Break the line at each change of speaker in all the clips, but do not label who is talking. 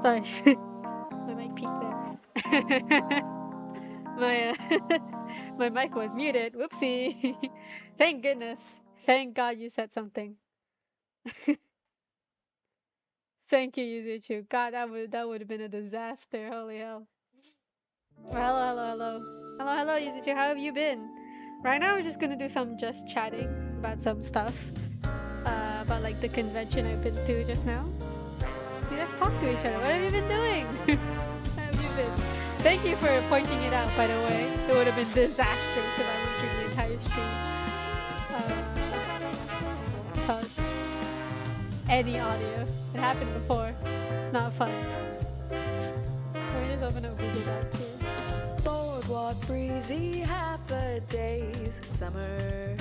Sorry, my mic peaked there. my my mic was muted. Whoopsie. Thank goodness. Thank God you said something. Thank you, Yuzuchu. God, that would have been a disaster. Holy hell. Hello, hello, hello. Hello, hello, Yuzuchu. How have you been? Right now, we're just gonna do some just chatting about some stuff. About like the convention I've been to just now. See, let's talk to each other. What have you been doing? How have you been? Thank you for pointing it out, by the way. It would have been disastrous if I went through the entire stream. Without any audio. It happened before. It's not fun. Let me just open up Google Docs here.
Boardwalk breezy, half a day's summer.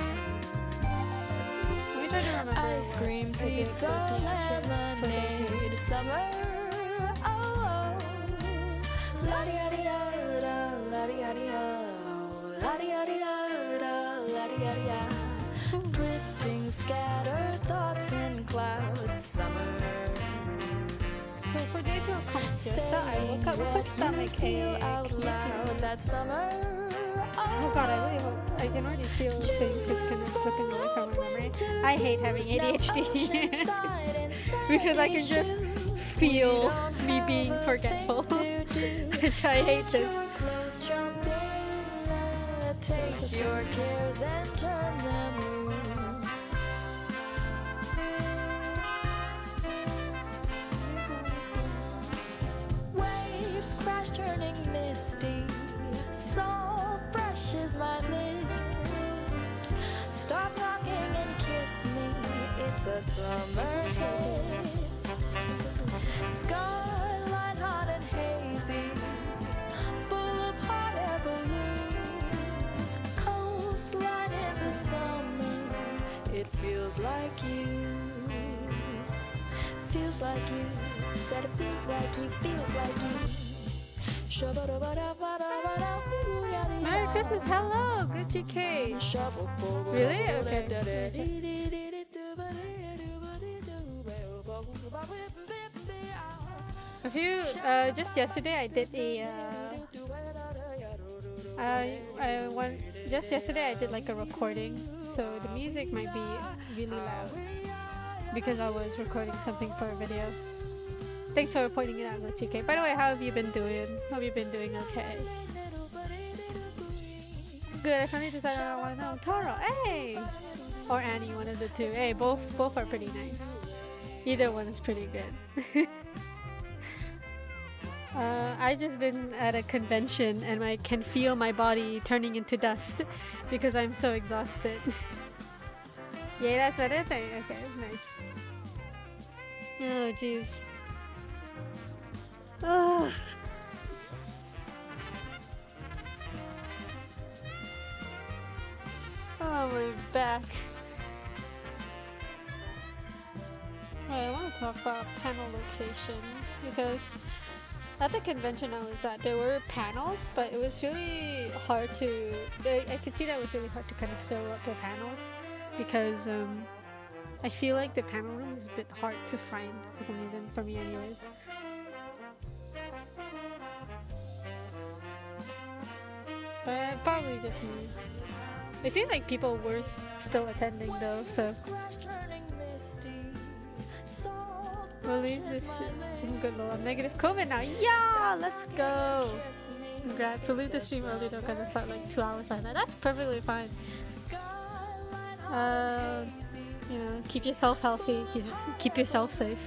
Let me try to remember.
Ice cream, pizza, lemonade, summer. Oh, la-di-ya-di-ya-da, la-di-ya-di-ya, la-di-ya-di-ya-da, la-di-ya-di-ya. Drifting, scattered thoughts in clouds, summer.
So for day to accomplish I woke up with stomach ache.
Out loud that summer.
Oh god, I really hope I can already feel things just kind of slipping away from my memory. I hate having ADHD because I can just feel me being forgetful, which I hate this.
Take your cares and turn them loose. Waves crash, turning misty. Salt brushes my lips. Stop talking and kiss me. It's a summer hit. Skyline hot and hazy, full of hot air balloons. Coastline in the summer. It feels like you. Feels like you. Said it feels like you. Feels like you.
Merry Christmas, hello, Gucci K. Really? Okay. A few, just yesterday I did a, just yesterday I did like a recording, so the music might be really loud because I was recording something for a video. Thanks for pointing it out, Gucci K. By the way, how have you been doing? Have you been doing okay? Good, I finally decided I want to know. Taro, hey! Or Annie, one of the two. Hey, both are pretty nice. Either one is pretty good. I just been at a convention and I can feel my body turning into dust because I'm so exhausted. Yeah, that's what I think. Okay, nice. Oh, jeez. Ugh. Oh, my back. I want to talk about panel location because at the convention I was at, there were panels, but it was really hard to. I could see that it was really hard to kind of fill up the panels because I feel like the panel room is a bit hard to find for some reason, for me, anyways. But probably just me. I feel like people were still attending though, so. Well, at least this shit. Good lord, I'm negative COVID now. Yeah, let's go. Congrats. We'll leave the stream early though, because it's like 2 hours like that. That's perfectly fine. You know, keep yourself healthy. Keep yourself safe.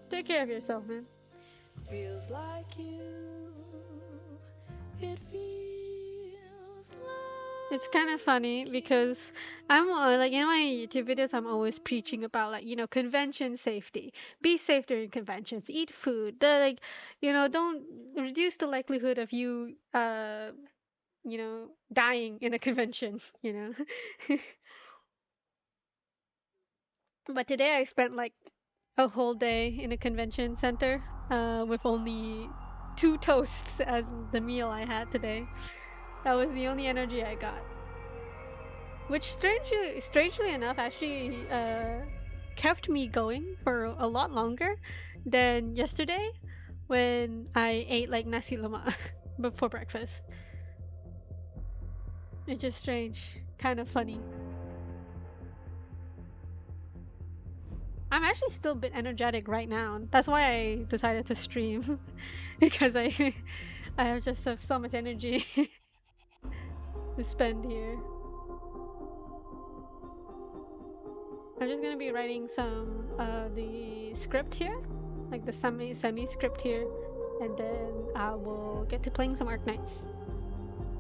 Take care of yourself, man. Feels like you. It feels like. It's kind of funny because I'm like in my YouTube videos I'm always preaching about like, you know, convention safety. Be safe during conventions. Eat food. Like, you know, don't reduce the likelihood of you you know, dying in a convention, you know. But today I spent like a whole day in a convention center with only 2 toasts as the meal I had today. That was the only energy I got. which strangely enough actually kept me going for a lot longer than yesterday when I ate like nasi lemak before breakfast. It's just strange, kind of funny. I'm actually still a bit energetic right now. That's why I decided to stream because I have just have so much energy to spend here. I'm just gonna be writing some the script here, like the semi script here, and then I will get to playing some Arknights.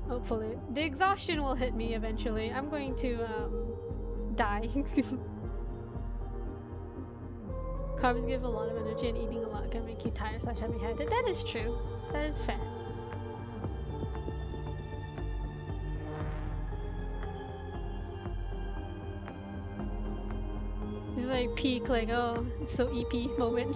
Hopefully, the exhaustion will hit me eventually. I'm going to die. Carbs give a lot of energy, and eating a lot can make you tired / heavy-handed. That is true. That is fair. This is like peak, like, oh, it's so EP moment.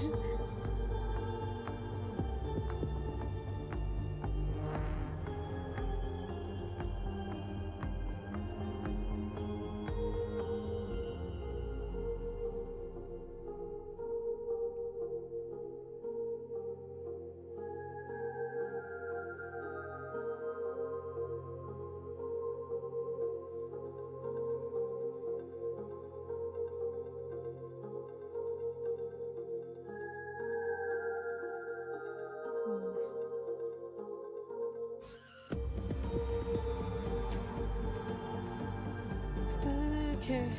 Okay.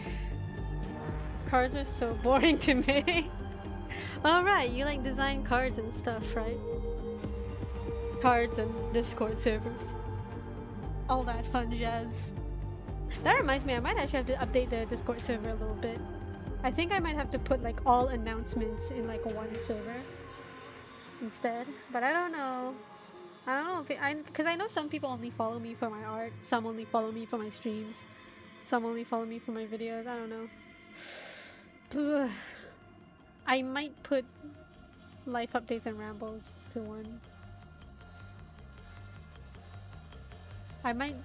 Cards are so boring to me. Alright, you like design cards and stuff, right? Cards and Discord servers. All that fun jazz. That reminds me, I might actually have to update the Discord server a little bit. I think I might have to put like all announcements in like one server instead. But I don't know. I don't know if because I know some people only follow me for my art, some only follow me for my streams, some only follow me for my videos. I don't know. I might put life updates and rambles to one. I might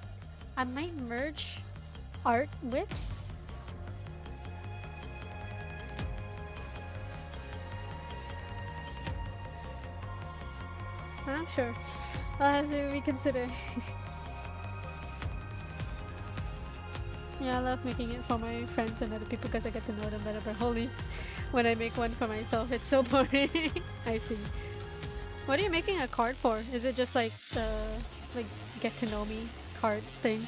merge art whips. I'm not sure. I'll have to reconsider. Yeah, I love making it for my friends and other people because I get to know them better. But holy, when I make one for myself, it's so boring. I see. What are you making a card for? Is it just like the get to know me card thing?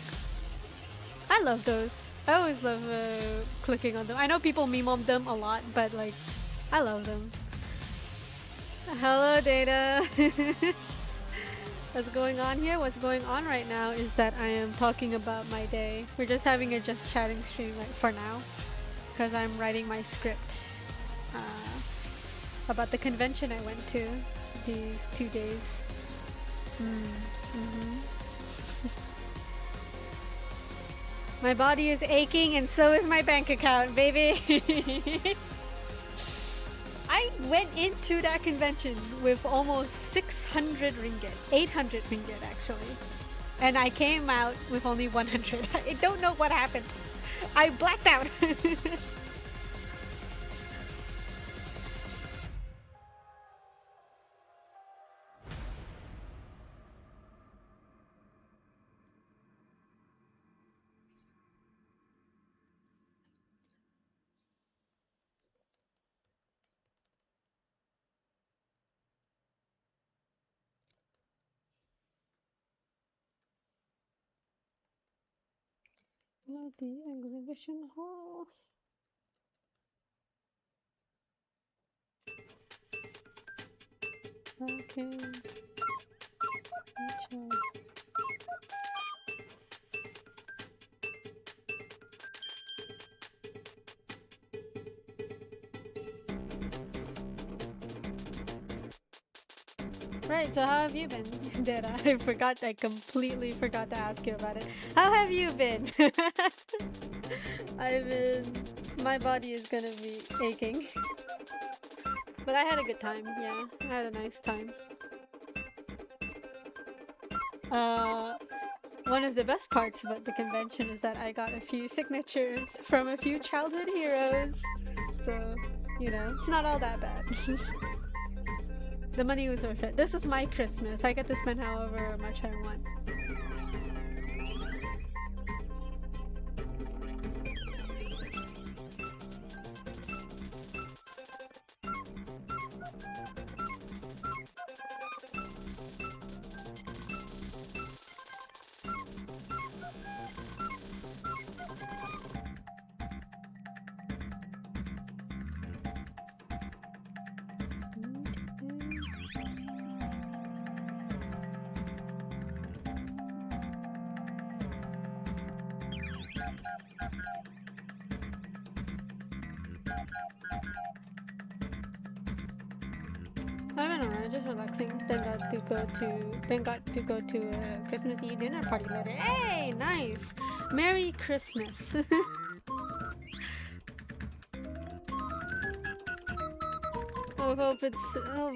I love those. I always love clicking on them. I know people meme on them a lot, but like, I love them. Hello, Data. What's going on here? What's going on right now is that I am talking about my day. We're just having a just chatting stream like for now, because I'm writing my script about the convention I went to these 2 days. My body is aching and so is my bank account, baby. I went into that convention with almost 600 ringgit, 800 ringgit actually. And I came out with only 100. I don't know what happened. I blacked out. The exhibition hall. Okay. Right, so how have you been? Did I completely forgot to ask you about it. How have you been? My body is gonna be aching. But I had a good time, yeah. I had a nice time. One of the best parts about the convention is that I got a few signatures from a few childhood heroes. So, you know, it's not all that bad. The money was worth it. This is my Christmas. I get to spend however much I want. I don't know, just relaxing. Then got to go to a Christmas Eve dinner party later. Hey, nice! Merry Christmas. I hope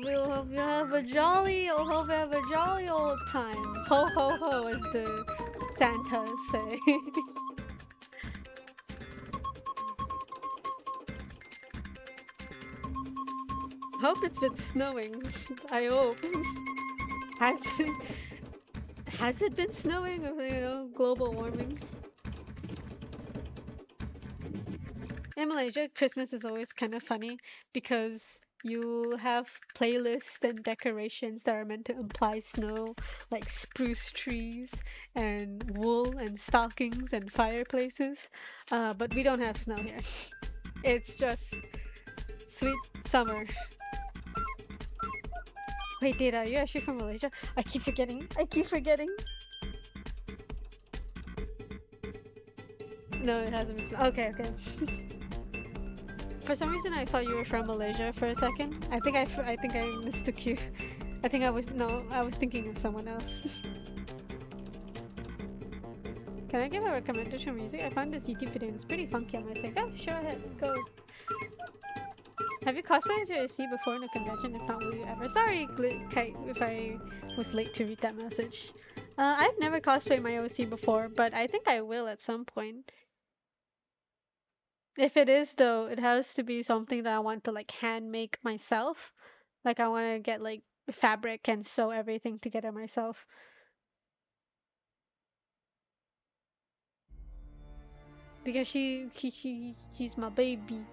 we'll hope you have a jolly, hope you have a jolly old time. Ho ho ho, as the Santas say. Hope it's been snowing. I hope. Has has it been snowing? Or, you know, global warming. In Malaysia, Christmas is always kind of funny because you have playlists and decorations that are meant to imply snow, like spruce trees and wool and stockings and fireplaces. But we don't have snow here. It's just sweet summer. Wait, Data, are you actually from Malaysia? I keep forgetting. No, it hasn't been snow. Okay. For some reason, I thought you were from Malaysia for a second. I think I mistook you. I was thinking of someone else. Can I give a recommendation of music? I found this YouTube video and it's pretty funky. I might say, oh, sure, ahead, go. Have you cosplayed as your OC before in a convention? If not, will you ever? Sorry, Kite, if I was late to read that message. I've never cosplayed my OC before, but I think I will at some point. If it is though, it has to be something that I want to like hand make myself. Like I want to get like fabric and sew everything together myself. Because she's my baby.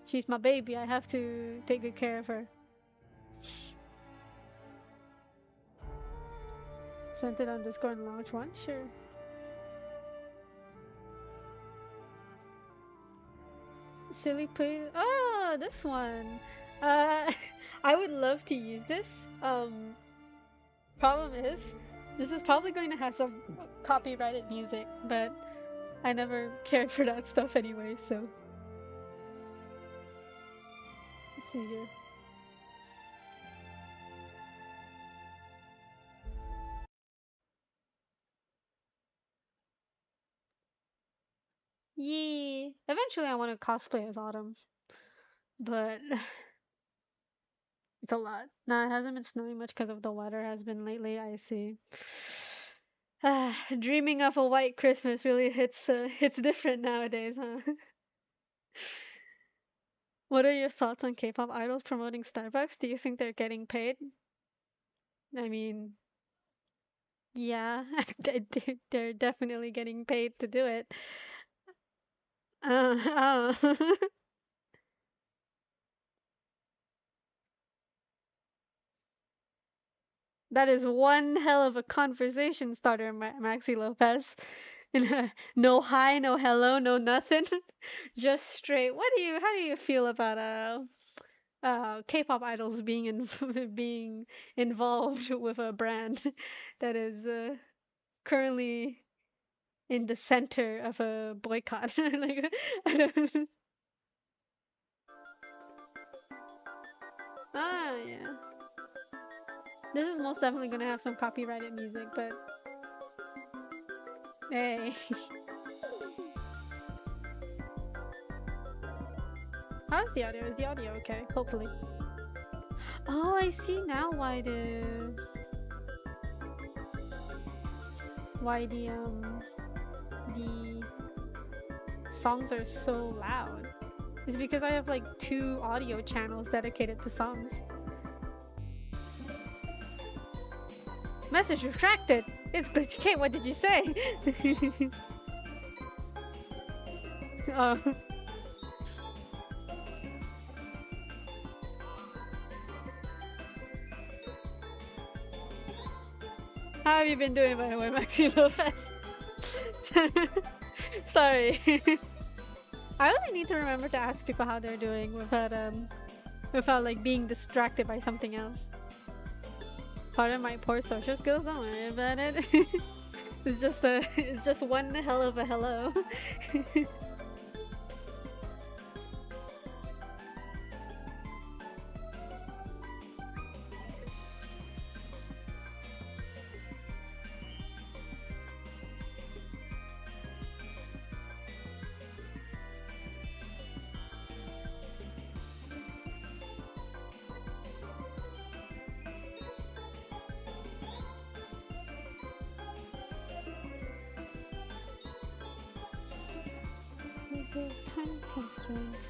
She's my baby. I have to take good care of her. Sent it on Discord and launch one? Sure. Silly play. Oh, this one. I would love to use this. Problem is, this is probably going to have some copyrighted music, but I never cared for that stuff anyway, so. Let's see here. Yee. Eventually I want to cosplay as Autumn. But it's a lot. Nah, it hasn't been snowing much because of the weather has been lately, I see. Dreaming of a white Christmas really hits different nowadays, huh? What are your thoughts on K-pop idols promoting Starbucks? Do you think they're getting paid? I mean, yeah, they're definitely getting paid to do it. Oh. That is one hell of a conversation starter, Maxi Lopez. No hi, no hello, no nothing. Just straight. How do you feel about K-pop idols being being involved with a brand that is currently in the center of a boycott? Like, I don't. Yeah. This is most definitely gonna have some copyrighted music, but hey. How's the audio? Is the audio okay? Hopefully. Oh, I see now why why the songs are so loud. It's because I have like 2 audio channels dedicated to songs. Message retracted. It's glitch. Okay, what did you say? Oh. How have you been doing, by the way, Maxi Lopez? Sorry. I really need to remember to ask people how they're doing without like being distracted by something else. Pardon my poor social skills, don't worry about it. It's just one hell of a hello. There's a time constraints.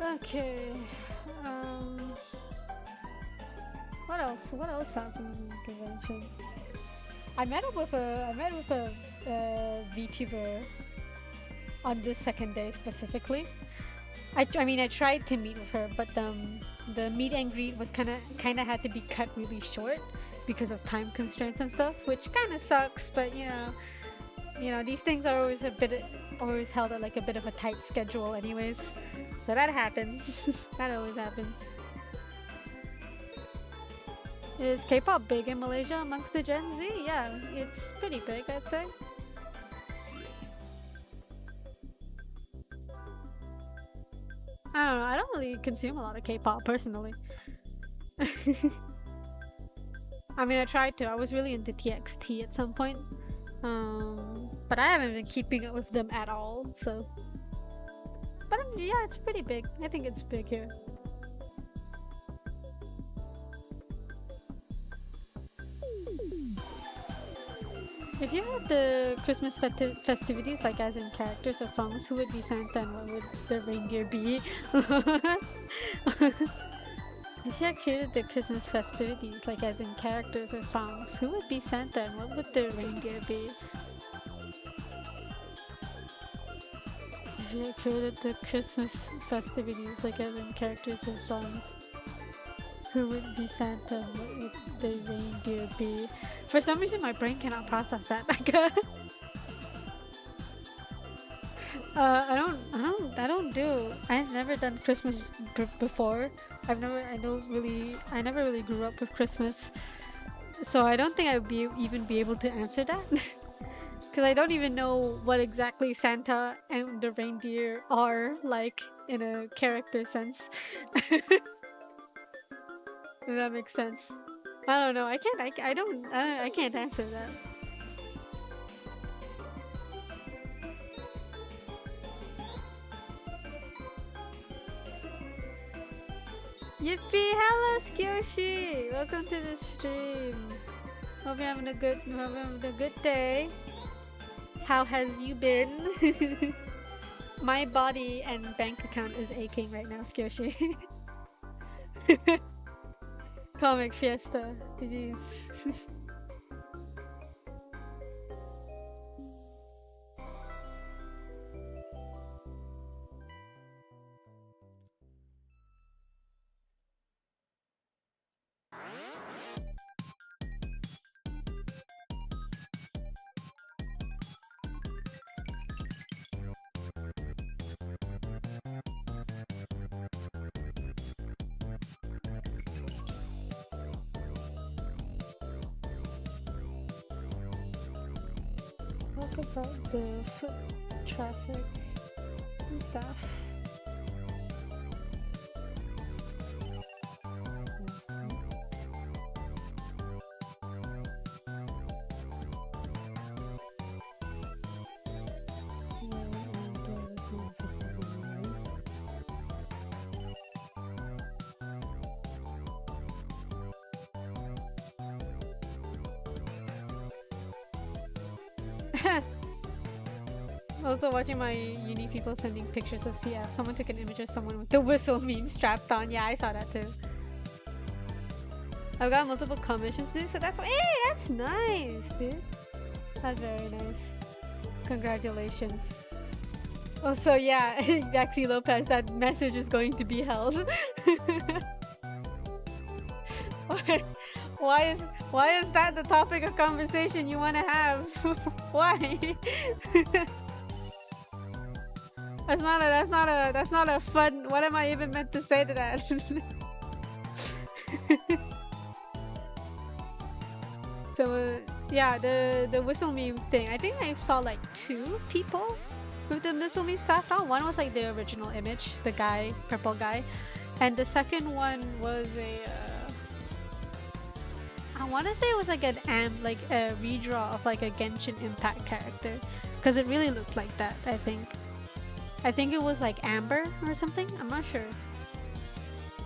Okay. What else? What else happened in the convention? I met with a VTuber on the second day specifically. I mean I tried to meet with her, but the meet and greet was kind of had to be cut really short because of time constraints and stuff, which kind of sucks. But you know these things are always held at like a bit of a tight schedule, anyways. So that happens. That always happens. Is K-pop big in Malaysia amongst the Gen Z? Yeah, it's pretty big, I'd say. I don't know, I don't really consume a lot of K-pop personally. I mean, I tried to. I was really into TXT at some point. But I haven't been keeping up with them at all, so. But yeah, it's pretty big. I think it's big here. If you had the Christmas festivities, like as in characters or songs, who would be Santa and what would the reindeer be? If you had created the Christmas festivities, like as in characters or songs, who would be Santa and what would the reindeer be? If you had created the Christmas festivities, like as in characters or songs, who would be Santa and what would the reindeer be? For some reason my brain cannot process that. I've never done Christmas before. I never really grew up with Christmas. So I don't think I would even be able to answer that. Cause I don't even know what exactly Santa and the reindeer are like in a character sense. If that makes sense. I don't know. I can't answer that. Yippee! Hello, Skyoshi! Welcome to the stream. Hope you're having a good day. How has you been? My body and bank account is aching right now, Skyoshi. Comic Fiesta. Jeez. Talk about the foot traffic and stuff. Also watching my uni people sending pictures of CF. Someone took an image of someone with the whistle meme strapped on. Yeah, I saw that too. I've got multiple commissions to do, so that's that's nice, dude. That's very nice. Congratulations. Also, yeah, Baxi Lopez, that message is going to be held. Why is that the topic of conversation you want to have? Why? That's not a fun. What am I even meant to say to that? So yeah, the whistle meme thing. I think I saw like 2 people with the whistle meme stuff on. One was like the original image, the guy, purple guy, and the second one was a. I want to say it was like a redraw of like a Genshin Impact character, because it really looked like that. I think it was like Amber or something. I'm not sure.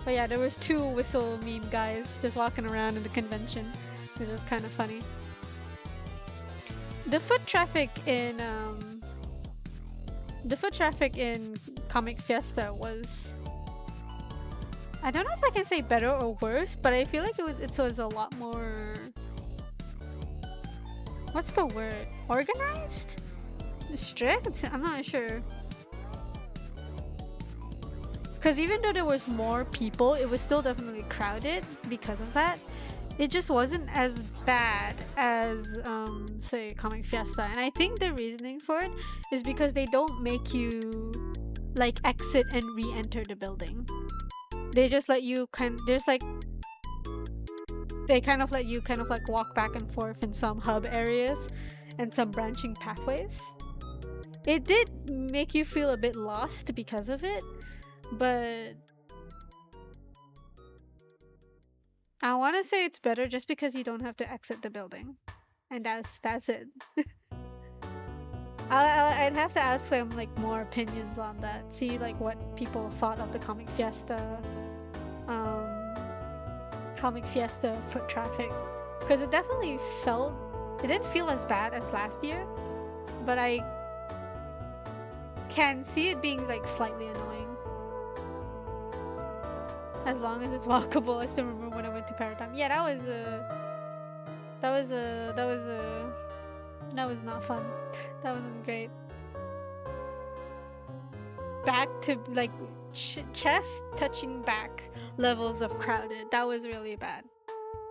But yeah, there was 2 whistle meme guys just walking around in the convention. It was kind of funny. The foot traffic in Comic Fiesta was, I don't know if I can say better or worse, but I feel like it was a lot more, what's the word? Organized? Strict? I'm not sure. Because even though there was more people, it was still definitely crowded because of that. It just wasn't as bad as, say, Comic Fiesta. And I think the reasoning for it is because they don't make you, like, exit and re-enter the building. They just let you they kind of let you walk back and forth in some hub areas and some branching pathways. It did make you feel a bit lost because of it, but I want to say it's better just because you don't have to exit the building, and that's it. I'd have to ask some like more opinions on that. See like what people thought of the Comic Fiesta foot traffic, because it definitely it didn't feel as bad as last year, but I can see it being like slightly annoying. As long as it's walkable. I still remember when I went to Paradigm. Yeah, that was not fun. That wasn't great. Back to like chest touching back levels of crowded. That was really bad.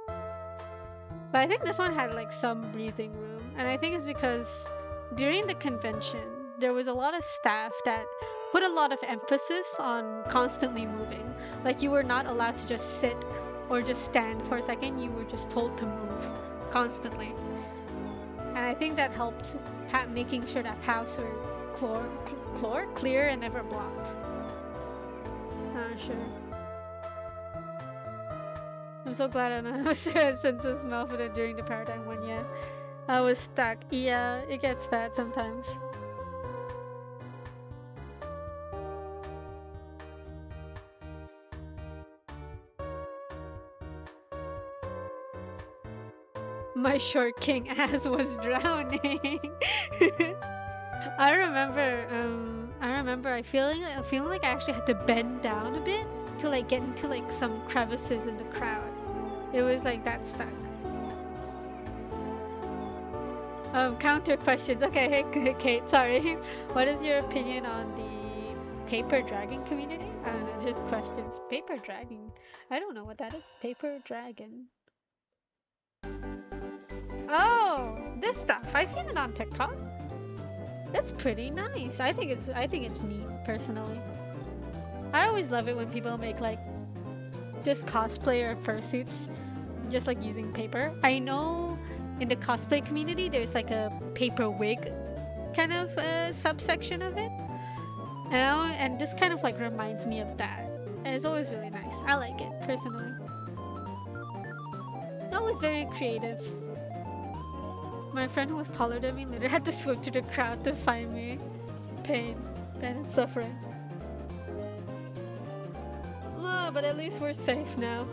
But I think this one had like some breathing room, and I think it's because during the convention there was a lot of staff that put a lot of emphasis on constantly moving. Like you were not allowed to just sit or just stand for a second, you were just told to move constantly. And I think that helped making sure that paths were clear and never blocked. Not sure. I'm so glad I don't have census malfitted during the Paradigm one yet. I was stuck. Yeah, it gets bad sometimes. My short king ass was drowning. I remember feeling like I actually had to bend down a bit to like get into like some crevices in the crowd. It was like that stuck. Counter questions. Okay, hey Kate, sorry. What is your opinion on the paper dragon community? I don't know, just questions. Paper dragon. I don't know what that is. Paper dragon. Oh, this stuff. I've seen it on TikTok. It's pretty nice. I think it's neat, personally. I always love it when people make like just cosplay or fursuits, just like using paper. I know in the cosplay community there's like a paper wig kind of subsection of it, and this kind of like reminds me of that. And it's always really nice. I like it personally. Always very creative. My friend who was taller than me literally had to swim through the crowd to find me. Pain and suffering. Oh, but at least we're safe now.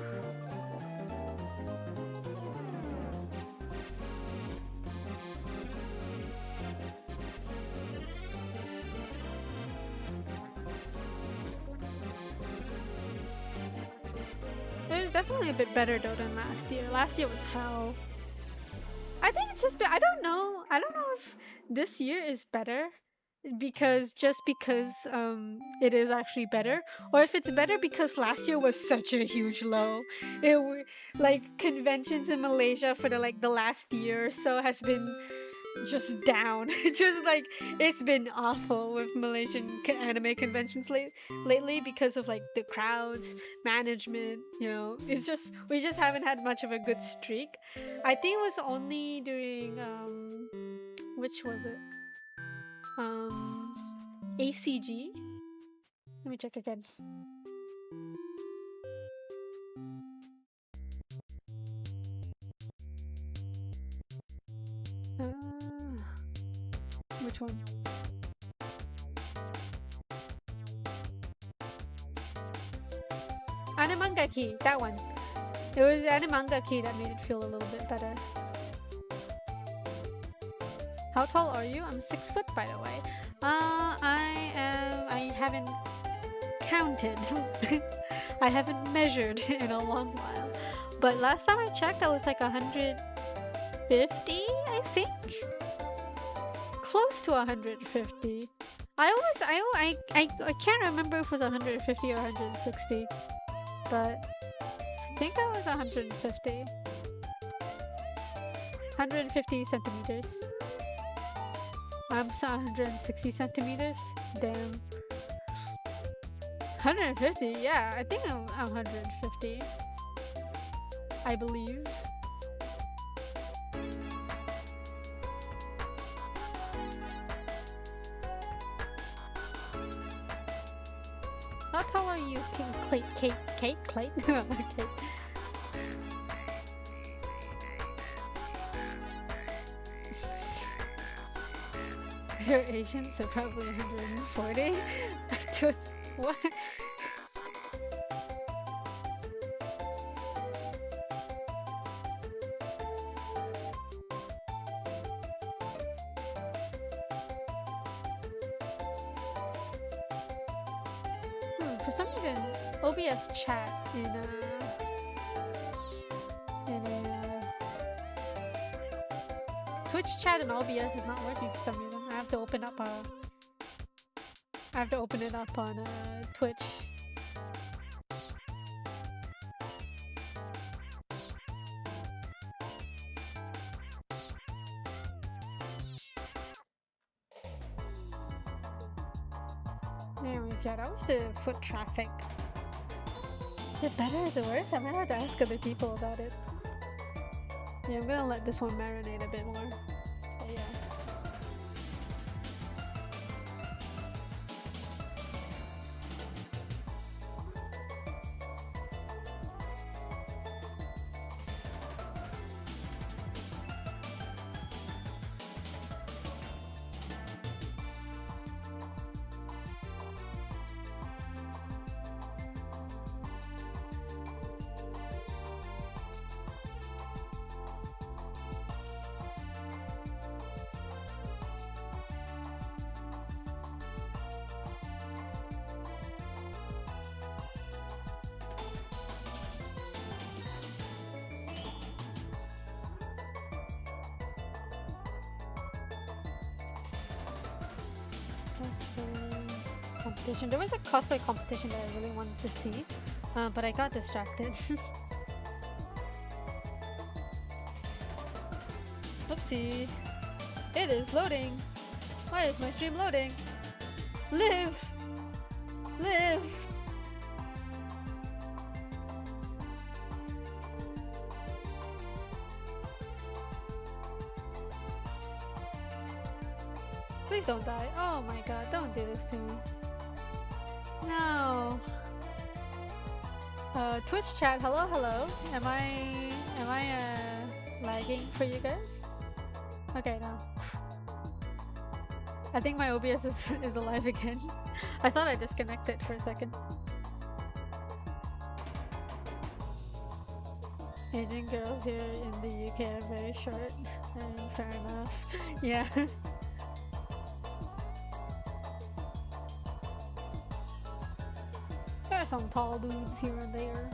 is definitely a bit better though than last year. Last year was hell. I think it's just I don't know. I don't know if this year is better because it is actually better, or if it's better because last year was such a huge low. Like conventions in Malaysia for the last year or so has been just down. Just like it's been awful with Malaysian anime conventions lately because of like the crowds, management. It's just we just haven't had much of a good streak. I think it was only during which was it? ACG. Let me check again. Which one? Animangaki, that one. It was Animangaki that made it feel a little bit better. How tall are you? I'm 6 foot, by the way. I haven't counted. I haven't measured in a long while. But last time I checked, I was like 150, I think. Close to 150. I can't remember if it was 150 or 160, but I think I was 150. 150 centimeters. I'm 160 centimeters. Damn. 150? Yeah, I think I'm 150. I believe. How tall are you, Kate? Clayton? Okay. You're Asian, so probably 140. What? For some reason, OBS chat in Twitch chat and OBS is not working for some reason. I have to open it up on Twitch. Anyways, yeah, that was the foot traffic. Is it better? Is it worse? I might have to ask other people about it. Yeah, I'm gonna let this one marinate a bit more. But yeah. Cosplay competition. There was a cosplay competition that I really wanted to see, but I got distracted. Oopsie. It is loading. Why is my stream loading? Live! Live! Please don't die. Oh my god, don't do this to me. No. Twitch chat, hello, hello. Am I lagging for you guys? Okay, no. I think my OBS is alive again. I thought I disconnected for a second. Asian girls here in the UK are very short. Fair enough. Yeah. There are some tall dudes here and there.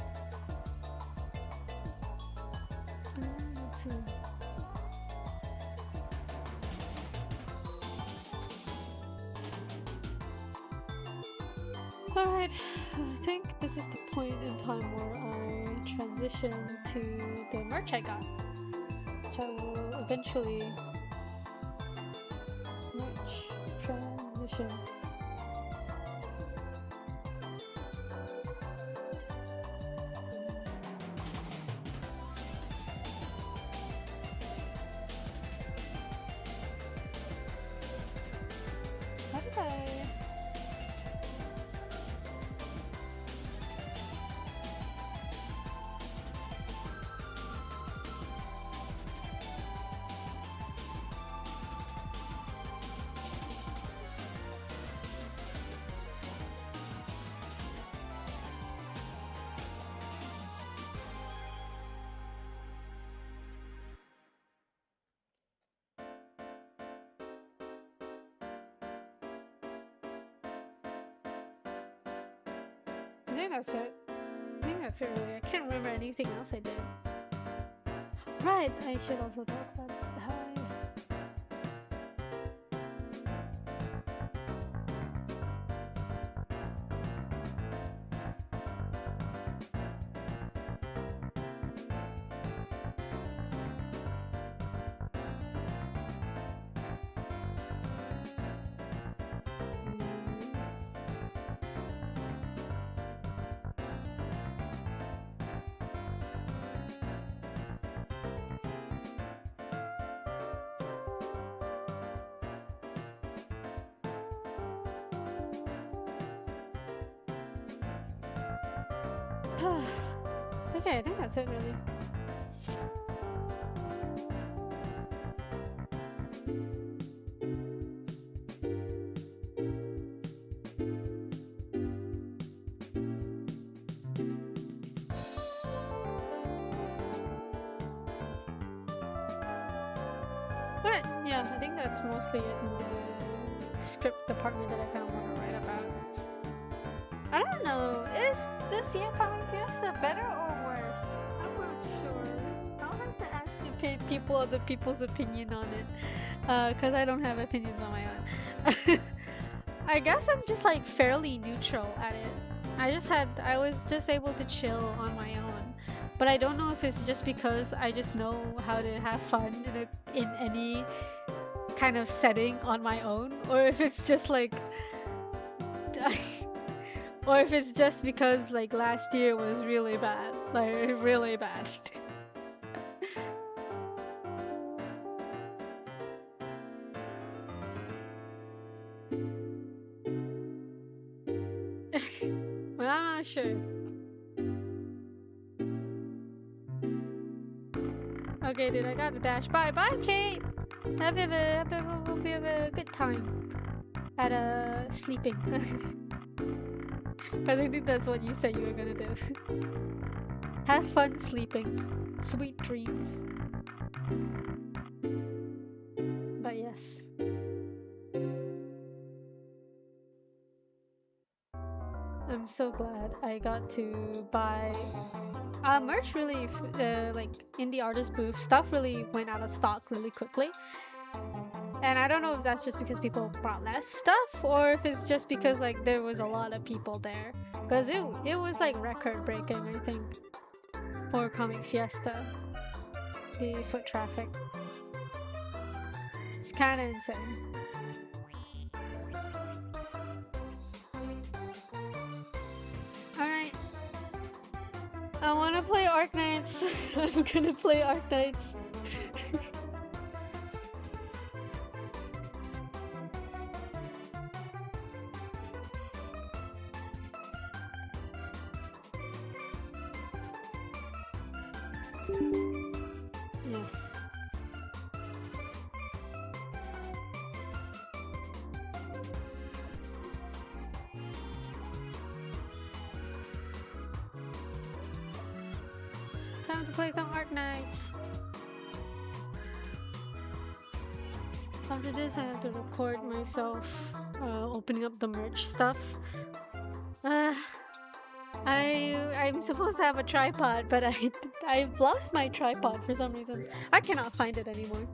Alright, I think this is the point in time where I transition to the merch I got, which I will eventually merch transition. How did I? I think that's it. I think that's it really. I can't remember anything else I did. Right, I should also talk about how okay, I think that's it really. Alright, yeah, I think that's mostly it in the script department that I kind of want to write about. I don't know, is this year Comic Fiesta better or worse? I'm not sure. I'll have to ask people other people's opinion on it, cause I don't have opinions on my own. I guess I'm just like fairly neutral at it. I was just able to chill on my own, but I don't know if it's just because I just know how to have fun in any kind of setting on my own, or if it's just like. Or if it's just because like last year was really bad, like really bad. Well, I'm not sure. Okay, dude, I gotta dash. Bye, bye, Kate. Hope you have a good time at sleeping. Because I think that's what you said you were gonna do. Have fun sleeping. Sweet dreams. But yes. I'm so glad I got to buy merch really, like indie artist booth stuff really went out of stock really quickly. And I don't know if that's just because people brought less stuff or if it's just because like there was a lot of people there. Because it was like record breaking, I think, for Comic Fiesta. The foot traffic. It's kind of insane. Alright. I want to play Arknights. I'm gonna play Arknights. Yes. Time to play some Arknights. After this, I have to record myself opening up the merch stuff. I'm supposed to have a tripod, but I've lost my tripod for some reason. I cannot find it anymore.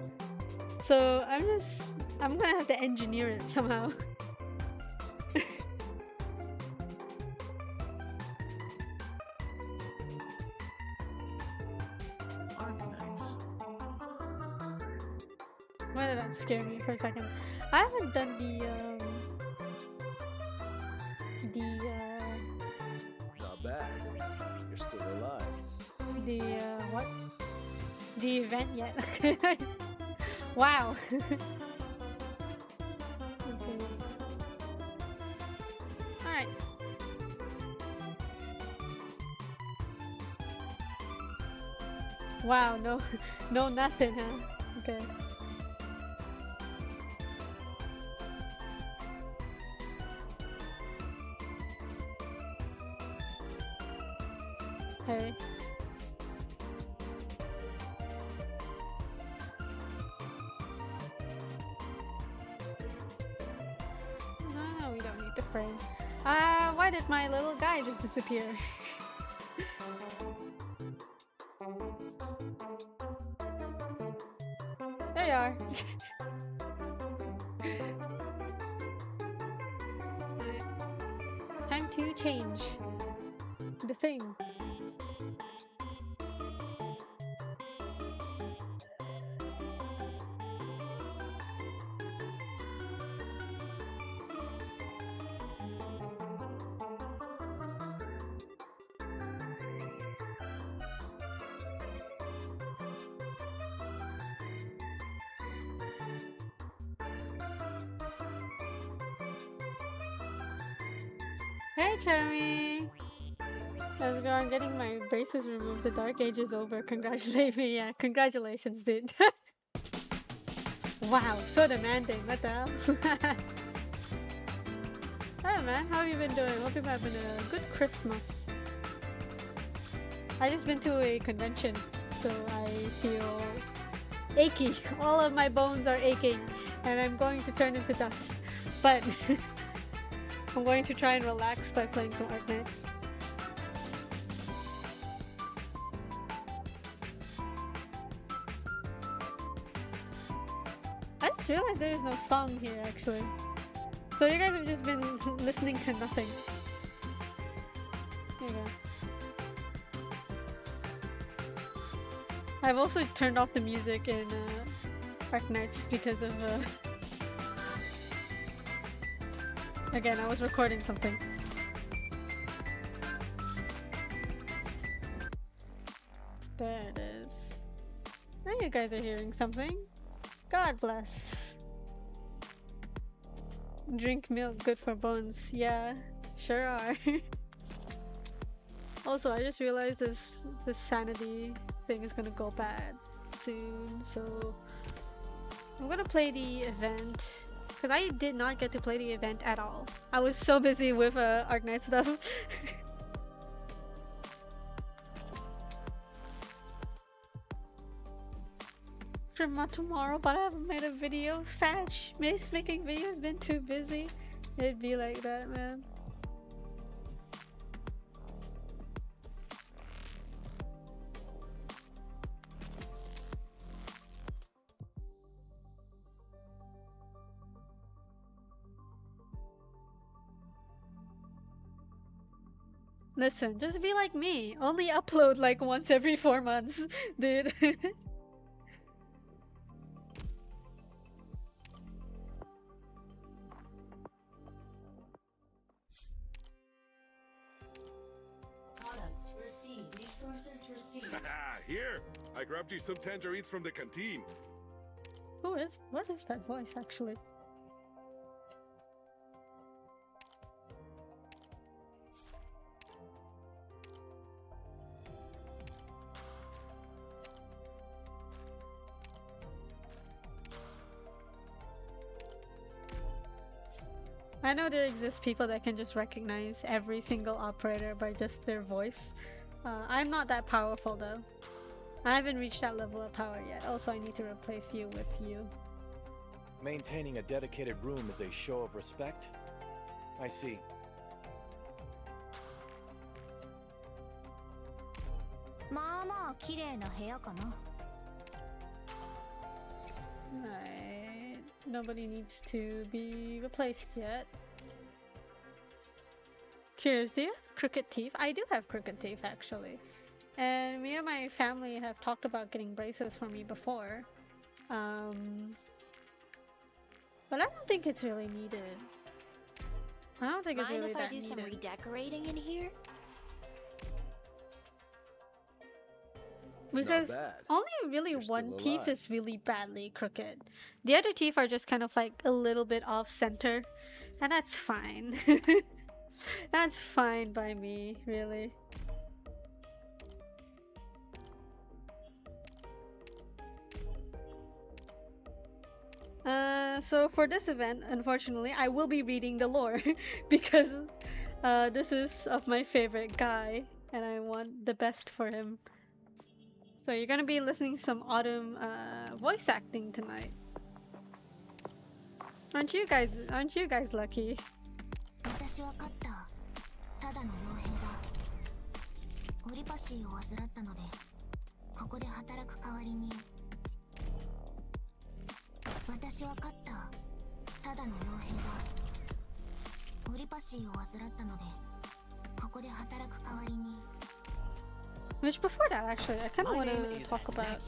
So I'm gonna have to engineer it somehow. Why did that scare me for a second? I haven't done
Not bad. You're still alive.
what? The event yet. Wow. Okay. Alright. Wow, no no nothing, huh? Okay. Hey. No, we don't need the frame. Why did my little guy just disappear? There you are. Alright. Time to change the thing. Hey, Cherry! How's it going? Getting my braces removed. The dark age is over. Congratulate me. Yeah, congratulations, dude. Wow, so demanding. What the hell? Hey, man. How have you been doing? Hope you're having a good Christmas. I just been to a convention, so I feel achy. All of my bones are aching, and I'm going to turn into dust. But I'm going to try and relax by playing some Arknights. I just realized there is no song here actually. So you guys have just been listening to nothing. There you go. I've also turned off the music in Arknights because of again, I was recording something. There it is. Now you guys are hearing something. God bless. Drink milk, good for bones. Yeah, sure are. Also, I just realized this sanity thing is gonna go bad soon, so I'm gonna play the event. Because I did not get to play the event at all. I was so busy with Arknight stuff. From tomorrow, but I haven't made a video. Satch, making videos been too busy. It'd be like that, man. Listen, just be like me. Only upload like once every 4 months, dude.
Here, I grabbed you some tangerines from the canteen.
What is that voice actually? I know there exist people that can just recognize every single operator by just their voice. I'm not that powerful though. I haven't reached that level of power yet. Also, I need to replace you with you.
Maintaining a dedicated room is a show of respect? I see.
Right. Nobody needs to be replaced yet. Curious, do you have crooked teeth? I do have crooked teeth actually. And me and my family have talked about getting braces for me before. But I don't think it's really needed. I don't think it's
Mind
really
if I
that
do some
needed.
redecorating in here?
Because
bad.
only really
You're still
one teeth
alive.
is really badly crooked. The other teeth are just kind of like a little bit off center. And that's fine. That's fine by me, really. So for this event, unfortunately, I will be reading the lore because this is of my favorite guy and I want the best for him. So you're gonna be listening to some Autumn voice acting tonight. Aren't you guys lucky?
私は勝った。ただの傭兵だ。オリパシーを患ったので、ここで働く代わりに。私は勝った。ただの傭兵だ。オリパシーを患ったので、ここで働く代わりに。
Which before that, actually, I kind of want to talk about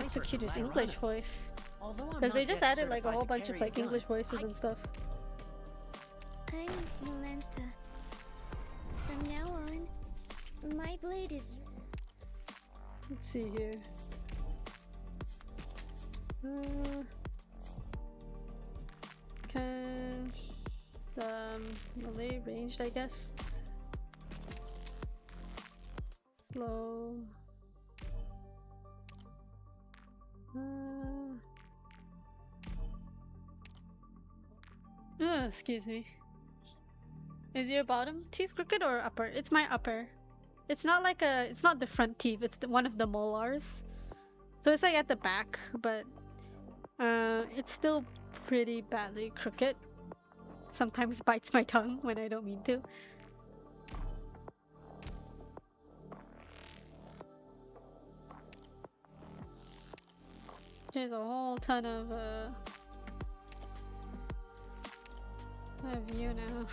Executed English voice. Because they just added like a whole bunch of like English voices and stuff.
I'm Melantha. From now on, my blade is
Let's see here. Can melee ranged, I guess. Slow. Excuse me. Is your bottom teeth crooked or upper? It's my upper. It's not like it's not the front teeth, it's one of the molars. So it's like at the back, but it's still pretty badly crooked. Sometimes bites my tongue when I don't mean to. There's a whole ton of you now.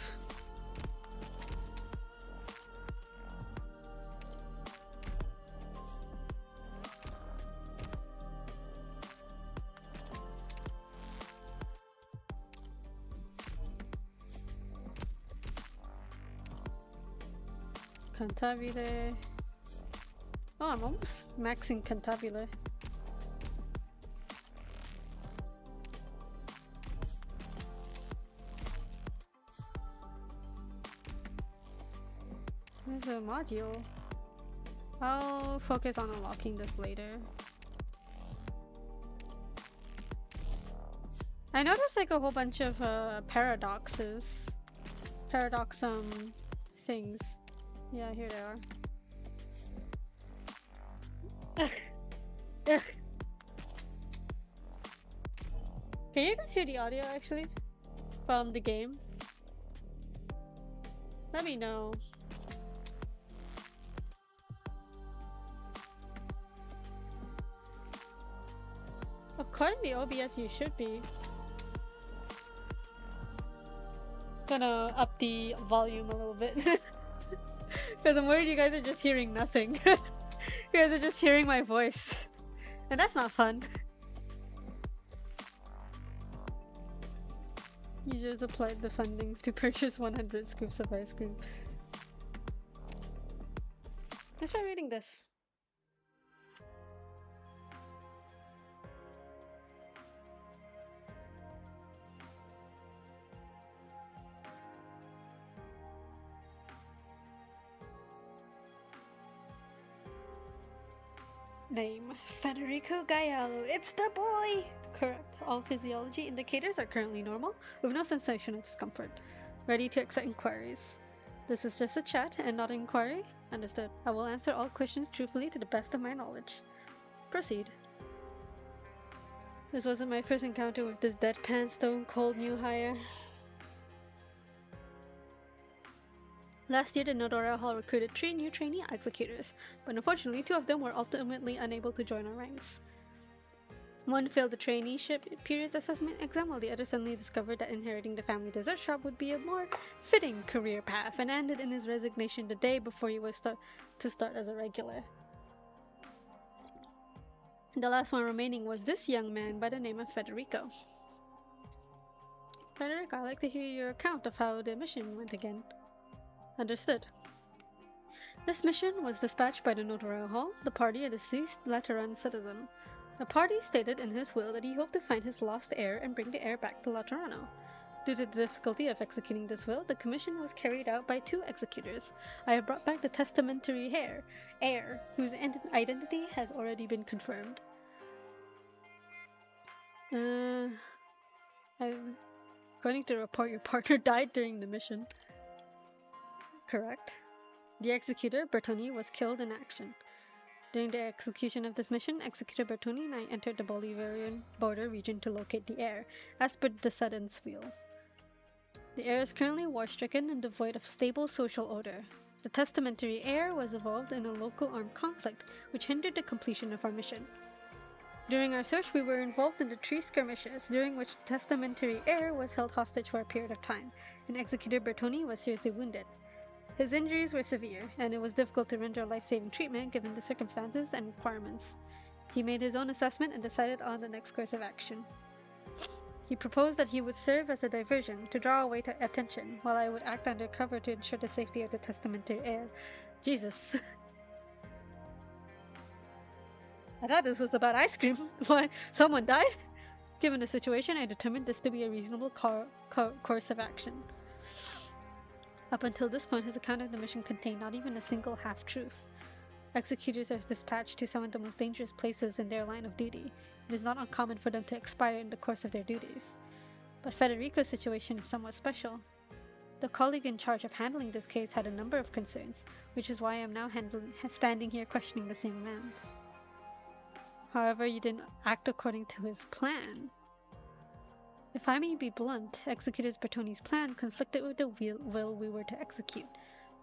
Cantabile. Oh, I'm almost maxing Cantabile. There's a module. I'll focus on unlocking this later. I noticed like a whole bunch of paradoxes. Paradox things. Yeah, here they are. Ugh. Ugh. Can you guys hear the audio actually? From the game? Let me know. According to OBS, you should be. Gonna up the volume a little bit. Because I'm worried you guys are just hearing nothing. You guys are just hearing my voice. And that's not fun. Users applied the funding to purchase 100 scoops of ice cream. Let's try reading this. Name Federico Gallo. It's the boy! Correct. All physiology indicators are currently normal, with no sensation of discomfort. Ready to accept inquiries. This is just a chat and not an inquiry. Understood. I will answer all questions truthfully to the best of my knowledge. Proceed. This wasn't my first encounter with this deadpan, stone cold new hire. Last year, the Nodora Hall recruited 3 new trainee executors, but unfortunately 2 of them were ultimately unable to join our ranks. One failed the traineeship period's assessment exam, while the other suddenly discovered that inheriting the family dessert shop would be a more fitting career path, and ended in his resignation the day before he was to start as a regular. The last one remaining was this young man by the name of Federico. Frederick, I'd like to hear your account of how the mission went again. Understood. This mission was dispatched by the notarial hall, the party a deceased Lateran citizen. The party stated in his will that he hoped to find his lost heir and bring the heir back to Laterano. Due to the difficulty of executing this will, the commission was carried out by 2 executors. I have brought back the testamentary heir, whose identity has already been confirmed. According to the report, your partner died during the mission. Correct. The executor, Bertoni, was killed in action. During the execution of this mission, Executor Bertoni and I entered the Bolivarian border region to locate the heir, as per the sudden's will. The heir is currently war-stricken and devoid of stable social order. The testamentary heir was involved in a local armed conflict, which hindered the completion of our mission. During our search, we were involved in the 3 skirmishes, during which the testamentary heir was held hostage for a period of time, and Executor Bertoni was seriously wounded. His injuries were severe, and it was difficult to render life-saving treatment given the circumstances and requirements. He made his own assessment and decided on the next course of action. He proposed that he would serve as a diversion to draw away attention, while I would act undercover to ensure the safety of the testamentary heir. Jesus. I thought this was about ice cream. Why? Someone died? Given the situation, I determined this to be a reasonable course of action. Up until this point, his account of the mission contained not even a single half-truth. Executors are dispatched to some of the most dangerous places in their line of duty. It is not uncommon for them to expire in the course of their duties. But Federico's situation is somewhat special. The colleague in charge of handling this case had a number of concerns, which is why I am now standing here questioning the same man. However, you didn't act according to his plan. If I may be blunt, Executor Bertoni's plan conflicted with the will we were to execute.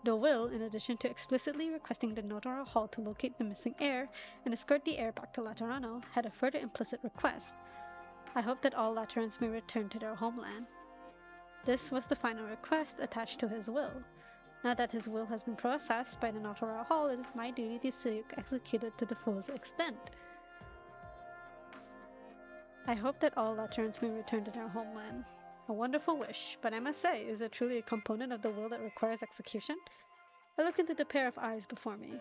The will, in addition to explicitly requesting the notarial hall to locate the missing heir and escort the heir back to Laterano, had a further implicit request. I hope that all Laterans may return to their homeland. This was the final request attached to his will. Now that his will has been processed by the notarial hall, it is my duty to execute it to the fullest extent. I hope that all Laterans may return to their homeland. A wonderful wish, but I must say, is it truly a component of the will that requires execution? I look into the pair of eyes before me.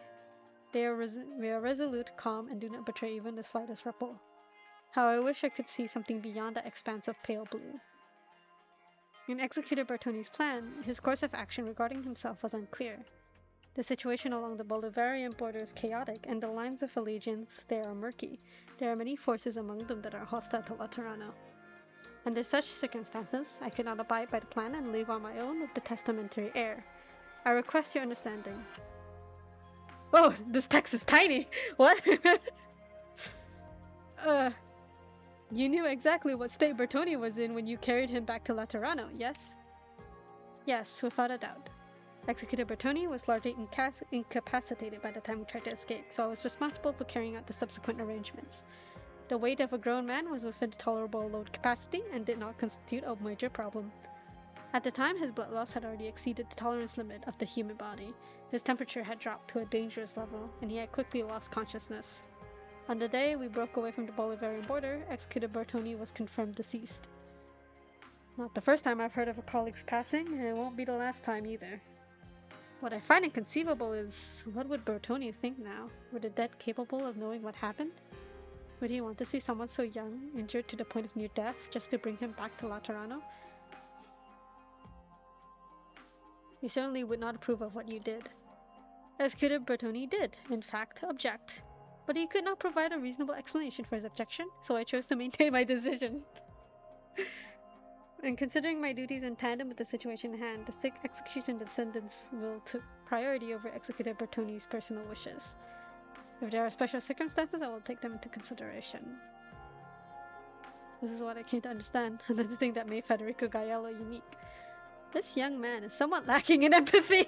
We are resolute, calm, and do not betray even the slightest ripple. How I wish I could see something beyond that expanse of pale blue. In Executor Bertoni's plan, his course of action regarding himself was unclear. The situation along the Bolivarian border is chaotic, and the lines of allegiance there are murky. There are many forces among them that are hostile to Laterano. Under such circumstances, I could not abide by the plan and leave on my own with the testamentary heir. I request your understanding. Oh, this text is tiny! What? You knew exactly what state Bertoni was in when you carried him back to Laterano, yes? Yes, without a doubt. Executor Bertoni was largely incapacitated by the time we tried to escape, so I was responsible for carrying out the subsequent arrangements. The weight of a grown man was within tolerable load capacity and did not constitute a major problem. At the time, his blood loss had already exceeded the tolerance limit of the human body. His temperature had dropped to a dangerous level, and he had quickly lost consciousness. On the day we broke away from the Bolivarian border, Executor Bertoni was confirmed deceased. Not the first time I've heard of a colleague's passing, and it won't be the last time either. What I find inconceivable is, what would Bertoni think now? Were the dead capable of knowing what happened? Would he want to see someone so young, injured to the point of near death, just to bring him back to Laterano? You certainly would not approve of what you did. Executor Bertoni did, in fact, object. But he could not provide a reasonable explanation for his objection, so I chose to maintain my decision. And considering my duties in tandem with the situation at hand, the execution descendants will took priority over Executor Bertoni's personal wishes. If there are special circumstances, I will take them into consideration. This is what I came to understand, another thing that made Federico Gaiello unique. This young man is somewhat lacking in empathy.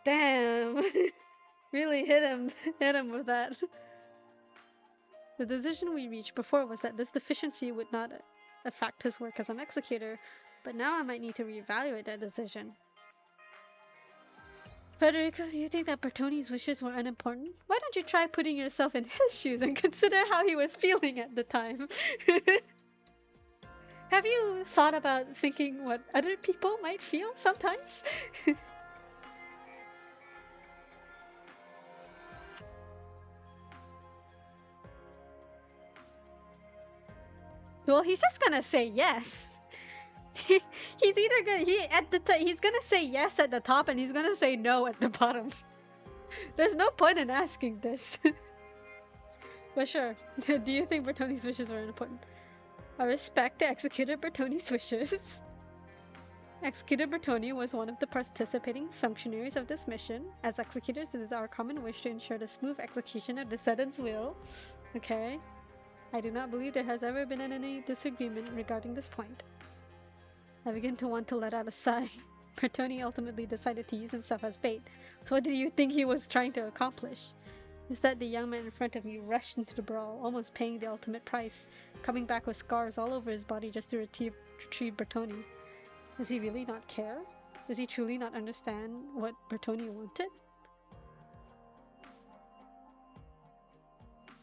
Damn. Really hit him with that. The decision we reached before was that this deficiency would not affect his work as an executor, but now I might need to reevaluate that decision. Federico, do you think that Bertoni's wishes were unimportant? Why don't you try putting yourself in his shoes and consider how he was feeling at the time? Have you thought about thinking what other people might feel sometimes? Well, he's just gonna say yes. He's either gonna he's gonna say yes at the top and he's gonna say no at the bottom. There's no point in asking this. But sure. Do you think Bertoni's wishes are important? I respect the Executor Bertoni's wishes. Executor Bertoni was one of the participating functionaries of this mission. As executors, it is our common wish to ensure the smooth execution of the Seden's will. Okay. I do not believe there has ever been any disagreement regarding this point. I begin to want to let out a sigh. Bertoni ultimately decided to use himself as bait. So what do you think he was trying to accomplish? Instead, the young man in front of me rushed into the brawl, almost paying the ultimate price, coming back with scars all over his body just to retrieve Bertoni. Does he really not care? Does he truly not understand what Bertoni wanted?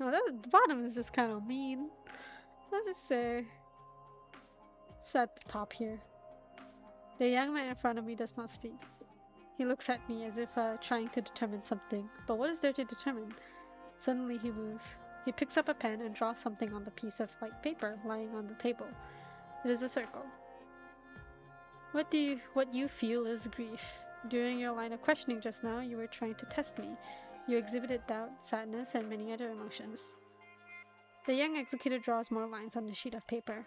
No, the bottom is just kind of mean. Let's just say... It's at the top here. The young man in front of me does not speak. He looks at me as if trying to determine something, but what is there to determine? Suddenly he moves. He picks up a pen and draws something on the piece of white paper lying on the table. It is a circle. What you feel is grief. During your line of questioning just now, you were trying to test me. You exhibited doubt, sadness, and many other emotions. The young executor draws more lines on the sheet of paper.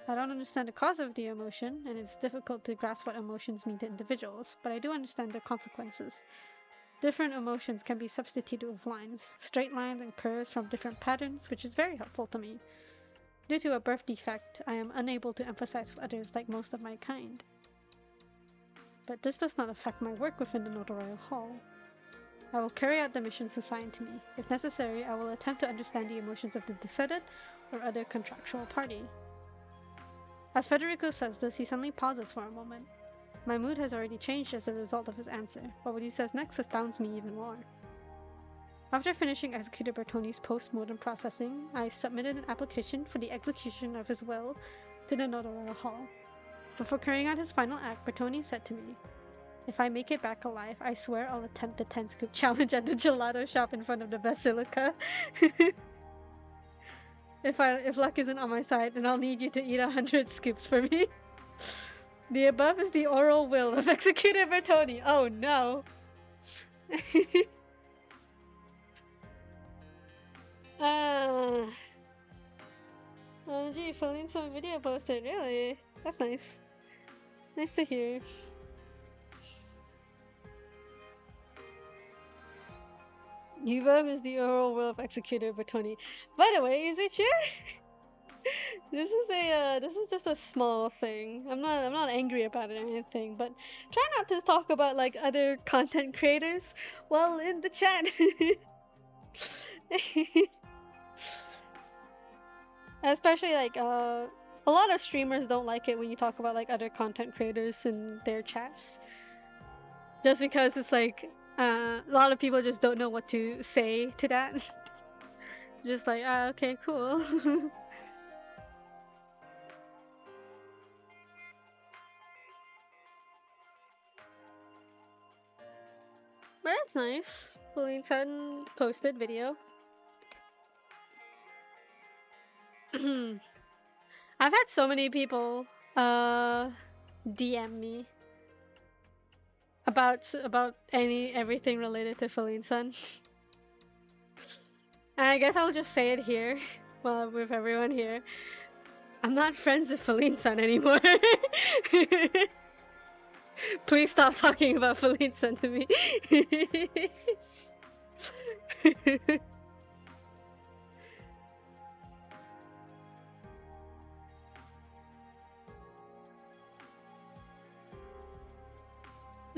I don't understand the cause of the emotion, and it's difficult to grasp what emotions mean to individuals, but I do understand their consequences. Different emotions can be substituted with lines, straight lines and curves from different patterns, which is very helpful to me. Due to a birth defect, I am unable to emphasize with others like most of my kind. But this does not affect my work within the Notarial Hall. I will carry out the missions assigned to me. If necessary, I will attempt to understand the emotions of the decided or other contractual party. As Federico says this, he suddenly pauses for a moment. My mood has already changed as a result of his answer, but what he says next astounds me even more. After finishing Executor Bertoni's post-mortem processing, I submitted an application for the execution of his will to the Notarial Hall. Before carrying out his final act, Bertoni said to me, "If I make it back alive, I swear I'll attempt the 10-scoop challenge at the gelato shop in front of the Basilica." If luck isn't on my side, then I'll need you to eat 100 scoops for me. The above is the oral will of Executor Bertoni. Oh no! Oh gee, filling some video posted, really? That's nice. Nice to hear. Above is the oral will of Executor Bertoni. By the way, is it you? This is just a small thing. I'm not angry about it or anything, but try not to talk about like other content creators while in the chat. Especially like a lot of streamers don't like it when you talk about like other content creators in their chats. Just because it's like a lot of people just don't know what to say to that. Just like, okay, cool. But that's nice. Pauline-san posted video. I've had so many people DM me about everything related to Pauline-san. And I guess I'll just say it here, well, with everyone here. I'm not friends with Pauline-san anymore. Please stop talking about Pauline-san to me.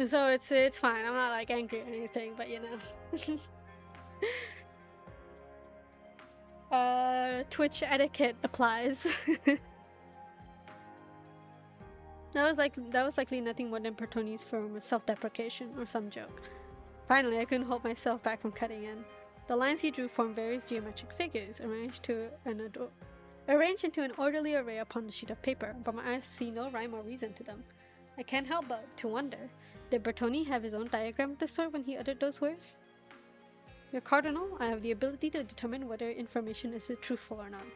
So it's fine. I'm not like angry or anything, but you know. Twitch etiquette applies. That was likely nothing more than Bertoni's form of self-deprecation or some joke. Finally, I couldn't hold myself back from cutting in. The lines he drew formed various geometric figures, arranged into an orderly array upon the sheet of paper, but my eyes see no rhyme or reason to them. I can't help but to wonder, did Bertoni have his own diagram of the sort when he uttered those words? Your Cardinal, I have the ability to determine whether information is truthful or not.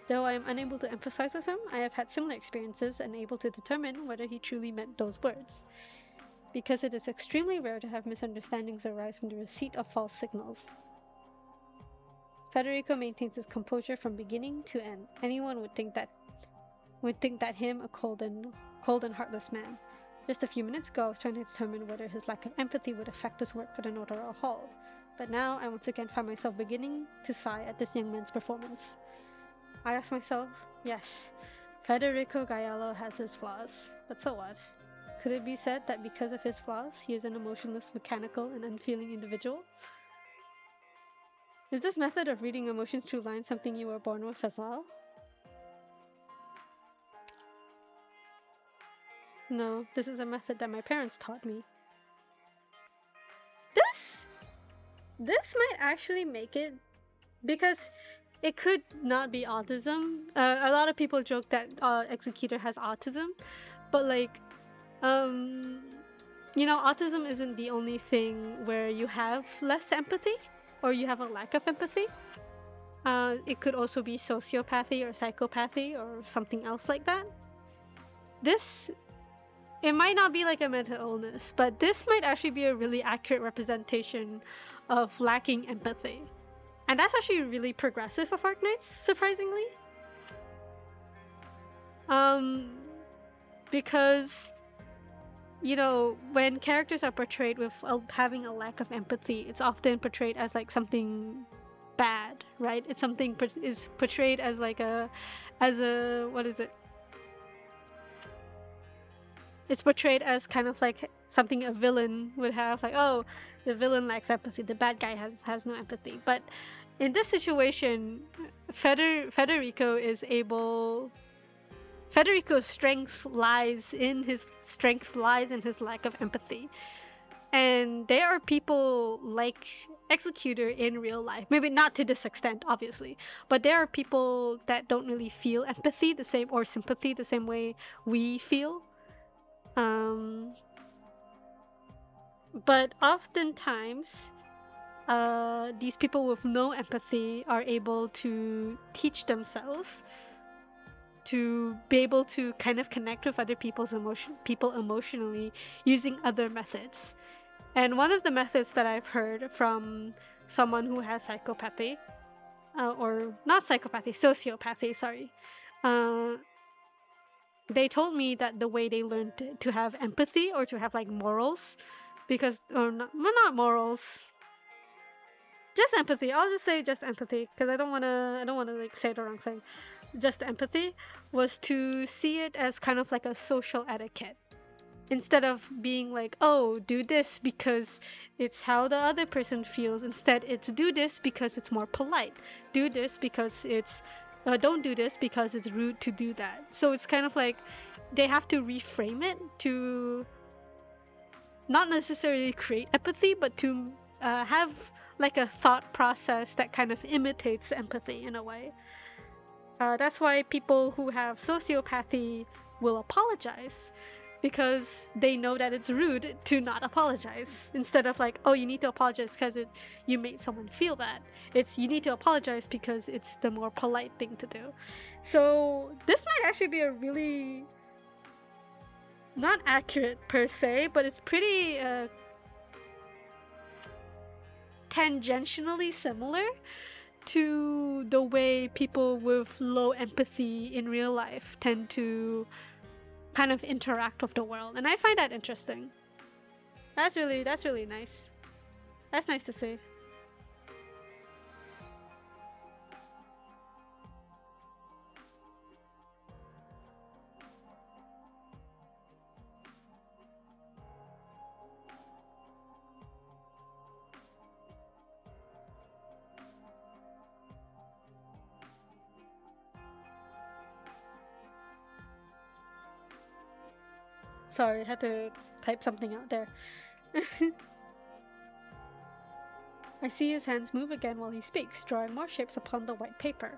Though I am unable to emphasize with him, I have had similar experiences and able to determine whether he truly meant those words. Because it is extremely rare to have misunderstandings arise from the receipt of false signals. Federico maintains his composure from beginning to end. Anyone would think that him a cold and heartless man. Just a few minutes ago, I was trying to determine whether his lack of empathy would affect his work for the Notarial Hall. But now, I once again find myself beginning to sigh at this young man's performance. I ask myself, yes, Federico Gaiello has his flaws, but so what? Could it be said that because of his flaws, he is an emotionless, mechanical, and unfeeling individual? Is this method of reading emotions through lines something you were born with as well? No, this is a method that my parents taught me. This might actually make it, because it could not be autism. A lot of people joke that Executor has autism, but like, you know, autism isn't the only thing where you have less empathy or you have a lack of empathy. It could also be sociopathy or psychopathy or something else like that. It might not be like a mental illness, but this might actually be a really accurate representation of lacking empathy. And that's actually really progressive of Arknights, surprisingly. Because, you know, when characters are portrayed with having a lack of empathy, it's often portrayed as like something bad, right? It's something is portrayed as like what is it? It's portrayed as kind of like something a villain would have, like, oh, the villain lacks empathy, the bad guy has no empathy. But in this situation, Federico's strength lies in his lack of empathy. And there are people like Executor in real life. Maybe not to this extent, obviously, but there are people that don't really feel empathy the same, or sympathy the same way we feel. But oftentimes, these people with no empathy are able to teach themselves to be able to kind of connect with other people emotionally using other methods. And one of the methods that I've heard from someone who has psychopathy, or not psychopathy, sociopathy, sorry, they told me that the way they learned to have empathy or to have like morals, because, or not morals, just empathy. I'll just say just empathy, because I don't wanna like say the wrong thing. Just empathy was to see it as kind of like a social etiquette. Instead of being like, oh, do this because it's how the other person feels. Instead, it's do this because it's more polite. Do this because it's don't do this because it's rude to do that. So it's kind of like they have to reframe it to not necessarily create empathy, but to have like a thought process that kind of imitates empathy in a way. That's why people who have sociopathy will apologize, because they know that it's rude to not apologize. Instead of like, oh, you need to apologize because you made someone feel bad. It's you need to apologize because it's the more polite thing to do. So this might actually be a really not accurate per se, but it's pretty tangentially similar to the way people with low empathy in real life tend to kind of interact with the world, and I find that interesting. That's really nice. That's nice to see. Sorry, I had to type something out there. I see his hands move again while he speaks, drawing more shapes upon the white paper.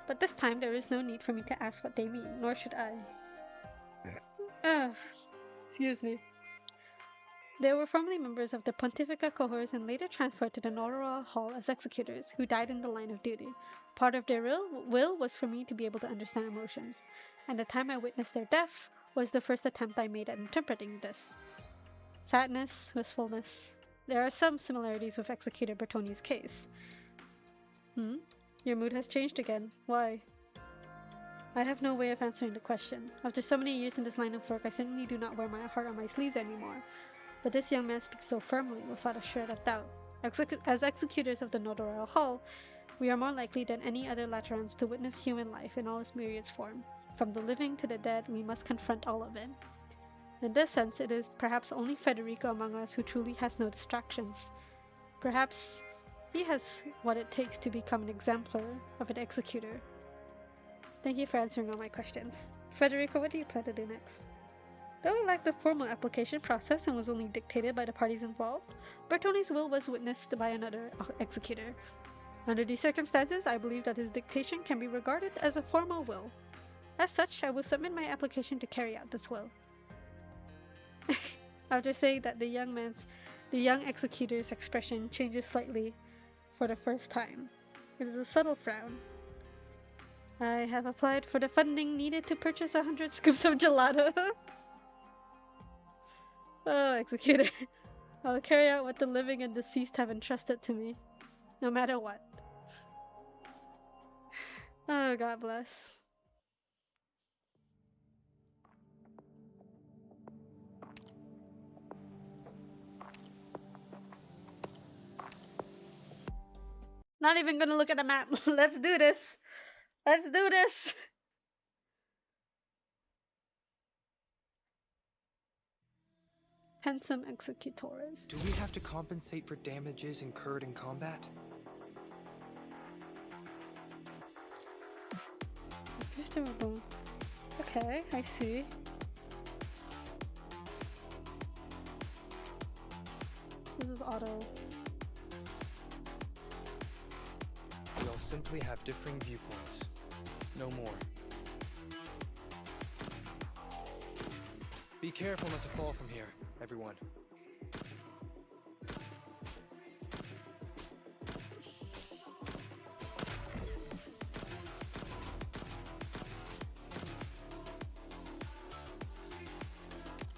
But this time there is no need for me to ask what they mean, nor should I. Excuse me. They were formerly members of the Pontifica cohorts and later transferred to the Notarial Hall as executors, who died in the line of duty. Part of their will was for me to be able to understand emotions, and the time I witnessed their death was the first attempt I made at interpreting this. Sadness, wistfulness. There are some similarities with Executor Bertoni's case. Your mood has changed again. Why? I have no way of answering the question. After so many years in this line of work, I simply do not wear my heart on my sleeves anymore. But this young man speaks so firmly, without a shred of doubt. As executors of the Notarial Hall, we are more likely than any other Laterans to witness human life in all its myriad form. From the living to the dead, we must confront all of it. In this sense, it is perhaps only Federico among us who truly has no distractions. Perhaps he has what it takes to become an exemplar of an executor. Thank you for answering all my questions. Federico, what do you plan to do next? Though it lacked the formal application process and was only dictated by the parties involved, Bertoni's will was witnessed by another executor. Under these circumstances, I believe that his dictation can be regarded as a formal will. As such, I will submit my application to carry out this will. After saying that, the young executor's expression changes slightly for the first time. It is a subtle frown. I have applied for the funding needed to purchase 100 scoops of gelato. Oh, executor. I will carry out what the living and deceased have entrusted to me, no matter what. Oh, God bless. Not even gonna look at the map. Let's do this. Let's do this. Handsome executores.
Do we have to compensate for damages incurred in combat?
Okay, I see. This is auto.
We'll simply have differing viewpoints. No more. Be careful not to fall from here, everyone.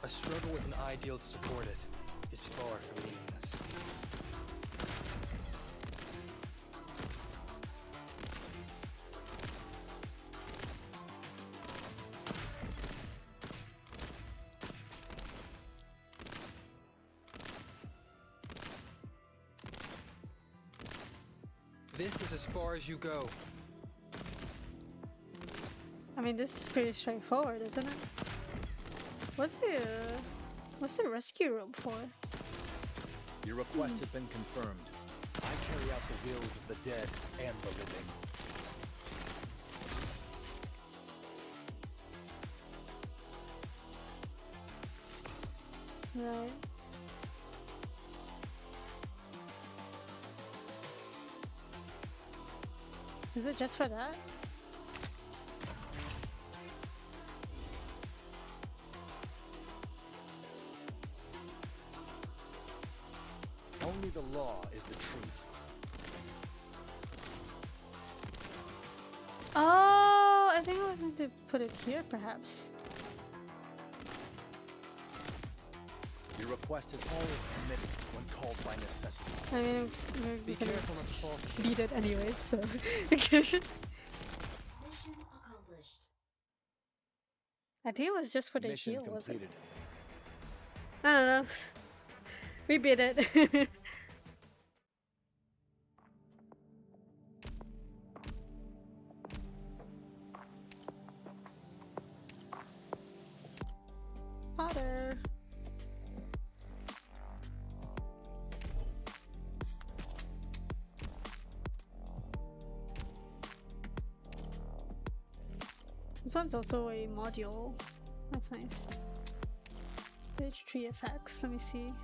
A struggle with an ideal to support it is far from meaningless. This is as far as you go.
I mean, this is pretty straightforward, isn't it? What's the rescue rope for?
Your request has been confirmed. I carry out the wills of the dead and the living.
Right. Is it just for that?
Only the law is the truth.
Oh, I think I was meant to put it here, perhaps.
Your request is always permitted when called by necessity.
I mean, we're
Be
gonna
careful not to fall from
beat it anyway, so.
Mission accomplished.
I think it was just for the
Mission
heal, wasn't
completed.
it? I don't know. We beat it. Potter. This one's also a module. That's nice. Page tree effects. Let me see.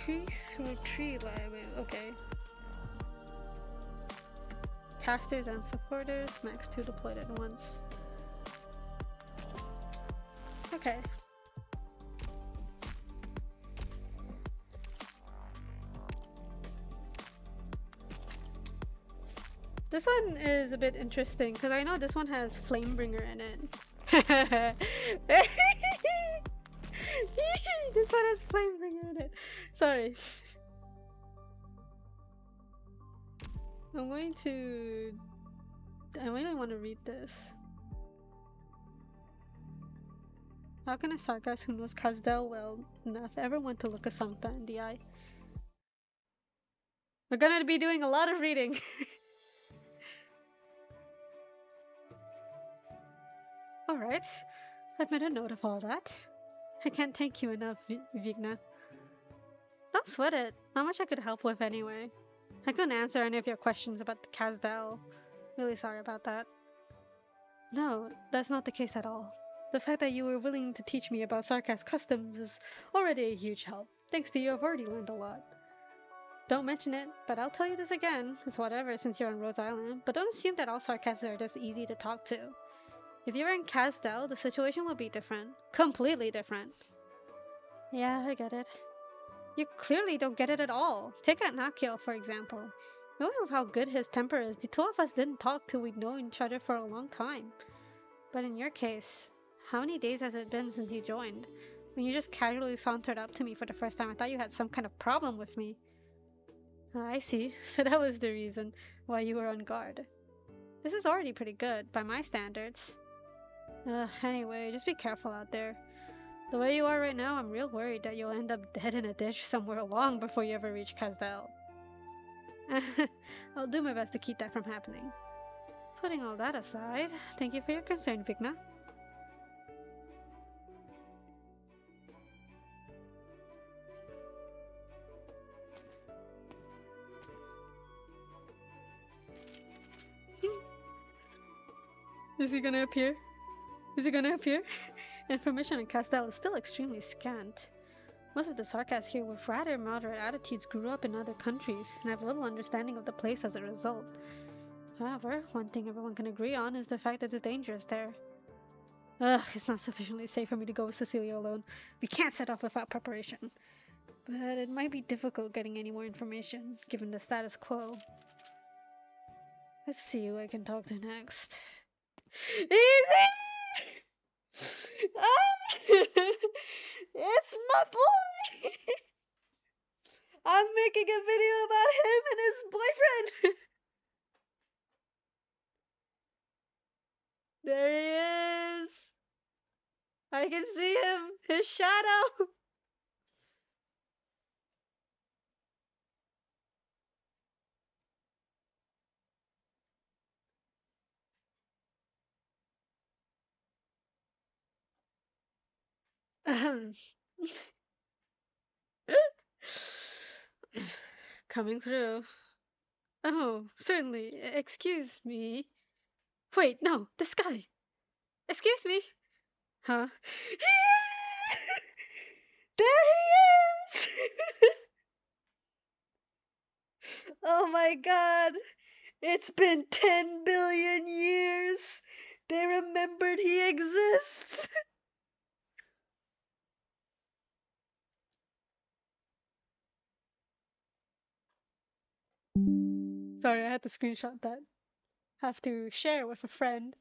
Increase retreat library. Okay. Casters and supporters, max 2 deployed at once. Okay. This one is a bit interesting because I know this one has Flamebringer in it. This one has Flamebringer in it. Sorry. I really want to read this. How can a Sarkas who knows Kazdel well enough ever want to look a Sancta in the eye? We're gonna be doing a lot of reading. Alright, I've made a note of all that. I can't thank you enough, Vigna. Don't sweat it. Not much I could help with anyway. I couldn't answer any of your questions about the Kazdel. Really sorry about that. No, that's not the case at all. The fact that you were willing to teach me about Sarkas customs is already a huge help. Thanks to you, I've already learned a lot. Don't mention it, but I'll tell you this again. It's whatever since you're on Rose Island, but don't assume that all Sarkas are just easy to talk to. If you were in Kazdel, the situation would be different. Completely different. Yeah, I get it. You clearly don't get it at all. Take Nakio, for example. Knowing of how good his temper is, the two of us didn't talk till we'd known each other for a long time. But in your case, how many days has it been since you joined? When you just casually sauntered up to me for the first time, I thought you had some kind of problem with me. I see. So that was the reason why you were on guard. This is already pretty good, by my standards. Anyway, just be careful out there. The way you are right now, I'm real worried that you'll end up dead in a ditch somewhere long before you ever reach Kazdel. I'll do my best to keep that from happening. Putting all that aside, thank you for your concern, Vigna. Is he gonna appear? Is he gonna appear? Information in Kazdel is still extremely scant. Most of the Sarkas here with rather moderate attitudes grew up in other countries and have little understanding of the place as a result. However, one thing everyone can agree on is the fact that it's dangerous there. It's not sufficiently safe for me to go with Cecilia alone. We can't set off without preparation. But it might be difficult getting any more information, given the status quo. Let's see who I can talk to next. Easy! It's my boy! I'm making a video about him and his boyfriend! There he is! I can see him! His shadow! Coming through. Oh, certainly. Excuse me. Wait, no, this guy. Excuse me. Huh? There he is! Oh my god. It's been 10 billion years. They remembered he exists. Sorry, I had to screenshot that. Have to share with a friend.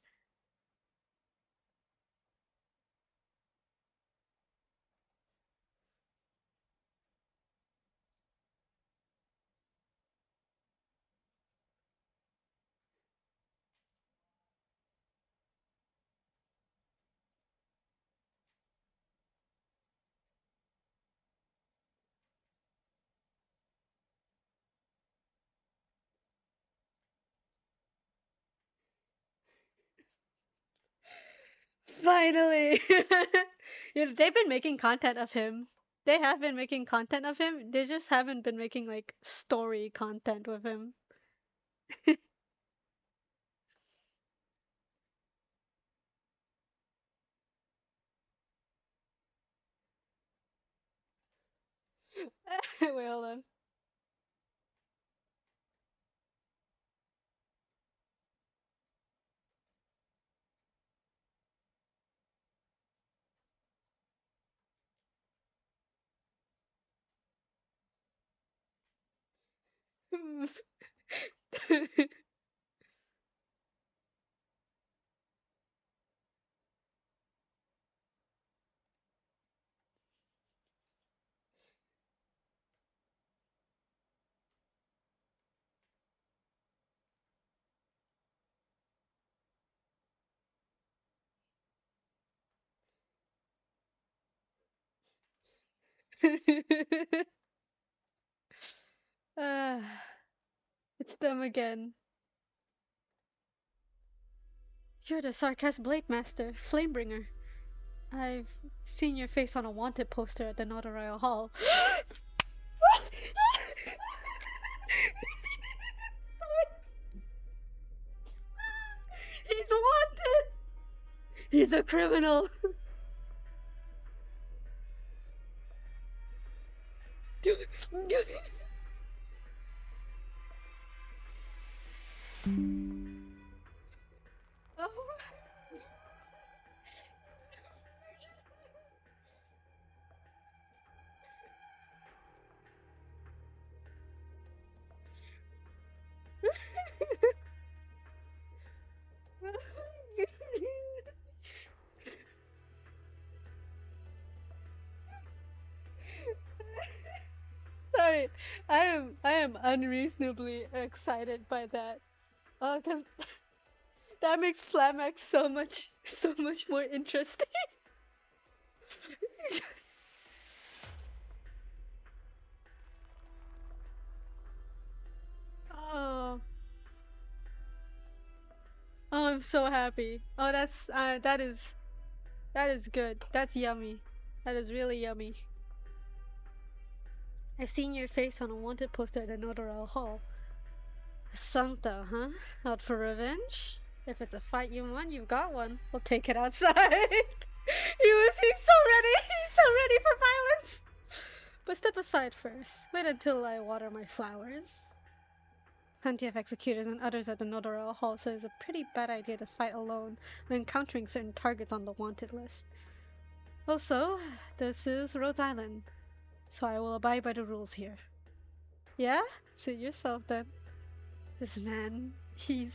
Finally! Yeah, they've been making content of him. They have been making content of him. They just haven't been making like story content with him. Wait, hold on. Ah, it's them again. You're the Sarkaz Blade Master, Flamebringer. I've seen your face on a wanted poster at the Notarial Hall. He's wanted! He's a criminal! Oh. Sorry, I am unreasonably excited by that. Oh, cause that makes Flamax so much more interesting. Oh, oh, I'm so happy. Oh, that is good. That's yummy. That is really yummy. I've seen your face on a wanted poster at the Notarial Hall. Sancta, huh? Out for revenge? If it's a fight you want, you've got one. We'll take it outside. He's so ready. He's so ready for violence. But step aside first. Wait until I water my flowers. Plenty of executors and others at the Notarial Hall, so it's a pretty bad idea to fight alone when encountering certain targets on the wanted list. Also, this is Rhode Island, so I will abide by the rules here. Yeah? Suit yourself then. This man, he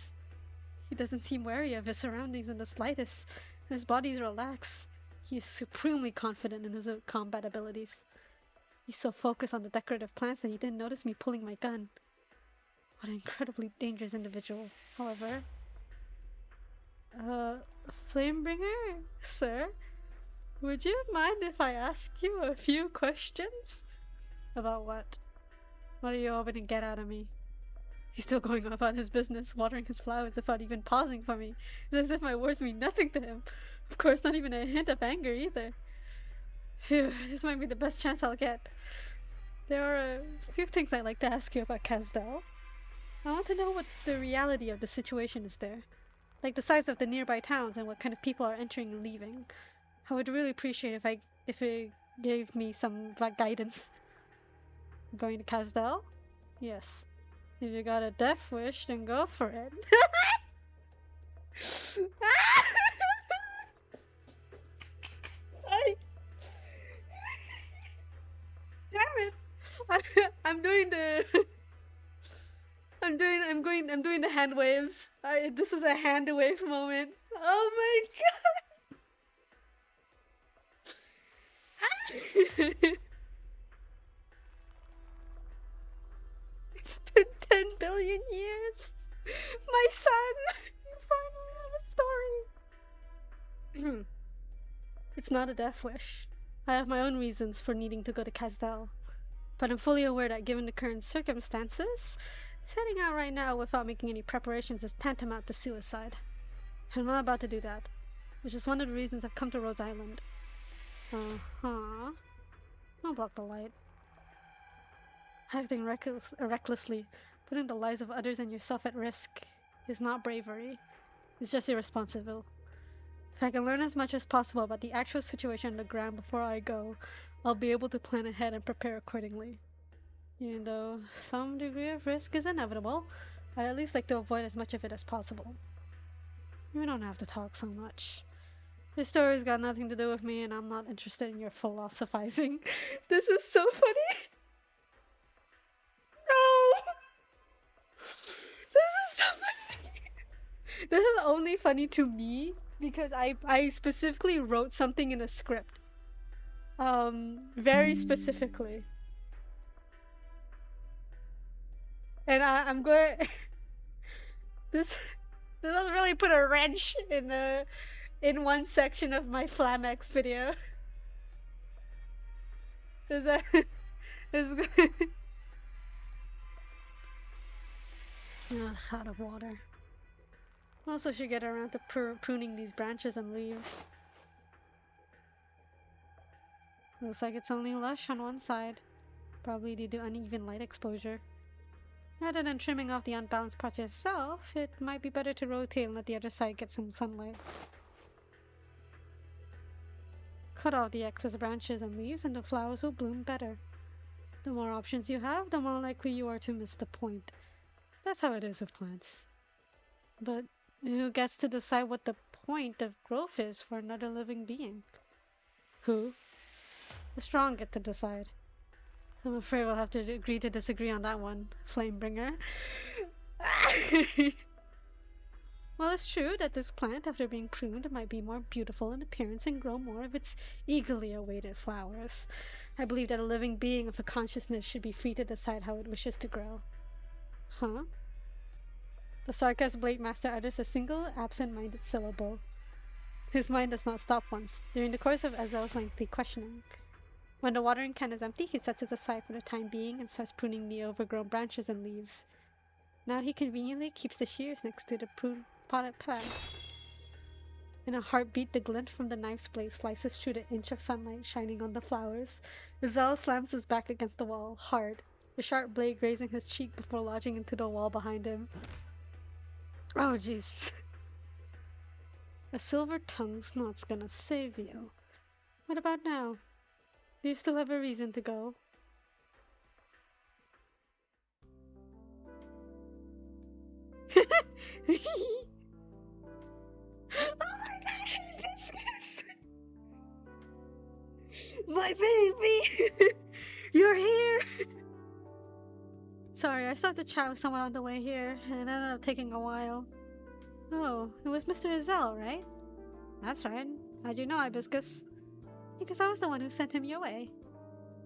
doesn't seem wary of his surroundings in the slightest. His body's relaxed. He is supremely confident in his combat abilities. He's so focused on the decorative plants that he didn't notice me pulling my gun. What an incredibly dangerous individual. However, Flamebringer, sir, would you mind if I ask you a few questions? About what? What are you hoping to get out of me? He's still going on about his business, watering his flowers without even pausing for me. It's as if my words mean nothing to him. Of course, not even a hint of anger either. Phew, this might be the best chance I'll get. There are a few things I'd like to ask you about Kasdal. I want to know what the reality of the situation is there. Like the size of the nearby towns and what kind of people are entering and leaving. I would really appreciate if it gave me some guidance. Going to Kasdal? Yes. If you got a death wish, then go for it. Sorry. Damn it. I'm doing the I'm doing the hand waves. This is a hand wave moment. Oh my god. It's been 10 billion years. My son, you finally have a story. It's not a death wish. I have my own reasons for needing to go to Kasdal. But I'm fully aware that given the current circumstances, setting out right now without making any preparations is tantamount to suicide. I'm not about to do that, which is one of the reasons I've come to Rhode Island. Uh-huh. Don't block the light. Acting recklessly, putting the lives of others and yourself at risk, is not bravery. It's just irresponsible. If I can learn as much as possible about the actual situation on the ground before I go, I'll be able to plan ahead and prepare accordingly. Even though some degree of risk is inevitable, I'd at least like to avoid as much of it as possible. We don't have to talk so much. This story's got nothing to do with me, and I'm not interested in your philosophizing. This is so funny. No! This is so funny. This is only funny to me because I specifically wrote something in a script. Very specifically. And I'm going this does really put a wrench in one section of my Flamex video. Is that is Ugh, out of water. Also should get around to pruning these branches and leaves. Looks like it's only lush on one side, probably due to uneven light exposure. Rather than trimming off the unbalanced parts yourself, it might be better to rotate and let the other side get some sunlight. Cut off the excess branches and leaves and the flowers will bloom better. The more options you have, the more likely you are to miss the point. That's how it is with plants. But who gets to decide what the point of growth is for another living being? Who? The strong get to decide. I'm afraid we'll have to agree to disagree on that one, Flamebringer. Well, it's true that this plant, after being pruned, might be more beautiful in appearance and grow more of its eagerly awaited flowers. I believe that a living being with a consciousness should be free to decide how it wishes to grow. Huh? The Sarkaz Blade Master utters a single, absent-minded syllable. His mind does not stop once, during the course of Ezel's lengthy questioning. When the watering can is empty, he sets it aside for the time being and starts pruning the overgrown branches and leaves. Now he conveniently keeps the shears next to the potted plant. In a heartbeat, the glint from the knife's blade slices through the inch of sunlight shining on the flowers. Ezel slams his back against the wall, hard, the sharp blade grazing his cheek before lodging into the wall behind him. Oh jeez. A silver tongue's not gonna save you. What about now? Do you still have a reason to go? Oh my god, hibiscus! My baby! You're here! Sorry, I started to chat with someone on the way here, and it ended up taking a while. Oh, it was Mr. Ezel, right? That's right. How'd you know, Hibiscus? Because I was the one who sent him your way.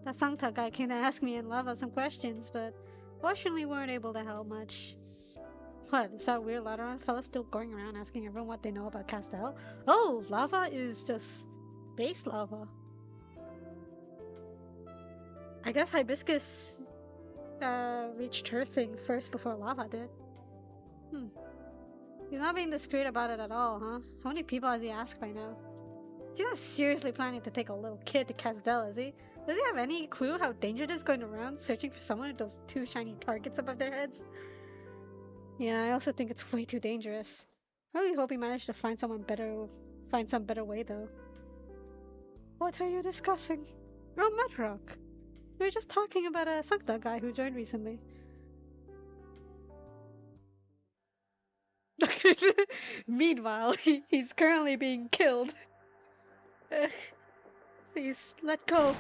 That Sangta guy came to ask me and Lava some questions, but fortunately we weren't able to help much. What, is that weird Lateran fella still going around asking everyone what they know about Castel? Oh, Lava is just base lava. I guess Hibiscus reached her thing first before Lava did. He's not being discreet about it at all, huh? How many people has he asked by now? He's not seriously planning to take a little kid to Casdell, is he? Does he have any clue how dangerous it is going around searching for someone with those two shiny targets above their heads? Yeah, I also think it's way too dangerous. I really hope he managed to find some better way though. What are you discussing? Oh, Mudrock. We were just talking about a Sankta guy who joined recently. Meanwhile, he's currently being killed. Please, let go.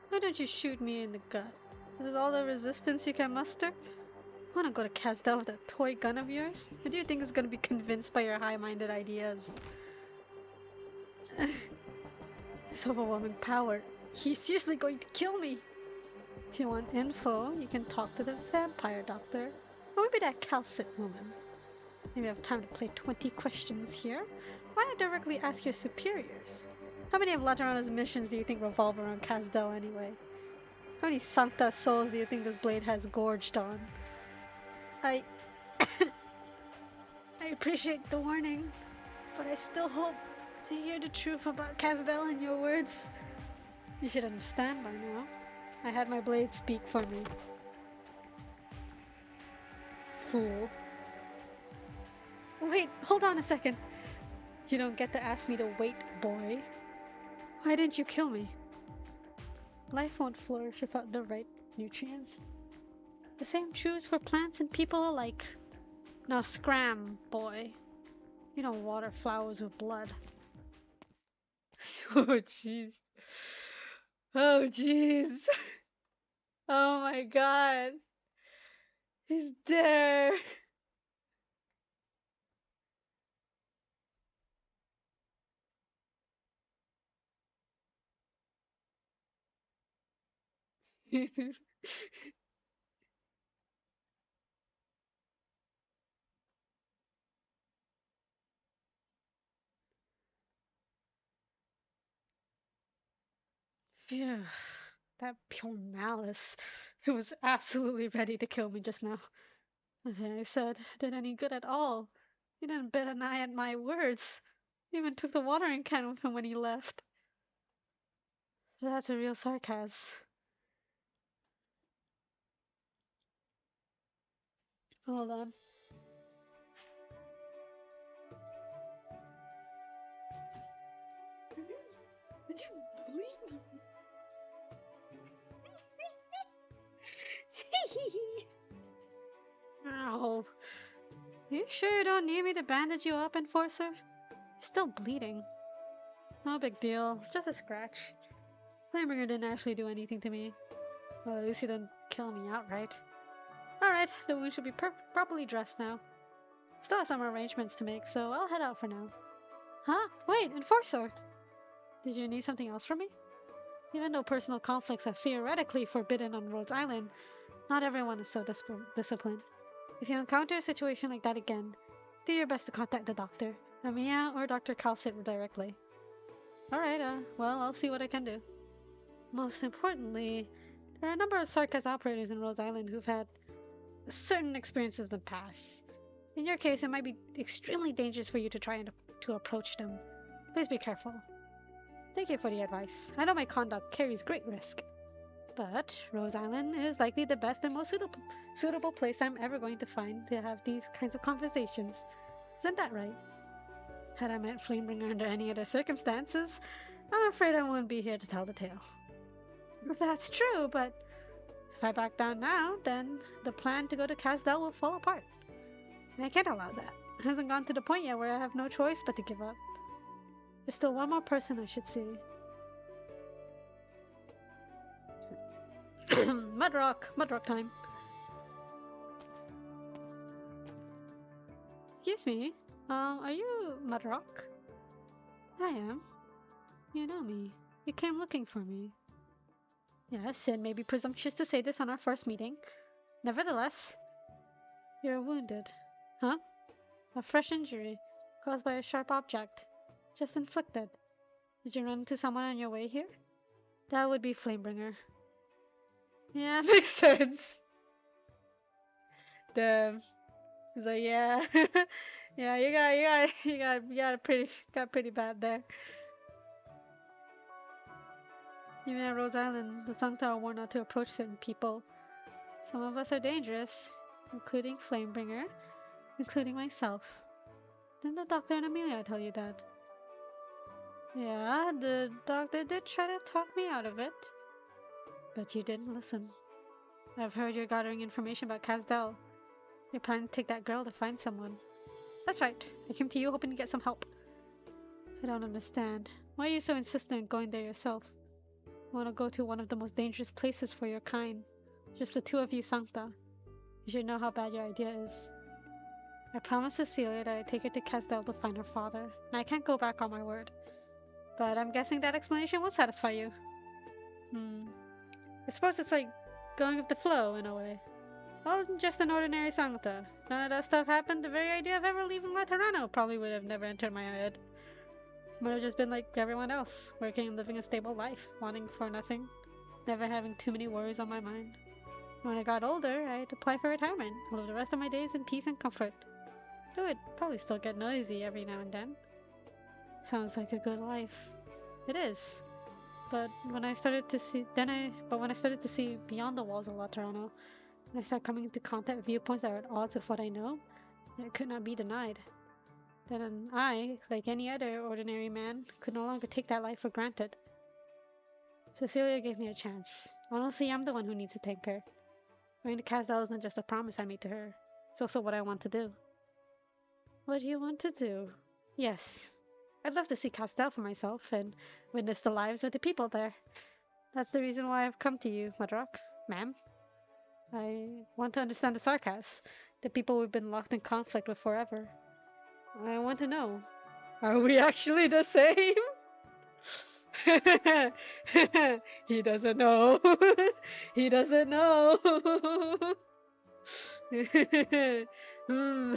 Why don't you shoot me in the gut? This is all the resistance you can muster? Wanna go to Casdell with that toy gun of yours? Or do you think it's gonna be convinced by your high-minded ideas? This overwhelming power. He's seriously going to kill me! If you want info, you can talk to the vampire doctor. Or maybe that Calcit woman. Maybe we have time to play 20 questions here. Why not directly ask your superiors? How many of Laterana's missions do you think revolve around Casdell anyway? How many Sancta souls do you think this blade has gorged on? I appreciate the warning, but I still hope to hear the truth about Casdell in your words. You should understand by now. I had my blade speak for me. Fool. Wait, hold on a second. You don't get to ask me to wait, boy. Why didn't you kill me? life won't flourish without the right nutrients. The same trues for plants and people alike. Now scram, boy. You don't water flowers with blood. Oh jeez. Oh jeez. Oh my god. He's there. Phew. That pure malice. He was absolutely ready to kill me just now. Nothing I said did any good at all. He didn't bat an eye at my words. He even took the watering can with him when he left. That's a real sarcasm. Hold on. Did you bleed? Ow. You sure you don't need me to bandage you up, Enforcer? You're still bleeding. No big deal, just a scratch. Flamebringer didn't actually do anything to me. Well, at least he didn't kill me outright. Alright, the wound should be properly dressed now. Still have some arrangements to make, so I'll head out for now. Huh? Wait, Enforcer! Did you need something else from me? Even though personal conflicts are theoretically forbidden on Rhodes Island, not everyone is so disciplined. If you encounter a situation like that again, do your best to contact the doctor, Amiya or Dr. Calcit directly. Alright, well, I'll see what I can do. Most importantly, there are a number of Sarkaz operators in Rhodes Island who've had certain experiences in the past. In your case, it might be extremely dangerous for you to try to approach them. Please be careful. Thank you for the advice. I know my conduct carries great risk. But Rose Island is likely the best and most suitable place I'm ever going to find to have these kinds of conversations. Isn't that right? Had I met Flamebringer under any other circumstances, I'm afraid I wouldn't be here to tell the tale. That's true, but if I back down now, then the plan to go to Casdell will fall apart. And I can't allow that. It hasn't gone to the point yet where I have no choice but to give up. There's still one more person I should see. Mudrock time. Excuse me, are you Mudrock? I am. You know me. You came looking for me. Yes, it may be presumptuous to say this on our first meeting. Nevertheless, you're wounded. Huh? A fresh injury, caused by a sharp object, just inflicted. Did you run into someone on your way here? That would be Flamebringer. Yeah, makes sense. Damn. He's like, yeah, yeah, you got pretty bad there. Even at Rhodes Island, the Sancta are warned not to approach certain people. Some of us are dangerous, including Flamebringer, including myself. Didn't the doctor and Amelia tell you that? Yeah, the doctor did try to talk me out of it. But you didn't listen. I've heard you're gathering information about Casdell. You're planning to take that girl to find someone. That's right. I came to you hoping to get some help. I don't understand. Why are you so insistent on going there yourself? You want to go to one of the most dangerous places for your kind. Just the two of you, Sancta. You should know how bad your idea is. I promised Cecilia that I'd take her to Casdell to find her father, and I can't go back on my word. But I'm guessing that explanation won't satisfy you. I suppose it's like going with the flow, in a way. Well, just an ordinary Sancta. None of that stuff happened, the very idea of ever leaving Laterano probably would have never entered my head. Might have just been like everyone else, working and living a stable life, wanting for nothing, never having too many worries on my mind. When I got older, I'd apply for retirement, live the rest of my days in peace and comfort. Though it'd probably still get noisy every now and then. Sounds like a good life. It is. But when I started to see beyond the walls of Laterano, when I started coming into contact with viewpoints that are at odds with what I know, it could not be denied. Then I, like any other ordinary man, could no longer take that life for granted. Cecilia gave me a chance. Honestly, I'm the one who needs to thank her. Going to Casdell isn't just a promise I made to her. It's also what I want to do. What do you want to do? Yes. I'd love to see Casdell for myself and witness the lives of the people there. That's the reason why I've come to you, Madrock. Ma'am. I want to understand the sarcasm. The people we've been locked in conflict with forever. I want to know. Are we actually the same? He doesn't know. He doesn't know. Hmm.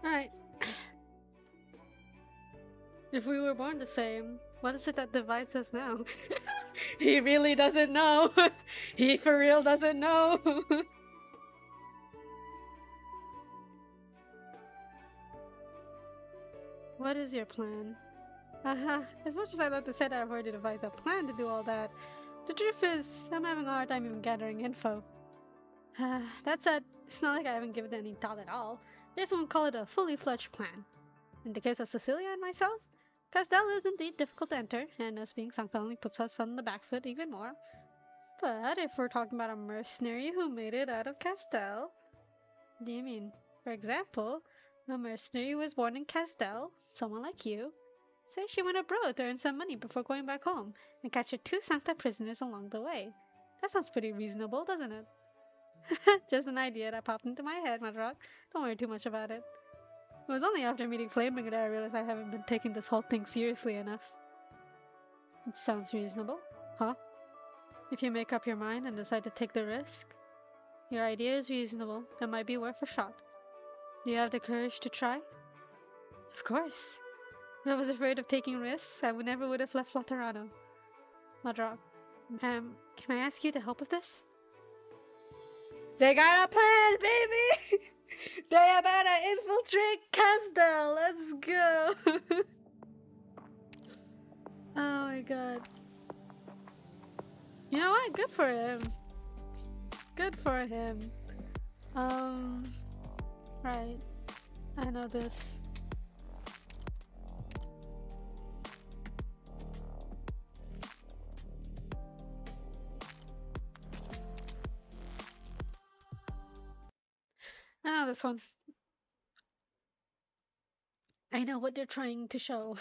Alright. If we were born the same, what is it that divides us now? He really doesn't know. He for real doesn't know. What is your plan? As much as I'd love to say that I've already devised a plan to do all that, the truth is, I'm having a hard time even gathering info. That said, it's not like I haven't given it any thought at all. Just won't call it a fully fledged plan. In the case of Cecilia and myself, Casdell is indeed difficult to enter, and us being Sancta only puts us on the back foot even more. But if we're talking about a mercenary who made it out of Casdell, what do you mean? For example, a mercenary who was born in Casdell, someone like you, say she went abroad to earn some money before going back home, and captured 2 Sancta prisoners along the way. That sounds pretty reasonable, doesn't it? Just an idea that popped into my head, Madrock. Don't worry too much about it. It was only after meeting Flamebringer that I realized I haven't been taking this whole thing seriously enough. It sounds reasonable, huh? If you make up your mind and decide to take the risk, your idea is reasonable and might be worth a shot. Do you have the courage to try? Of course. If I was afraid of taking risks, I never would have left Laterano. Madrock, can I ask you to help with this? They got a plan, baby! They about to infiltrate Casdell! Let's go! Oh my god. You know what? Good for him. Good for him. Right. I know this. I know this one. I know what they're trying to show.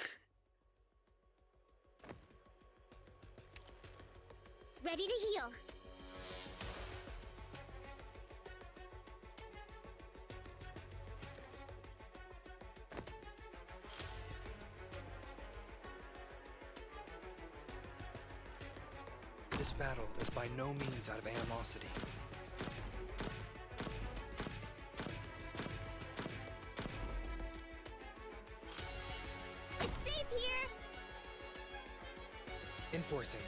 Ready to heal.
This battle is by no means out of animosity.
It's safe here.
Enforcing.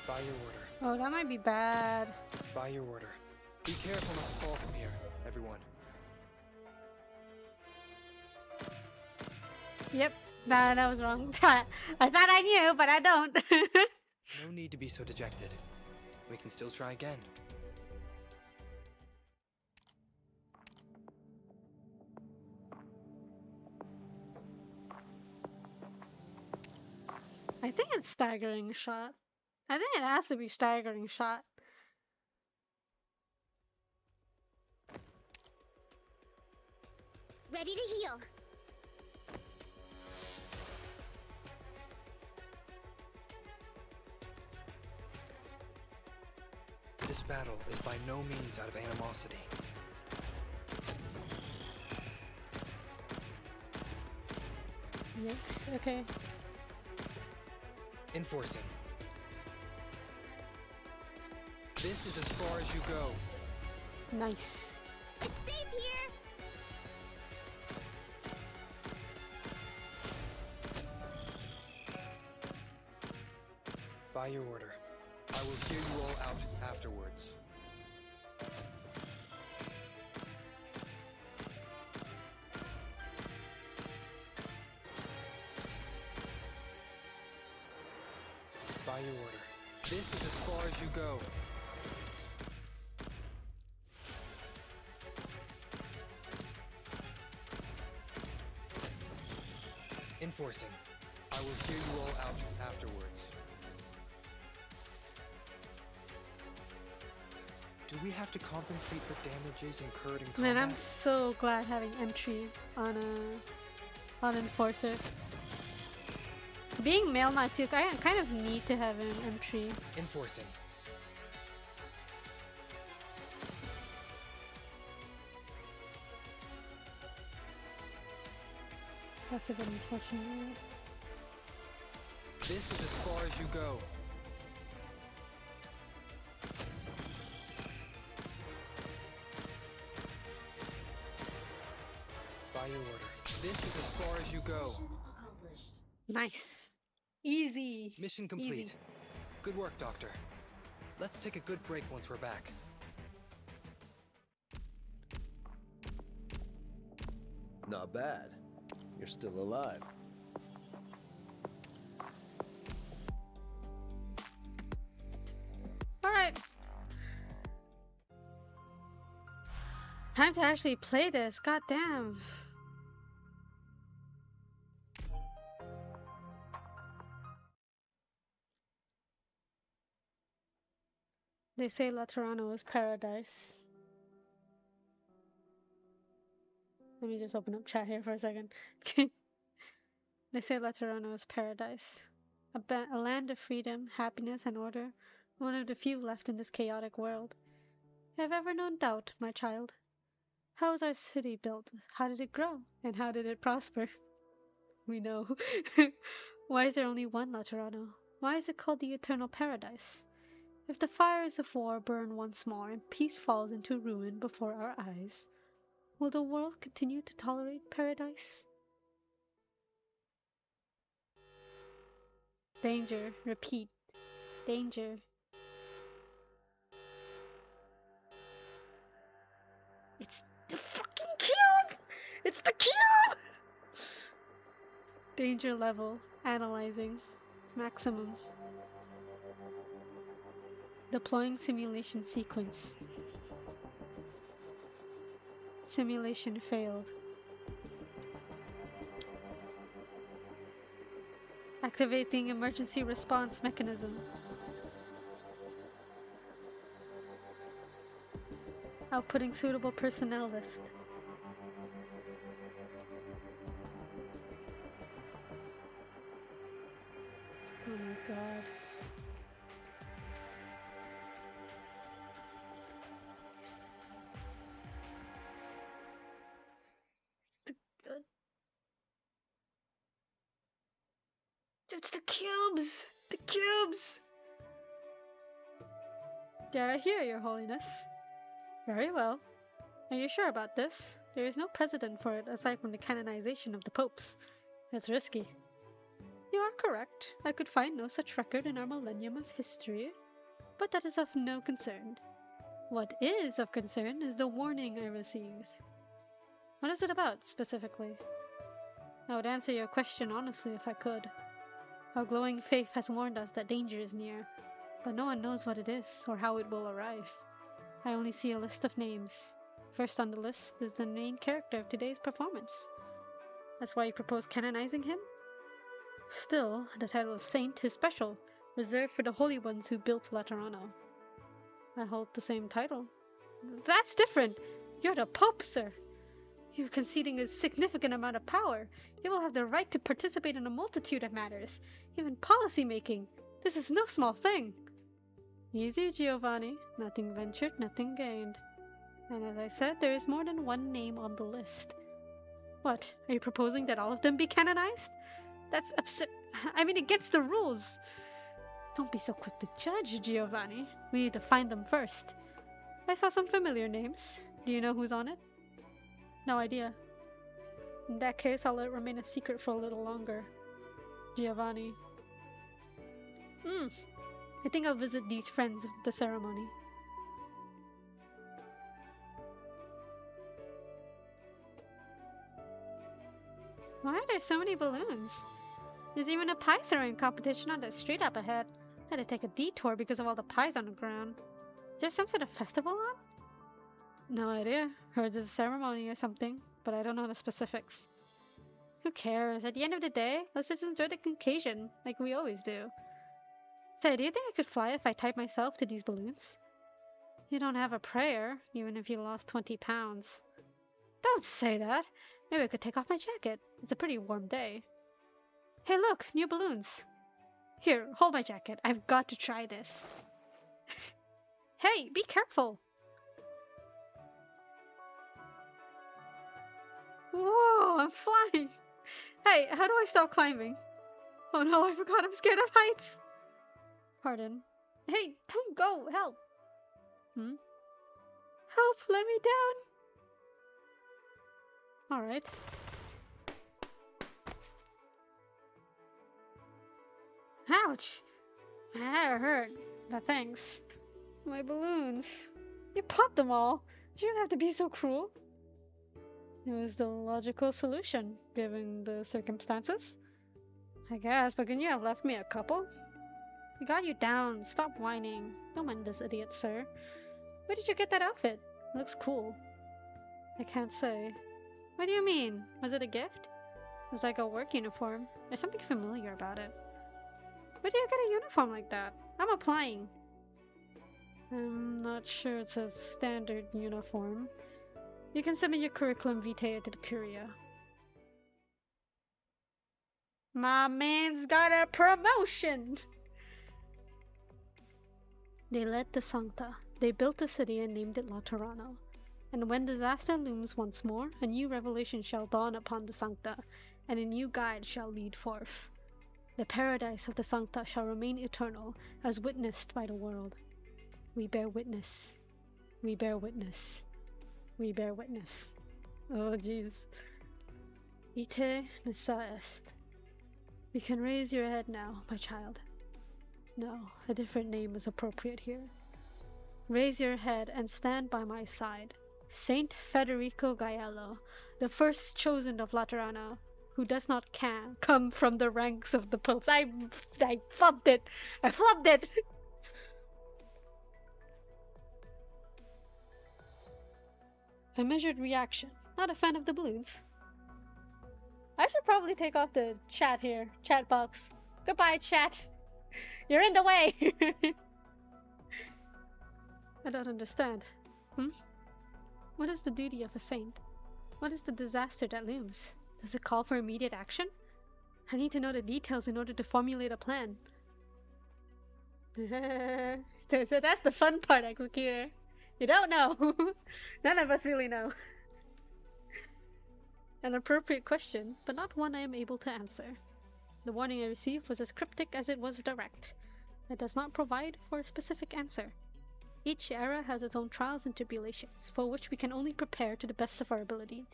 By your order.
Oh, that might be bad.
By your order. Be careful not to fall from here, everyone.
Yep, that was wrong. I thought I knew, but I don't.
No need to be so dejected. We can still try again.
I think it's staggering shot. I think it has to be staggering shot.
Ready to heal.
This battle is by no means out of animosity.
Yes, okay.
Enforcing. This This is as far as you go.
Nice.
It's safe here!
By your order. I will hear you all out afterwards. By your order. This is as far as you go. Enforcing. I will hear you all out afterwards. Do we have to compensate for damages incurred in combat?
Man, I'm so glad having entry on Enforcer. Being male Natsuk, I kind of need to have an entry.
Enforcing.
That's a bit unfortunate.
This is as far as you go. By your order. This is as far as you go.
Nice. Easy.
Mission complete.
Easy.
Good work, Doctor. Let's take a good break once we're back.
Not bad. You're still alive.
Alright. Time to actually play this. God damn. They say Laterano is paradise. Let me just open up chat here for a second. They say Laterano is paradise. A land of freedom, happiness, and order. One of the few left in this chaotic world. Have you ever known doubt, my child? How was our city built? How did it grow? And how did it prosper? We know. Why is there only one Laterano? Why is it called the Eternal Paradise? If the fires of war burn once more and peace falls into ruin before our eyes, will the world continue to tolerate paradise? Danger. Repeat. Danger. It's the fucking cube! It's the cube! Danger level. Analyzing. Maximum. Deploying simulation sequence. Simulation failed. Activating emergency response mechanism. Outputting suitable personnel list. Oh my god. It's the cubes! The cubes! Dare I hear, Your Holiness? Very well. Are you sure about this? There is no precedent for it aside from the canonization of the popes. It's risky. You are correct. I could find no such record in our millennium of history. But that is of no concern. What is of concern is the warning I received. What is it about, specifically? I would answer your question honestly if I could. Our glowing faith has warned us that danger is near, but no one knows what it is or how it will arrive. I only see a list of names. First on the list is the main character of today's performance. That's why you propose canonizing him? Still, the title of Saint is special, reserved for the holy ones who built Laterano. I hold the same title. That's different! You're the Pope, sir! You're conceding a significant amount of power. You will have the right to participate in a multitude of matters, even policy making. This is no small thing. Easy, Giovanni. Nothing ventured, nothing gained. And as I said, there is more than one name on the list. What, are you proposing that all of them be canonized? That's absurd. I mean, against the rules. Don't be so quick to judge, Giovanni. We need to find them first. I saw some familiar names. Do you know who's on it? No idea. In that case, I'll let it remain a secret for a little longer. Giovanni. I think I'll visit these friends of the ceremony. Why are there so many balloons? There's even a pie throwing competition on the street up ahead. I had to take a detour because of all the pies on the ground. Is there some sort of festival on? No idea. Heard there's a ceremony or something, but I don't know the specifics. Who cares? At the end of the day, let's just enjoy the occasion, like we always do. Say, do you think I could fly if I tied myself to these balloons? You don't have a prayer, even if you lost 20 pounds. Don't say that. Maybe I could take off my jacket. It's a pretty warm day. Hey look, new balloons. Here, hold my jacket. I've got to try this. Hey, be careful. Whoa, I'm flying. Hey, how do I stop climbing? Oh no, I forgot I'm scared of heights. Pardon. Hey, don't go. Help. Help, let me down. Alright. Ouch! That hurt. But thanks. My balloons. You popped them all. You didn't have to be so cruel. It was the logical solution, given the circumstances. I guess, but couldn't you have left me a couple? We got you down. Stop whining. Don't mind this idiot, sir. Where did you get that outfit? It looks cool. I can't say. What do you mean? Was it a gift? It's like a work uniform. There's something familiar about it. Where do you get a uniform like that? I'm applying. I'm not sure it's a standard uniform. You can submit your curriculum vitae to the Curia. My man's got a promotion! They led the Sancta. They built a city and named it Laterano. And when disaster looms once more, a new revelation shall dawn upon the Sancta, and a new guide shall lead forth. The paradise of the Sancta shall remain eternal, as witnessed by the world. We bear witness. We bear witness. We bear witness. Oh jeez. Ite missa est. You can raise your head now, my child. No, a different name is appropriate here. Raise your head and stand by my side. Saint Federico Gaiello, the first chosen of Laterano, who does not come from the ranks of the popes. I flubbed it! I flubbed it! A measured reaction. Not a fan of the balloons. I should probably take off the chat here. Chat box. Goodbye, chat. You're in the way! I don't understand. What is the duty of a saint? What is the disaster that looms? Does it call for immediate action? I need to know the details in order to formulate a plan. So that's the fun part, Executor. You don't know. None of us really know. An appropriate question, but not one I am able to answer. The warning I received was as cryptic as it was direct. It does not provide for a specific answer. Each era has its own trials and tribulations, for which we can only prepare to the best of our ability.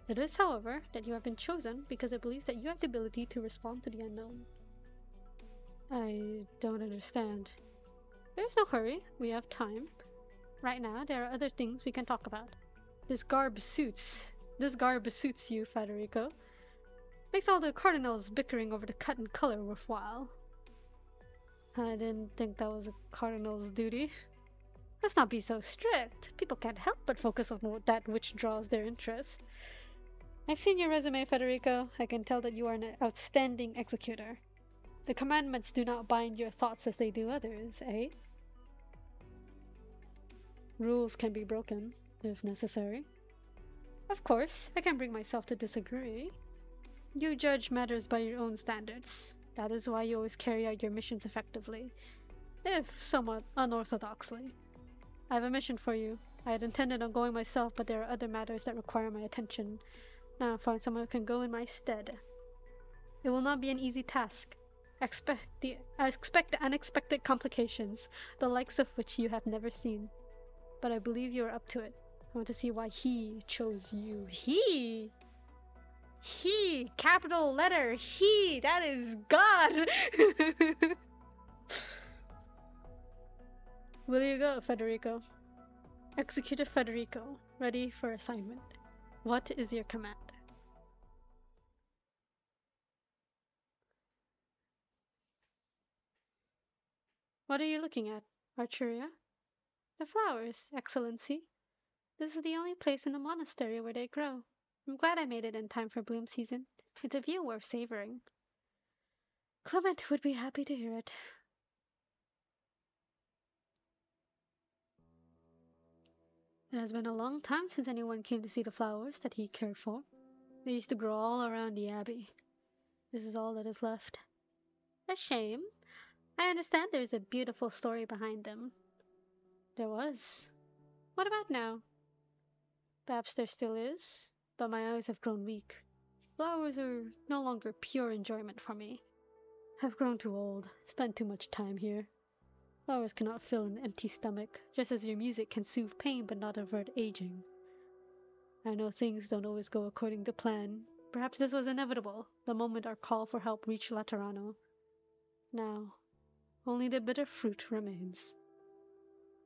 It is, however, that you have been chosen because it believes that you have the ability to respond to the unknown. I don't understand. There's no hurry. We have time. Right now, there are other things we can talk about. This garb suits you, Federico. Makes all the cardinals bickering over the cut and color worthwhile. I didn't think that was a cardinal's duty. Let's not be so strict. People can't help but focus on that which draws their interest. I've seen your resume, Federico. I can tell that you are an outstanding executor. The commandments do not bind your thoughts as they do others, eh? Rules can be broken, if necessary. Of course, I can bring myself to disagree. You judge matters by your own standards. That is why you always carry out your missions effectively, if somewhat unorthodoxly. I have a mission for you. I had intended on going myself, but there are other matters that require my attention. Now find someone who can go in my stead. It will not be an easy task. Expect unexpected complications, the likes of which you have never seen. But I believe you are up to it. I want to see why he chose you. He! He! Capital letter he! That is God! Will you go, Federico? Executive Federico, ready for assignment. What is your command? What are you looking at, Archuria? The flowers, Excellency. This is the only place in the monastery where they grow. I'm glad I made it in time for bloom season. It's a view worth savoring. Clement would be happy to hear it. It has been a long time since anyone came to see the flowers that he cared for. They used to grow all around the abbey. This is all that is left. A shame. I understand there is a beautiful story behind them. There was. What about now? Perhaps there still is, but my eyes have grown weak. Flowers are no longer pure enjoyment for me. I've grown too old, spent too much time here. Flowers cannot fill an empty stomach, just as your music can soothe pain but not avert aging. I know things don't always go according to plan. Perhaps this was inevitable, the moment our call for help reached Laterano. Now, only the bitter fruit remains.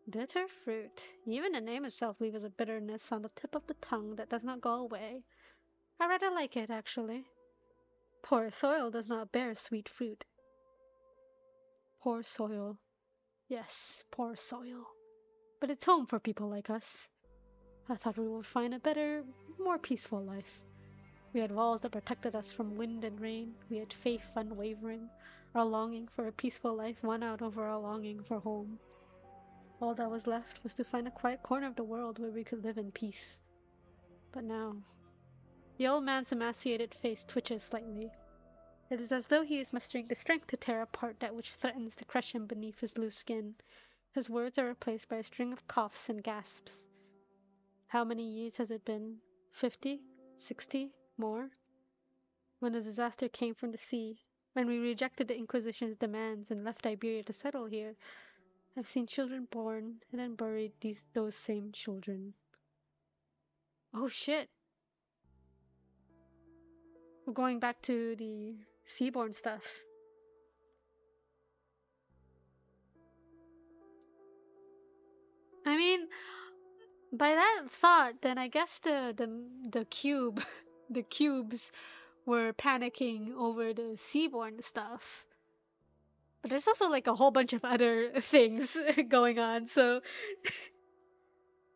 Bitter fruit. Even the name itself leaves a bitterness on the tip of the tongue that does not go away. I rather like it, actually. Poor soil does not bear sweet fruit. Poor soil. Yes, poor soil. But it's home for people like us. I thought we would find a better, more peaceful life. We had walls that protected us from wind and rain. We had faith unwavering. Our longing for a peaceful life won out over our longing for home. All that was left was to find a quiet corner of the world where we could live in peace. But now, the old man's emaciated face twitches slightly. It is as though he is mustering the strength to tear apart that which threatens to crush him beneath his loose skin. His words are replaced by a string of coughs and gasps. How many years has it been? 50? 60? More? When the disaster came from the sea, when we rejected the Inquisition's demands and left Iberia to settle here, I've seen children born and then buried those same children. Oh shit! We're going back to the seaborn stuff. I mean, by that thought, then I guess the cube, the cubes were panicking over the seaborn stuff. But there's also like a whole bunch of other things going on, so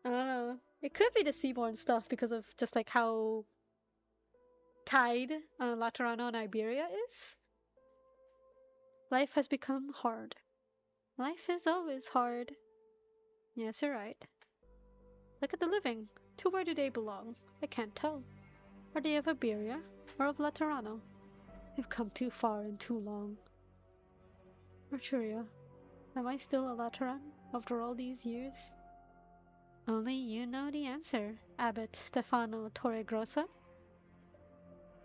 I don't know. It could be the seaborn stuff because of just like how tied Laterano and Iberia is. Life has become hard. Life is always hard. Yes, you're right. Look at the living. To where do they belong? I can't tell. Are they of Iberia or of Laterano? We've come too far in too long. Arturia, am I still a Lateran after all these years? Only you know the answer, Abbot Stefano Torregrossa.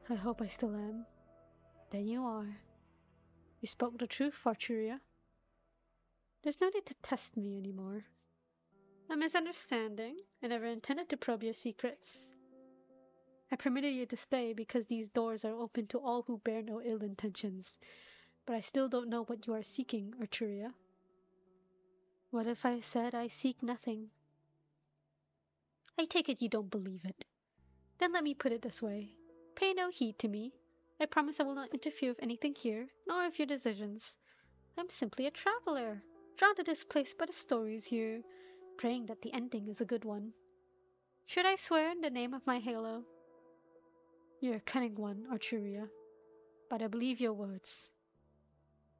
I hope I still am. Then you are. You spoke the truth, Arturia. There's no need to test me anymore. A misunderstanding. I never intended to probe your secrets. I permitted you to stay because these doors are open to all who bear no ill intentions. But I still don't know what you are seeking, Arturia. What if I said I seek nothing? I take it you don't believe it. Then let me put it this way. Pay no heed to me. I promise I will not interfere with anything here, nor with your decisions. I'm simply a traveler, drawn to this place by the stories here, praying that the ending is a good one. Should I swear in the name of my halo? You're a cunning one, Arturia, but I believe your words.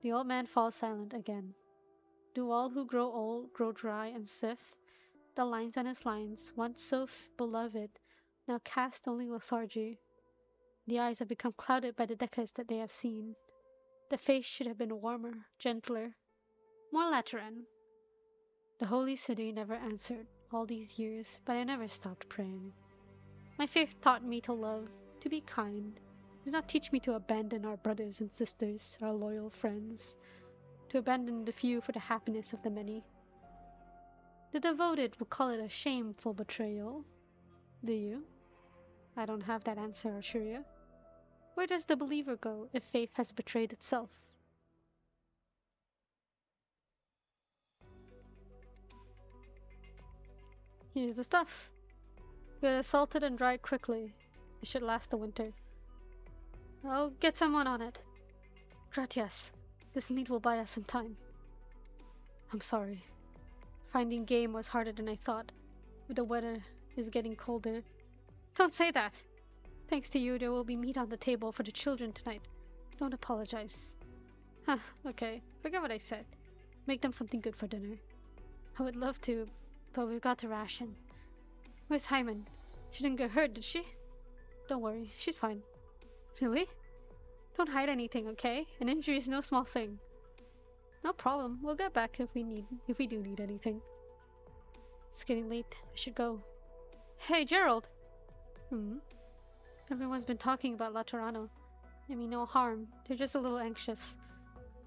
The old man falls silent again. Do all who grow old grow dry and stiff? The lines on his lines, once so beloved, now cast only lethargy. The eyes have become clouded by the decades that they have seen. The face should have been warmer, gentler, more Lateran. The holy city never answered all these years, but I never stopped praying. My faith taught me to love, to be kind, Do not teach me to abandon our brothers and sisters, our loyal friends, to abandon the few for the happiness of the many. The devoted would call it a shameful betrayal. Do you? I don't have that answer, I assure you. Where does the believer go if faith has betrayed itself? Here's the stuff. Get it salted and dried quickly. It should last the winter. I'll get someone on it. Gratias. This meat will buy us some time. I'm sorry. Finding game was harder than I thought. The weather is getting colder. Don't say that. Thanks to you, there will be meat on the table for the children tonight. Don't apologize. Huh, okay. Forget what I said. Make them something good for dinner. I would love to, but we've got to ration. Where's Hyman? She didn't get hurt, did she? Don't worry, she's fine. Really? Don't hide anything, okay? An injury is no small thing. No problem. We'll get back if we do need anything. It's getting late. I should go. Hey, Gerald! Everyone's been talking about La Toronto. I mean, no harm. They're just a little anxious.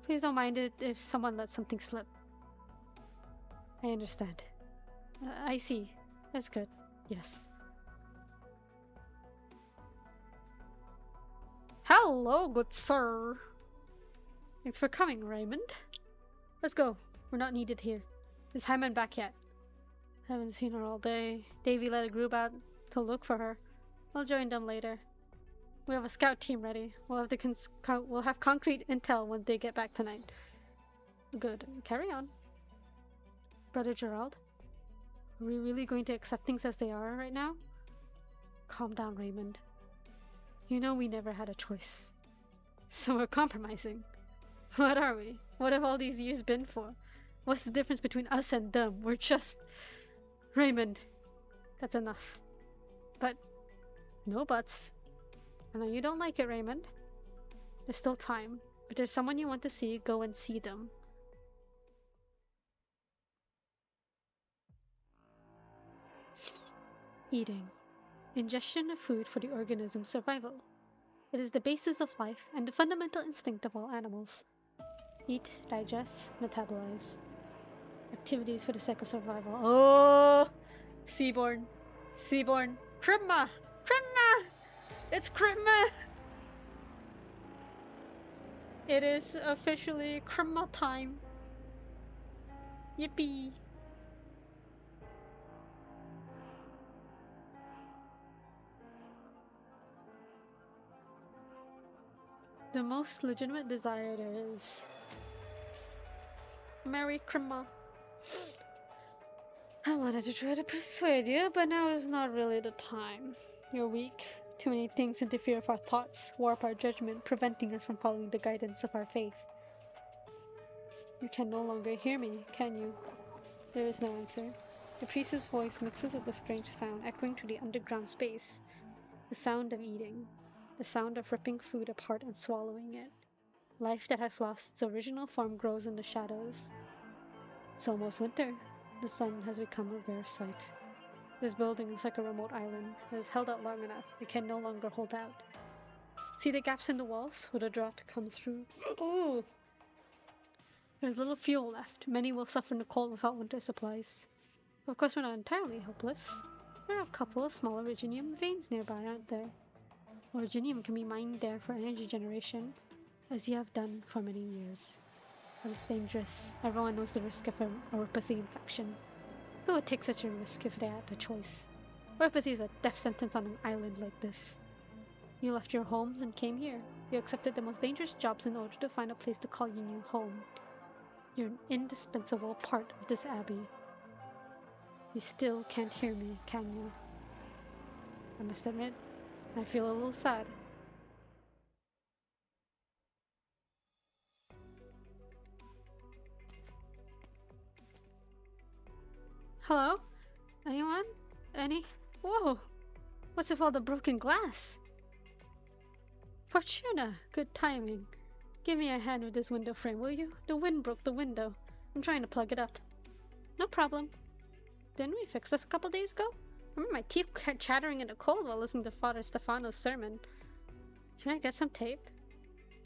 Please don't mind it if someone lets something slip. I understand. I see. That's good. Yes. Hello, good sir. Thanks for coming, Raymond. Let's go. We're not needed here. Is Hyman back yet? Haven't seen her all day. Davy led a group out to look for her. I'll join them later. We have a scout team ready. We'll have concrete intel when they get back tonight. Good. Carry on. Brother Gerald, are we really going to accept things as they are right now? Calm down, Raymond. You know we never had a choice. So we're compromising. What are we? What have all these years been for? What's the difference between us and them? We're just... Raymond. That's enough. But... no buts. I know you don't like it, Raymond. There's still time. If there's someone you want to see, go and see them. Eating. Ingestion of food for the organism's survival. It is the basis of life and the fundamental instinct of all animals. Eat, digest, metabolize. Activities for the sake of survival. Oh! Seaborn. Seaborn. Krimma! Krimma! It's Krimma! It is officially Krimma time. Yippee! The most legitimate desire there is. Marry Krimma. I wanted to try to persuade you, but now is not really the time. You're weak. Too many things interfere with our thoughts, warp our judgment, preventing us from following the guidance of our faith. You can no longer hear me, can you? There is no answer. The priest's voice mixes with a strange sound echoing through the underground space. The sound of eating. The sound of ripping food apart and swallowing it. Life that has lost its original form grows in the shadows. It's almost winter. The sun has become a rare sight. This building is like a remote island. It has held out long enough. It can no longer hold out. See the gaps in the walls where the draught comes through? Ooh! There's little fuel left. Many will suffer in the cold without winter supplies. Of course, we're not entirely helpless. There are a couple of small originium veins nearby, aren't there? Originium can be mined there for energy generation, as you have done for many years. But it's dangerous. Everyone knows the risk of a oropathy infection. Who would take such a risk if they had the choice? Oropathy is a death sentence on an island like this. You left your homes and came here. You accepted the most dangerous jobs in order to find a place to call your new home. You're an indispensable part of this abbey. You still can't hear me, can you? I must admit, I feel a little sad. Hello? Anyone? Any? Whoa! What's with all the broken glass? Fortuna! Good timing. Give me a hand with this window frame, will you? The wind broke the window. I'm trying to plug it up. No problem. Didn't we fix this a couple days ago? I remember my teeth chattering in the cold while listening to Father Stefano's sermon. Should I get some tape?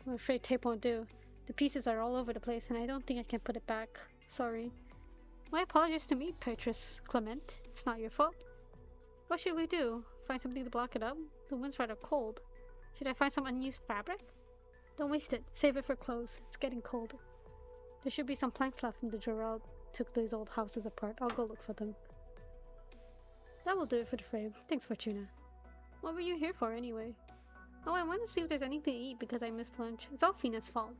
I'm afraid tape won't do. The pieces are all over the place and I don't think I can put it back. Sorry. My apologies to me, Petrus Clement. It's not your fault. What should we do? Find something to block it up? The wind's rather cold. Should I find some unused fabric? Don't waste it. Save it for clothes. It's getting cold. There should be some planks left from the Gerald took these old houses apart. I'll go look for them. That will do it for the frame. Thanks, Fortuna. What were you here for, anyway? Oh, I want to see if there's anything to eat because I missed lunch. It's all Fina's fault.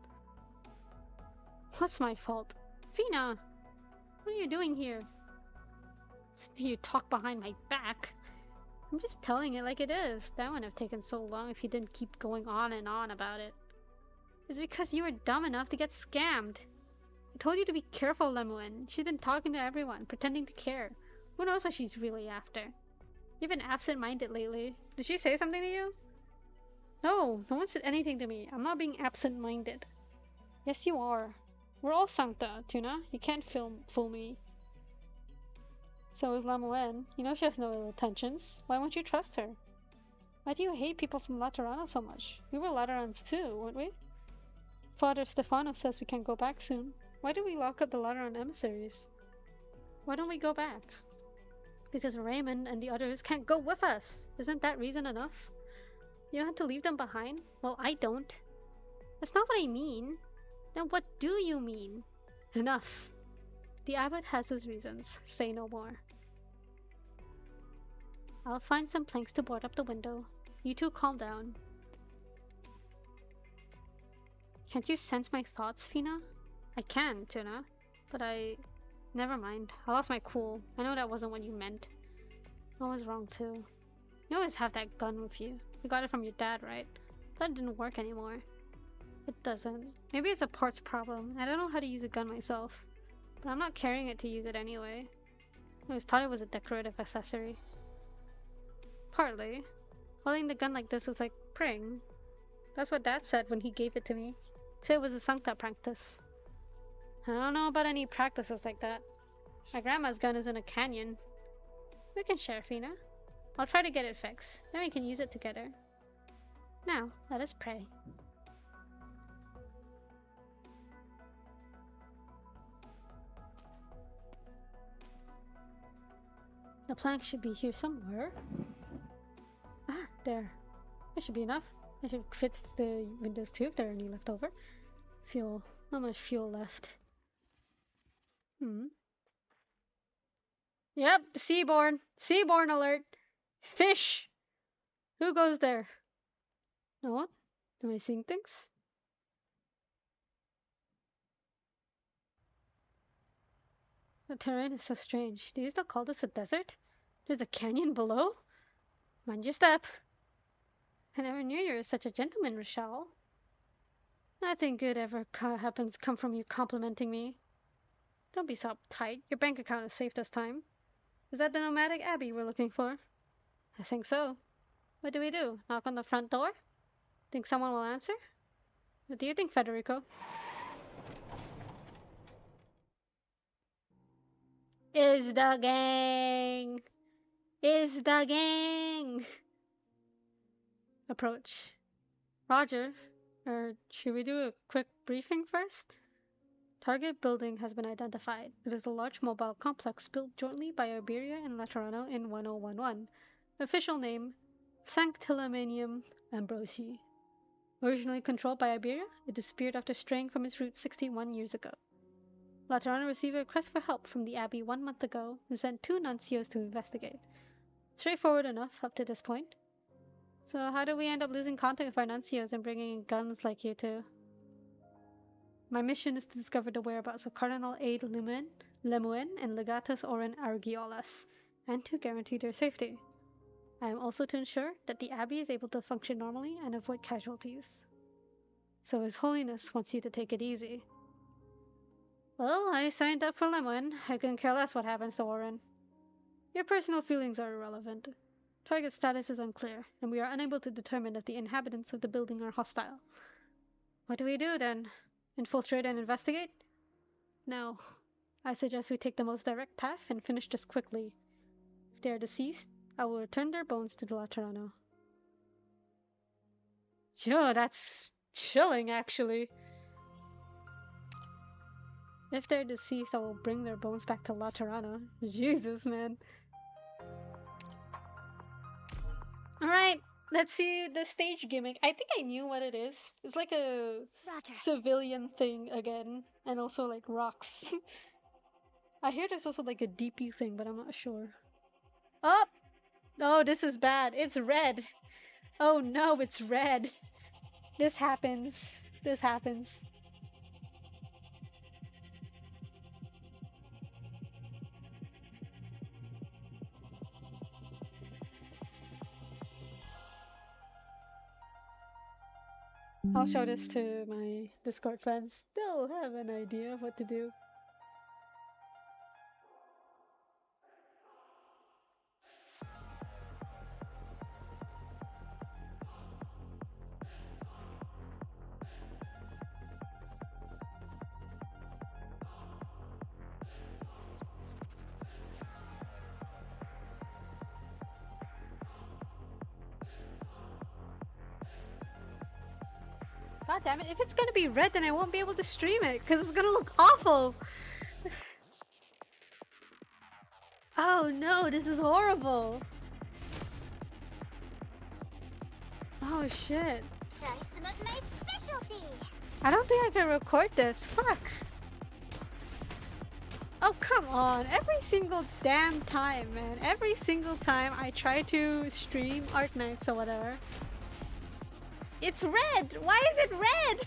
What's my fault? Fina! What are you doing here? You talk behind my back. I'm just telling it like it is. That wouldn't have taken so long if you didn't keep going on and on about it. It's because you were dumb enough to get scammed. I told you to be careful, Lemuel. She's been talking to everyone, pretending to care. Who knows what she's really after? You've been absent-minded lately. Did she say something to you? No, no one said anything to me. I'm not being absent-minded. Yes, you are. We're all Sancta, Tuna. You can't fool me. So is Lemuel. You know she has no ill intentions. Why won't you trust her? Why do you hate people from Laterano so much? We were Laterans too, weren't we? Father Stefano says we can't go back soon. Why do we lock up the Lateran emissaries? Why don't we go back? Because Raymond and the others can't go with us. Isn't that reason enough? You don't have to leave them behind? Well, I don't. That's not what I mean. Then what do you mean? Enough. The abbot has his reasons. Say no more. I'll find some planks to board up the window. You two calm down. Can't you sense my thoughts, Fina? I can, Tuna. But never mind. I lost my cool. I know that wasn't what you meant. I was wrong too. You always have that gun with you. You got it from your dad, right? That didn't work anymore. It doesn't. Maybe it's a parts problem. I don't know how to use a gun myself. But I'm not carrying it to use it anyway. I always thought it was a decorative accessory. Partly. Holding the gun like this is like praying. That's what Dad said when he gave it to me. He said it was a Sancta practice. I don't know about any practices like that. My grandma's gun is in a canyon. We can share, Fina. I'll try to get it fixed. Then we can use it together. Now, let us pray. The plank should be here somewhere. Ah, there. That should be enough. I should fit the windows too if there are any left over. Fuel. Not much fuel left. Yep, seaborne. Seaborne alert. Fish! Who goes there? No one? Am I seeing things? The terrain is so strange. Do you still call this a desert? There's a canyon below? Mind your step. I never knew you were such a gentleman, Rochelle. Nothing good ever happens come from you complimenting me. Don't be so uptight. Your bank account is safe this time. Is that the nomadic abbey we're looking for? I think so. What do we do? Knock on the front door? Think someone will answer? What do you think, Federico? Is the gang! Is the gang! Approach. Roger. Should we do a quick briefing first? Target building has been identified. It is a large mobile complex built jointly by Iberia and Laterano in 1011. Official name, Sanctilumanium Ambrosii. Originally controlled by Iberia, it disappeared after straying from its roots 61 years ago. Laterano received a request for help from the Abbey 1 month ago and sent 2 nuncios to investigate. Straightforward enough up to this point. So how do we end up losing contact with our nuncios and bringing in guns like you two? My mission is to discover the whereabouts of Cardinal Aid Lemoine and Legatus Oren Argiolas, and to guarantee their safety. I am also to ensure that the Abbey is able to function normally and avoid casualties. So His Holiness wants you to take it easy. Well, I signed up for Lemoine. I couldn't care less what happens to Oren. Your personal feelings are irrelevant. Target status is unclear, and we are unable to determine if the inhabitants of the building are hostile. What do we do then? Infiltrate and investigate? No. I suggest we take the most direct path and finish this quickly. If they are deceased, I will return their bones to the Laterano. Yo, that's chilling actually. If they're deceased, I will bring their bones back to La Tirana. Jesus, man. Alright, let's see the stage gimmick. I think I knew what it is. It's like a
Roger.
civilian thing again, and also like rocks. I hear there's also like a DP thing, but I'm not sure. Oh! Oh, this is bad. It's red. Oh no, it's red. This happens. This happens. I'll show this to my Discord friends. They'll have an idea of what to do. God damn it, if it's gonna be red, then I won't be able to stream it, because it's gonna look awful! Oh no, this is horrible! Oh shit.
Try some of my specialty.
I don't think I can record this, fuck! Oh come on, every single damn time, man. Every single time I try to stream Arknights or whatever. It's red! Why is it red?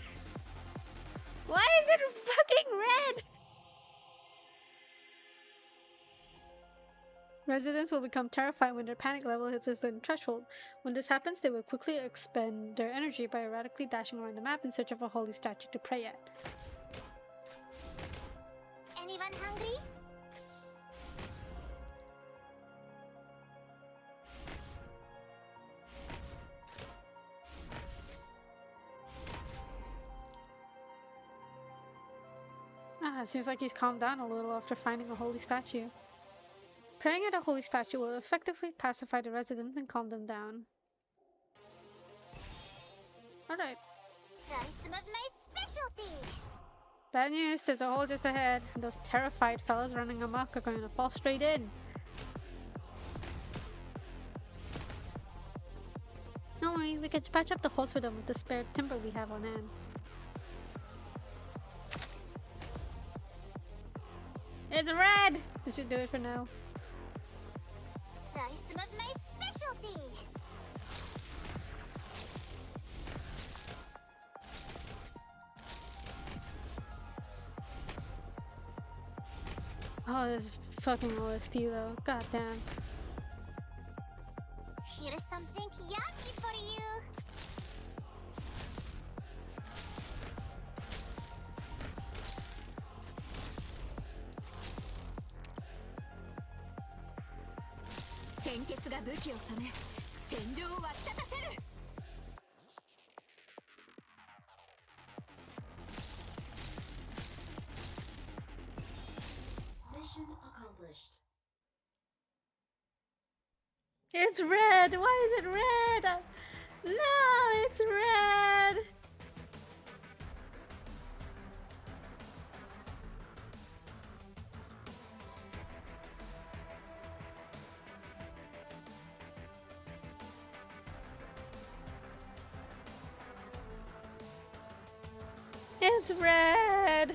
Why is it fucking red? Residents will become terrified when their panic level hits a certain threshold. When this happens, they will quickly expend their energy by erratically dashing around the map in search of a holy statue to pray at.
Anyone hungry?
Ah, it seems like he's calmed down a little after finding a holy statue. Praying at a holy statue will effectively pacify the residents and calm them down. Alright.
Try some of my specialty.
Bad news, there's a hole just ahead. Those terrified fellas running amok are going to fall straight in. Don't worry, we can patch up the holes for them with the spare timber we have on hand. It's red! We should do it for now.
Try some of my specialty.
Oh, this fucking OST though. God damn.
Here's something yummy for you.
Mission accomplished.
It's red! Why is it red? No, it's red! It's red!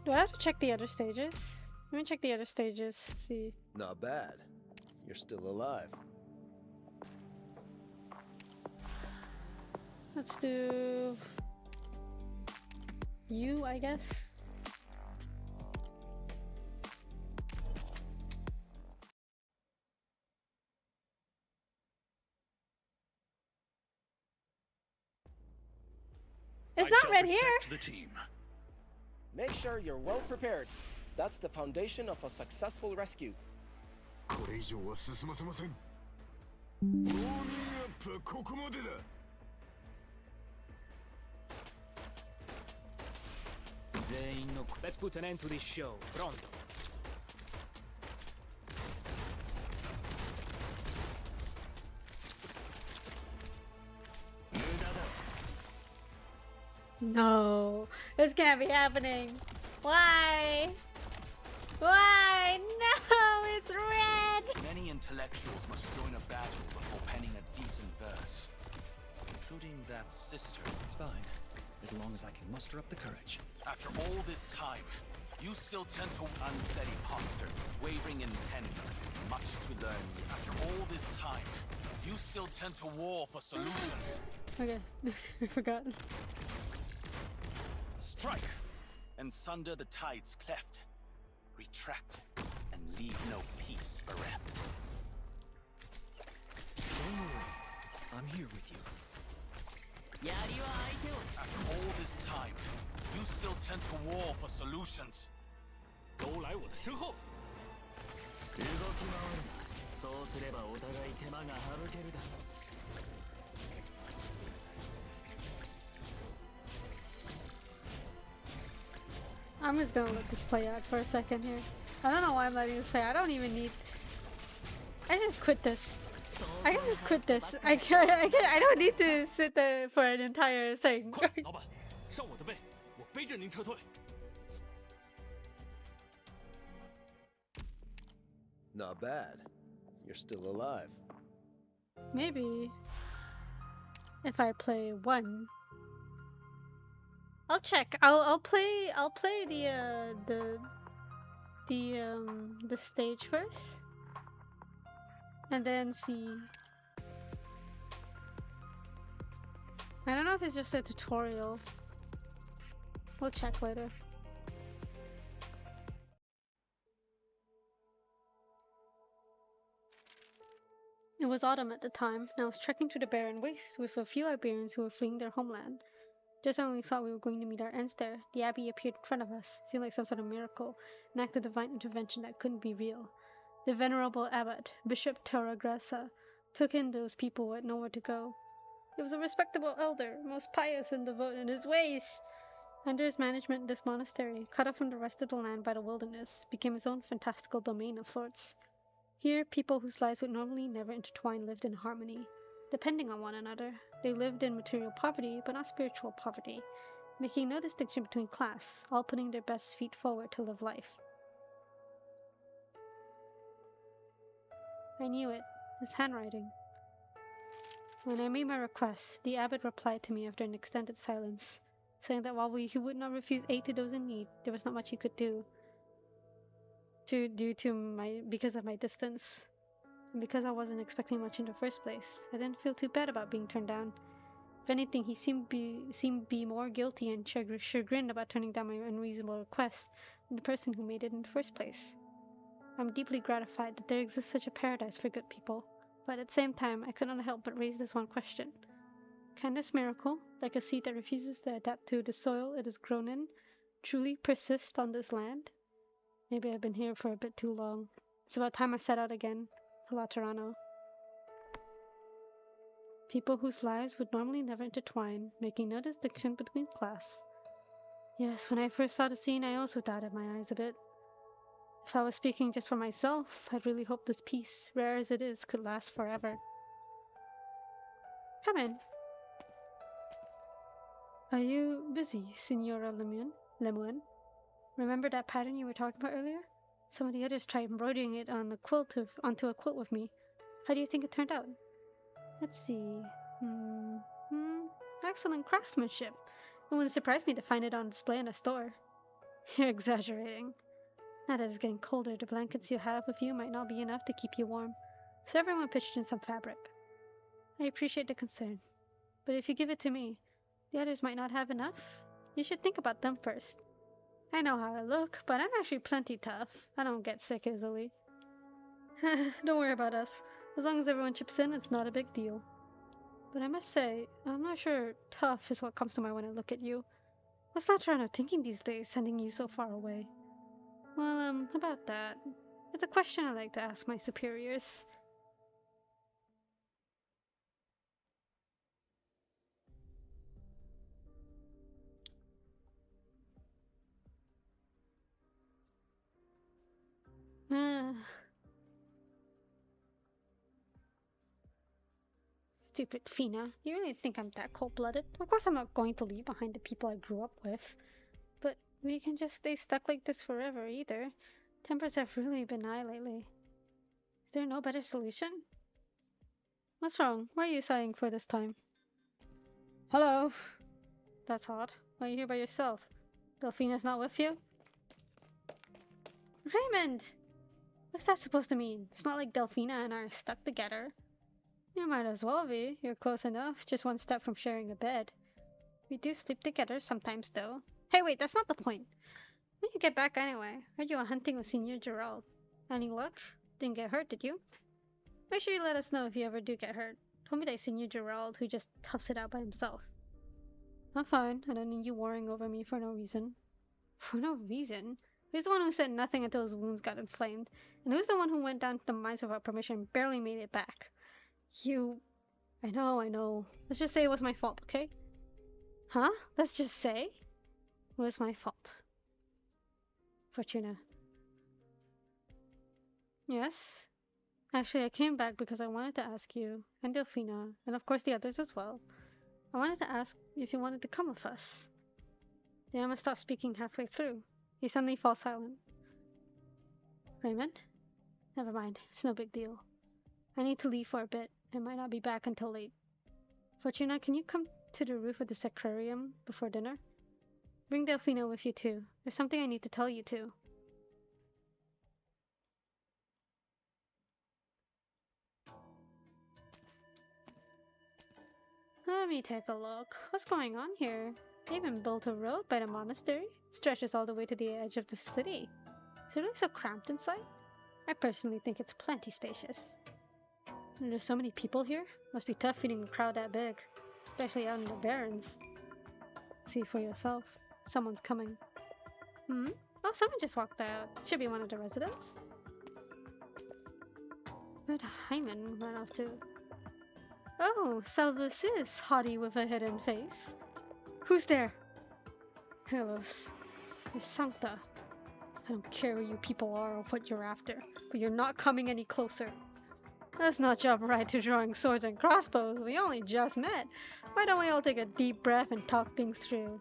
Do I have to check the other stages? Let me check the other stages, see.
Not bad. You're still alive.
Let's do you, I guess. It's not red here.
The team.
Make sure you're well prepared. That's the foundation of a successful rescue.
これ以上は進ませません。ウォーミングアップはここまでだ。
全員の Let's put an end to this show. Pronto.
No, this can't be happening. Why? Why? No, it's red!
Many intellectuals must join a battle before penning a decent verse. Including that sister.
It's fine, as long as I can muster up the courage.
After all this time, you still tend to unsteady posture, wavering intent, much to learn. After all this time, you still tend to war for solutions.
Okay, I forgot.
Strike, and sunder the tides cleft. Retract, and leave no peace bereft.
Don't worry, I'm here with you.
After all this time, you still tend to war for solutions.
都来我的身后。動き回るな。そうすればお互い手間が省けるだろう。
I'm just gonna let this play out for a second here. I don't know why I'm letting this play. I don't even need. I just quit this. I can just quit this. I can't. I don't need to sit there for an entire thing.
快，老板，上我的背，我背着您撤退。
Not bad. You're still alive.
Maybe if I play one, I'll check. I'll play the stage first, and then see. I don't know if it's just a tutorial. We'll check later. It was autumn at the time, and I was trekking through the barren wastes with a few Iberians who were fleeing their homeland. Just when we thought we were going to meet our ends there, the abbey appeared in front of us, seemed like some sort of miracle, an act of divine intervention that couldn't be real. The venerable abbot, Bishop Torregrasa, took in those people who had nowhere to go. He was a respectable elder, most pious and devout in his ways. Under his management, this monastery, cut off from the rest of the land by the wilderness, became its own fantastical domain of sorts. Here, people whose lives would normally never intertwine lived in harmony, depending on one another. They lived in material poverty, but not spiritual poverty, making no distinction between class, all putting their best feet forward to live life. I knew it, his handwriting. When I made my request, the abbot replied to me after an extended silence, saying that while he would not refuse aid to those in need, there was not much he could do. Because of my distance, and because I wasn't expecting much in the first place, I didn't feel too bad about being turned down. If anything, he seemed to be more guilty and chagrined about turning down my unreasonable request than the person who made it in the first place. I'm deeply gratified that there exists such a paradise for good people, but at the same time, I could not help but raise this one question. Can this miracle, like a seed that refuses to adapt to the soil it is grown in, truly persist on this land? Maybe I've been here for a bit too long. It's about time I set out again to Laterano. People whose lives would normally never intertwine, making no distinction between class. Yes, when I first saw the scene, I also doubted my eyes a bit. If I was speaking just for myself, I'd really hoped this peace, rare as it is, could last forever. Come in. Are you busy, Signora Lemoine? Remember that pattern you were talking about earlier? Some of the others tried embroidering it on onto a quilt with me. How do you think it turned out? Let's see. Excellent craftsmanship. It wouldn't surprise me to find it on display in a store. You're exaggerating. Now that it's getting colder, the blankets you have with you might not be enough to keep you warm, so everyone pitched in some fabric. I appreciate the concern, but if you give it to me, the others might not have enough. You should think about them first. I know how I look, but I'm actually plenty tough. I don't get sick easily. Don't worry about us. As long as everyone chips in, it's not a big deal. But I must say, I'm not sure tough is what comes to mind when I look at you. What's Laterano thinking these days, sending you so far away? Well, about that. It's a question I like to ask my superiors. Stupid Fina. You really think I'm that cold-blooded? Of course I'm not going to leave behind the people I grew up with. But we can just stay stuck like this forever either. Tempers have really been high lately. Is there no better solution? What's wrong? Why are you sighing for this time? Hello? That's odd. Why are you here by yourself? Delphina's not with you? Raymond! What's that supposed to mean? It's not like Delphina and I are stuck together. You might as well be. You're close enough. Just one step from sharing a bed. We do sleep together sometimes, though. Hey, wait, that's not the point. When did you get back anyway? Heard you were hunting with Senior Gerald. Any luck? Didn't get hurt, did you? Make sure you let us know if you ever do get hurt. Don't be like Senior Gerald who just toughs it out by himself. I'm fine. I don't need you worrying over me for no reason. For no reason? Who's the one who said nothing until his wounds got inflamed? And who's the one who went down to the mines without permission and barely made it back? You... I know. Let's just say it was my fault, okay? Huh? Let's just say? It was my fault. Fortuna. Yes? Actually, I came back because I wanted to ask you, and Delphina, and of course the others as well. I wanted to ask if you wanted to come with us. The Emma stopped speaking halfway through. He suddenly falls silent. Raymond? Never mind, it's no big deal. I need to leave for a bit. I might not be back until late. Fortuna, can you come to the roof of the sacrarium before dinner? Bring Delphina with you too. There's something I need to tell you too. Let me take a look. What's going on here? They even built a road by the monastery. Stretches all the way to the edge of the city. Is it really so cramped inside? I personally think it's plenty spacious. And there's so many people here. Must be tough feeding a crowd that big. Especially out in the barrens. See for yourself. Someone's coming. Hmm? Oh, someone just walked out. Should be one of the residents. Where'd Hyman run off to? Oh, Salvus is haughty with a hidden face. Who's there? Carlos. You're Sancta. I don't care who you people are or what you're after, but you're not coming any closer. Let's not jump right to drawing swords and crossbows. We only just met. Why don't we all take a deep breath and talk things through?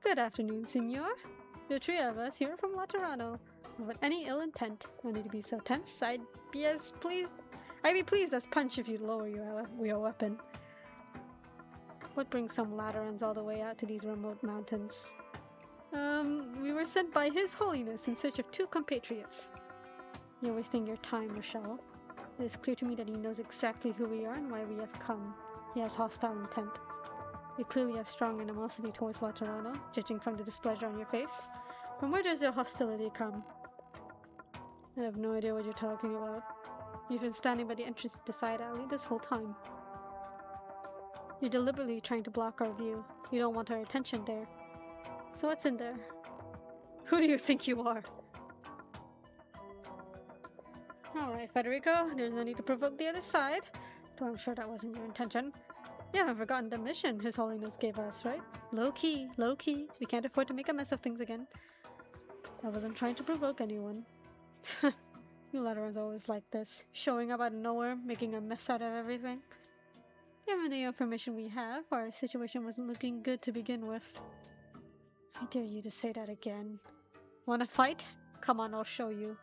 Good afternoon, senor. The three of us here from Laterano. Without any ill intent. No need to be so tense. I'd be pleased as punch if you'd lower your weapon. What brings some Laterans all the way out to these remote mountains? We were sent by His Holiness in search of two compatriots. You're wasting your time, Rochelle. It is clear to me that he knows exactly who we are and why we have come. He has hostile intent. You clearly have strong animosity towards Laterano, judging from the displeasure on your face. From where does your hostility come? I have no idea what you're talking about. You've been standing by the entrance to the side alley this whole time. You're deliberately trying to block our view. You don't want our attention there. So what's in there? Who do you think you are? Alright, Federico, there's no need to provoke the other side. Though I'm sure that wasn't your intention. You haven't forgotten the mission His Holiness gave us, right? Low key. We can't afford to make a mess of things again. I wasn't trying to provoke anyone. You Lateran's always like this, showing up out of nowhere, making a mess out of everything. Given the information we have, our situation wasn't looking good to begin with. I dare you to say that again. Wanna fight? Come on, I'll show you.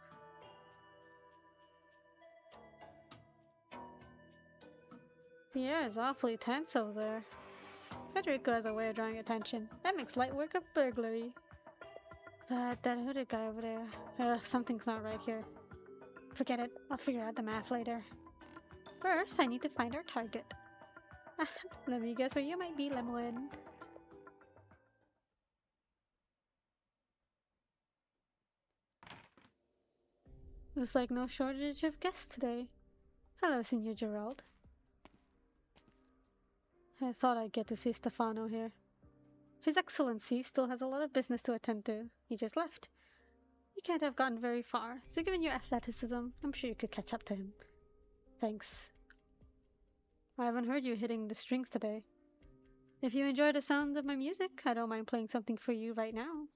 The air is awfully tense over there. Federico has a way of drawing attention. That makes light work of burglary. But that hooded guy over there, something's not right here. Forget it, I'll figure out the math later. First, I need to find our target. Let me guess where you might be, Lemon. Looks like no shortage of guests today. Hello, Signor Gerald. I thought I'd get to see Stefano here. His Excellency still has a lot of business to attend to. He just left. You can't have gotten very far, so given your athleticism, I'm sure you could catch up to him. Thanks. I haven't heard you hitting the strings today. If you enjoy the sound of my music, I don't mind playing something for you right now.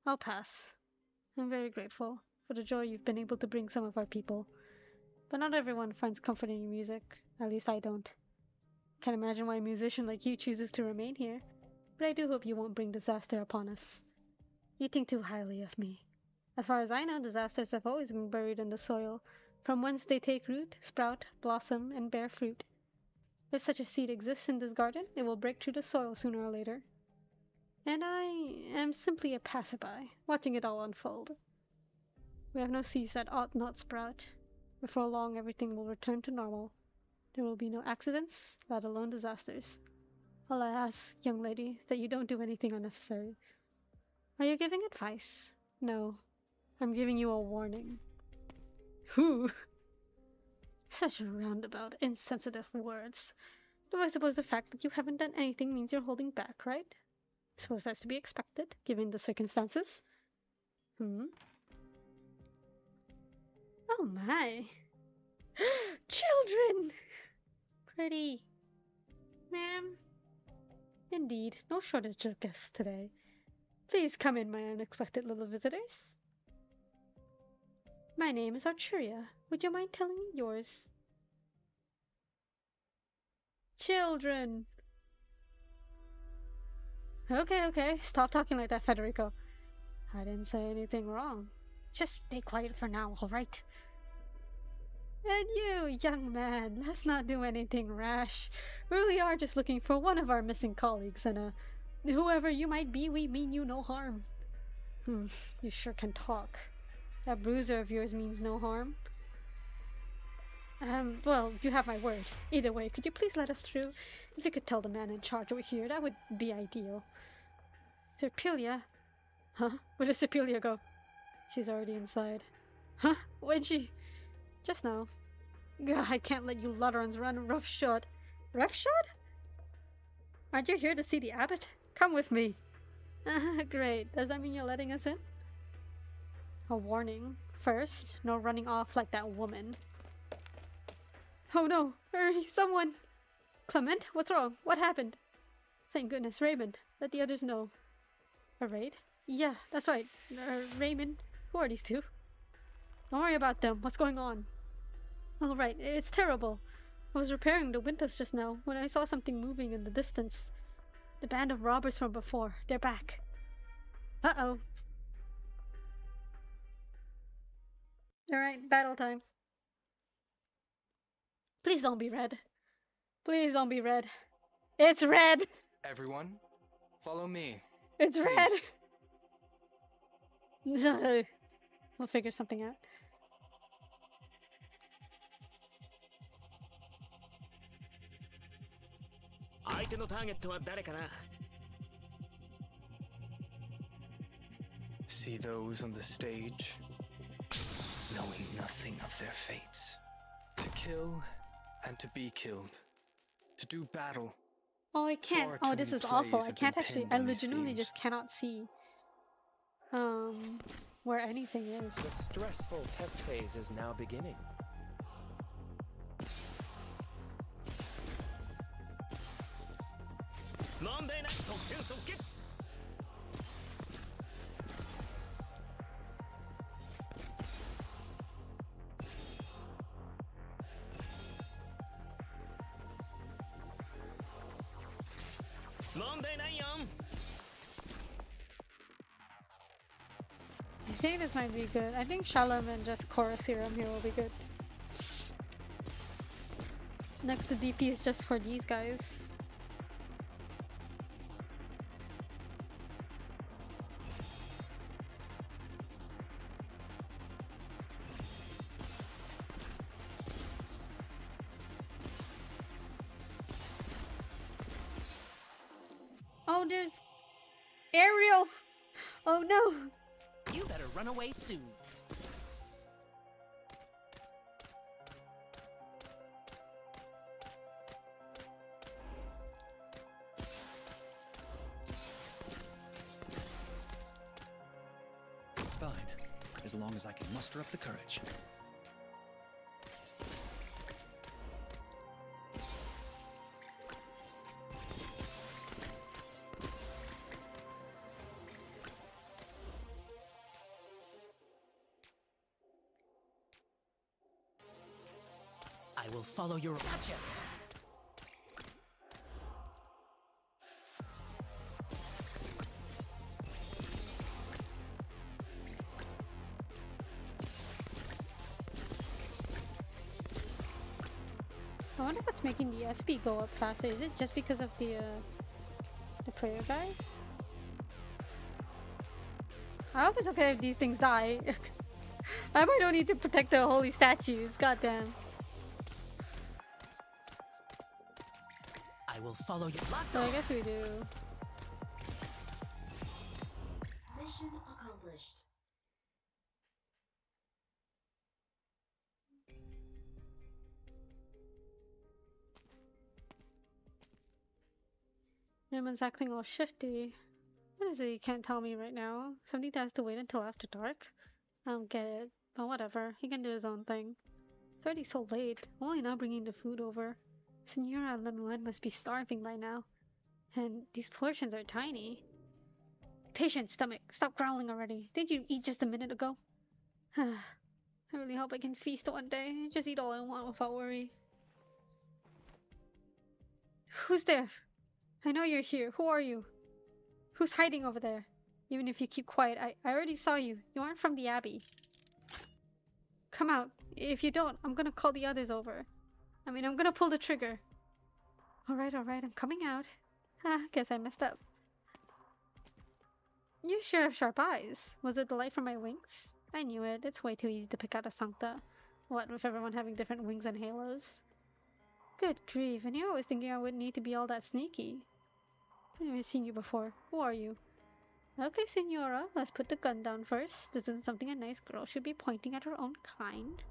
I'll pass. I'm very grateful for the joy you've been able to bring some of our people. But not everyone finds comfort in your music. At least I don't. Can't imagine why a musician like you chooses to remain here, but I do hope you won't bring disaster upon us. You think too highly of me. As far as I know, disasters have always been buried in the soil, from whence they take root, sprout, blossom, and bear fruit. If such a seed exists in this garden, it will break through the soil sooner or later. And I am simply a passerby, watching it all unfold. We have no seeds that ought not sprout. Before long, everything will return to normal. There will be no accidents, let alone disasters. All I ask, young lady, is that you don't do anything unnecessary. Are you giving advice? No. I'm giving you a warning. Who? Such roundabout, insensitive words. Though I suppose the fact that you haven't done anything means you're holding back, right? I suppose that's to be expected, given the circumstances. Oh my. Children! Pretty. Ma'am? Indeed, no shortage of guests today. Please come in, my unexpected little visitors. My name is Archuria. Would you mind telling me yours? Children! Okay, stop talking like that, Federico. I didn't say anything wrong. Just stay quiet for now, alright? And you, young man, let's not do anything rash. We really are just looking for one of our missing colleagues, and whoever you might be, we mean you no harm. You sure can talk. That bruiser of yours means no harm. Well, you have my word. Either way, could you please let us through? If you could tell the man in charge over here, that would be ideal. Serpilia? Huh? Where does Serpilia go? She's already inside. Huh? When'd she? Just now. Gah, I can't let you Lutterans run roughshod. Roughshod? Aren't you here to see the abbot? Come with me. Great. Does that mean you're letting us in? A warning. First, no running off like that woman. Oh no! Hurry, someone! Clement, what's wrong? What happened? Thank goodness, Raymond. Let the others know. A raid? Yeah, that's right. Raymond. Who are these two? Don't worry about them. What's going on? All right, it's terrible. I was repairing the windows just now when I saw something moving in the distance. The band of robbers from before. They're back. Uh-oh. Alright, battle time. Please don't be red. Please don't be red. It's red!
Everyone, follow me.
It's
Please.
red! We'll figure something out.
See those on the stage, knowing nothing of their fates. To kill and to be killed. To do battle.
Oh, I can't. Oh, this is awful. I can't actually. I legitimately just cannot see where anything is.
The stressful test phase is now beginning.
I think this might be good. I think Shalom and just Chorus Serum here will be good. Next to DP is just for these guys. Oh, there's Ariel! Oh no!
You better run away soon.
It's fine, as long as I can muster up the courage.
I will follow your... Gotcha!
wonder what's making the SP go up faster. Is it just because of the prayer guys? I hope it's okay if these things die. I might don't need to protect the holy statues. Goddamn.
I will follow you.
So I guess we do.
Mission accomplished.
Newman's acting all shifty. What is it you can't tell me right now? Something that has to wait until after dark? I don't get it. But whatever, he can do his own thing. It's already so late. I'm only now bringing the food over. Senora Lemoine must be starving by now. And these portions are tiny. Patient stomach, stop growling already. Didn't you eat just a minute ago? I really hope I can feast one day. Just eat all I want without worry. Who's there? I know you're here. Who are you? Who's hiding over there? Even if you keep quiet, I already saw you. You aren't from the Abbey. Come out. If you don't, I'm gonna call the others over. I'm gonna pull the trigger. Alright, I'm coming out. Guess I messed up. You sure have sharp eyes. Was it the light from my wings? I knew it. It's way too easy to pick out a Sancta. What, with everyone having different wings and halos? Good grief, and you're always thinking I wouldn't need to be all that sneaky. I've never seen you before. Who are you? Okay, Senora, let's put the gun down first. This isn't something a nice girl should be pointing at her own kind.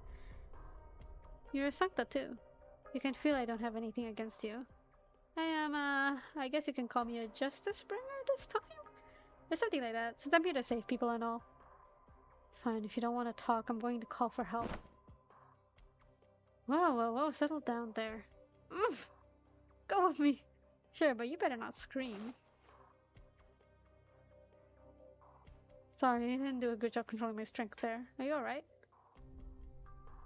You're a Sancta too. You can feel I don't have anything against you. I am, I guess you can call me a justice bringer this time? Or something like that, since I'm here to save people and all. Fine, if you don't want to talk, I'm going to call for help. Whoa, settle down there. Go with me. Sure, but you better not scream. Sorry, I didn't do a good job controlling my strength there. Are you alright?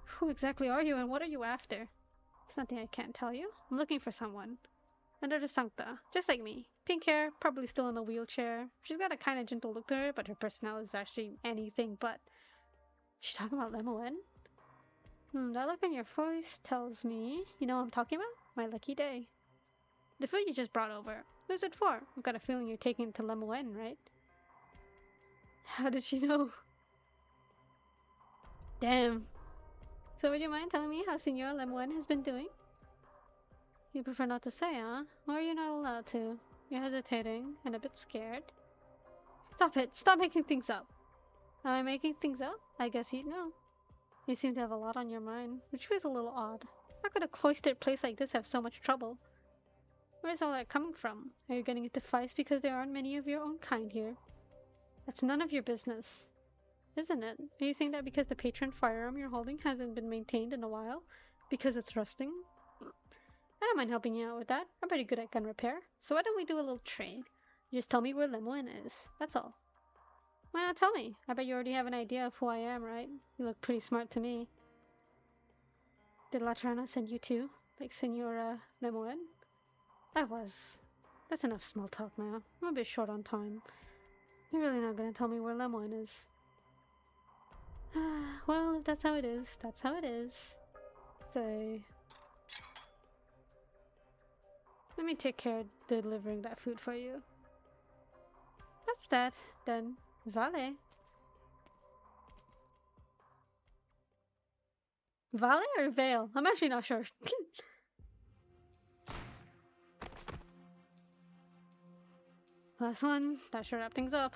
Who exactly are you and what are you after? It's nothing I can't tell you. I'm looking for someone. Another Sancta, just like me. Pink hair, probably still in a wheelchair. She's got a kind of gentle look to her, but her personality is actually anything but. Is she talking about Lemoine? That look in your voice tells me. You know what I'm talking about? My lucky day. The food you just brought over. Who's it for? I've got a feeling you're taking it to Lemoine, right? How did she know? Damn. So would you mind telling me how Senora Lemoine has been doing? You prefer not to say, huh? Or are you not allowed to? You're hesitating and a bit scared. Stop it! Stop making things up! Am I making things up? I guess you'd know. You seem to have a lot on your mind, which feels a little odd. How could a cloistered place like this have so much trouble? Where's all that coming from? Are you getting into fights because there aren't many of your own kind here? That's none of your business. Isn't it? Are you saying that because the patron firearm you're holding hasn't been maintained in a while? Because it's rusting? I don't mind helping you out with that. I'm pretty good at gun repair. So why don't we do a little trade? You just tell me where Lemoine is. That's all. Why not tell me? I bet you already have an idea of who I am, right? You look pretty smart to me. Did Latrana send you too? Like Senora Lemoine? I was. That's enough small talk now. I'm a bit short on time. You're really not gonna tell me where Lemoine is. Well, if that's how it is, that's how it is. Say... Let me take care of delivering that food for you. That's that, then. Vale. Vale or Vale? I'm actually not sure. Last one. That should wrap things up.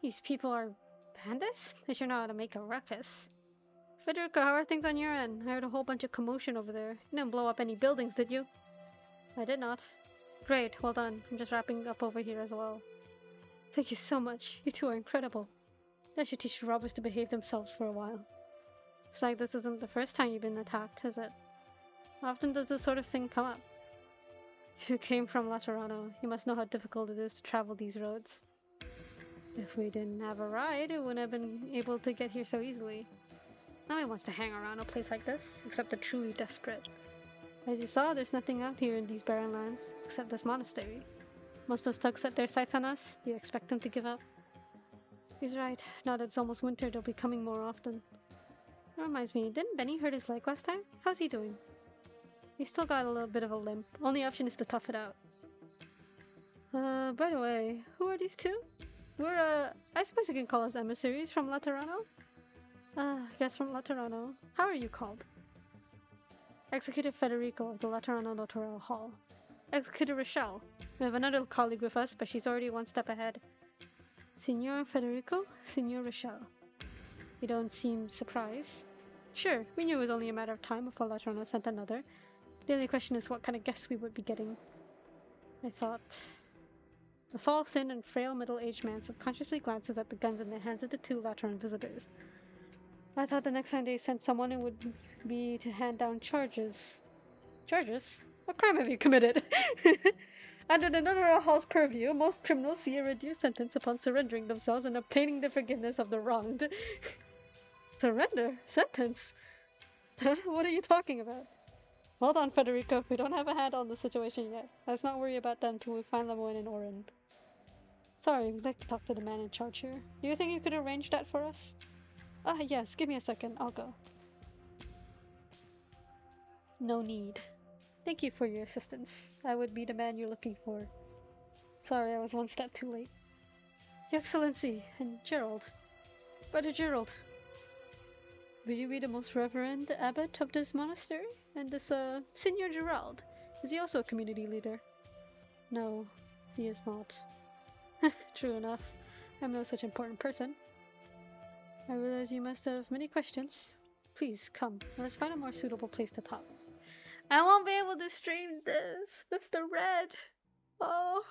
These people are bandits? They sure know how to make a ruckus. Federico, how are things on your end? I heard a whole bunch of commotion over there. You didn't blow up any buildings, did you? I did not. Great, well done. I'm just wrapping up over here as well. Thank you so much. You two are incredible. That should teach robbers to behave themselves for a while. It's like this isn't the first time you've been attacked, is it? How often does this sort of thing come up? If you came from Laterano, you must know how difficult it is to travel these roads. If we didn't have a ride, we wouldn't have been able to get here so easily. No one wants to hang around a place like this, except the truly desperate. As you saw, there's nothing out here in these barren lands, except this monastery. Most of those thugs set their sights on us. Do you expect them to give up? He's right. Now that it's almost winter, they'll be coming more often. That reminds me, didn't Benny hurt his leg last time? How's he doing? He's still got a little bit of a limp. Only option is to tough it out. By the way, who are these two? We're, I suppose you can call us emissaries from Laterano? Yes, from Laterano. How are you called? Executive Federico of the Laterano Notarial Hall. Executive Rochelle. We have another colleague with us, but she's already one step ahead. Signor Federico? Signor Rochelle. You don't seem surprised. Sure, we knew it was only a matter of time before Laterano sent another. The only question is what kind of guests we would be getting. I thought... The tall, thin, and frail middle-aged man subconsciously glances at the guns in the hands of the two Lateran visitors. I thought the next time they sent someone it would be to hand down charges. Charges? What crime have you committed? Under the Notarial Hall's purview, most criminals see a reduced sentence upon surrendering themselves and obtaining the forgiveness of the wronged. Surrender? Sentence? What are you talking about? Hold on, Federico. We don't have a handle on the situation yet. Let's not worry about that until we find Lemoyne and Orin. Sorry, we'd like to talk to the man in charge here. Do you think you could arrange that for us? Yes. Give me a second. I'll go. No need. Thank you for your assistance. I would be the man you're looking for. Sorry, I was one step too late. Your Excellency, and Gerald. Brother Gerald. Will you be the most reverend abbot of this monastery? And this, Signor Gerald, is he also a community leader? No, he is not. True enough. I'm no such important person. I realize you must have many questions. Please, come. Let's find a more suitable place to talk. I won't be able to stream this with the red. Oh.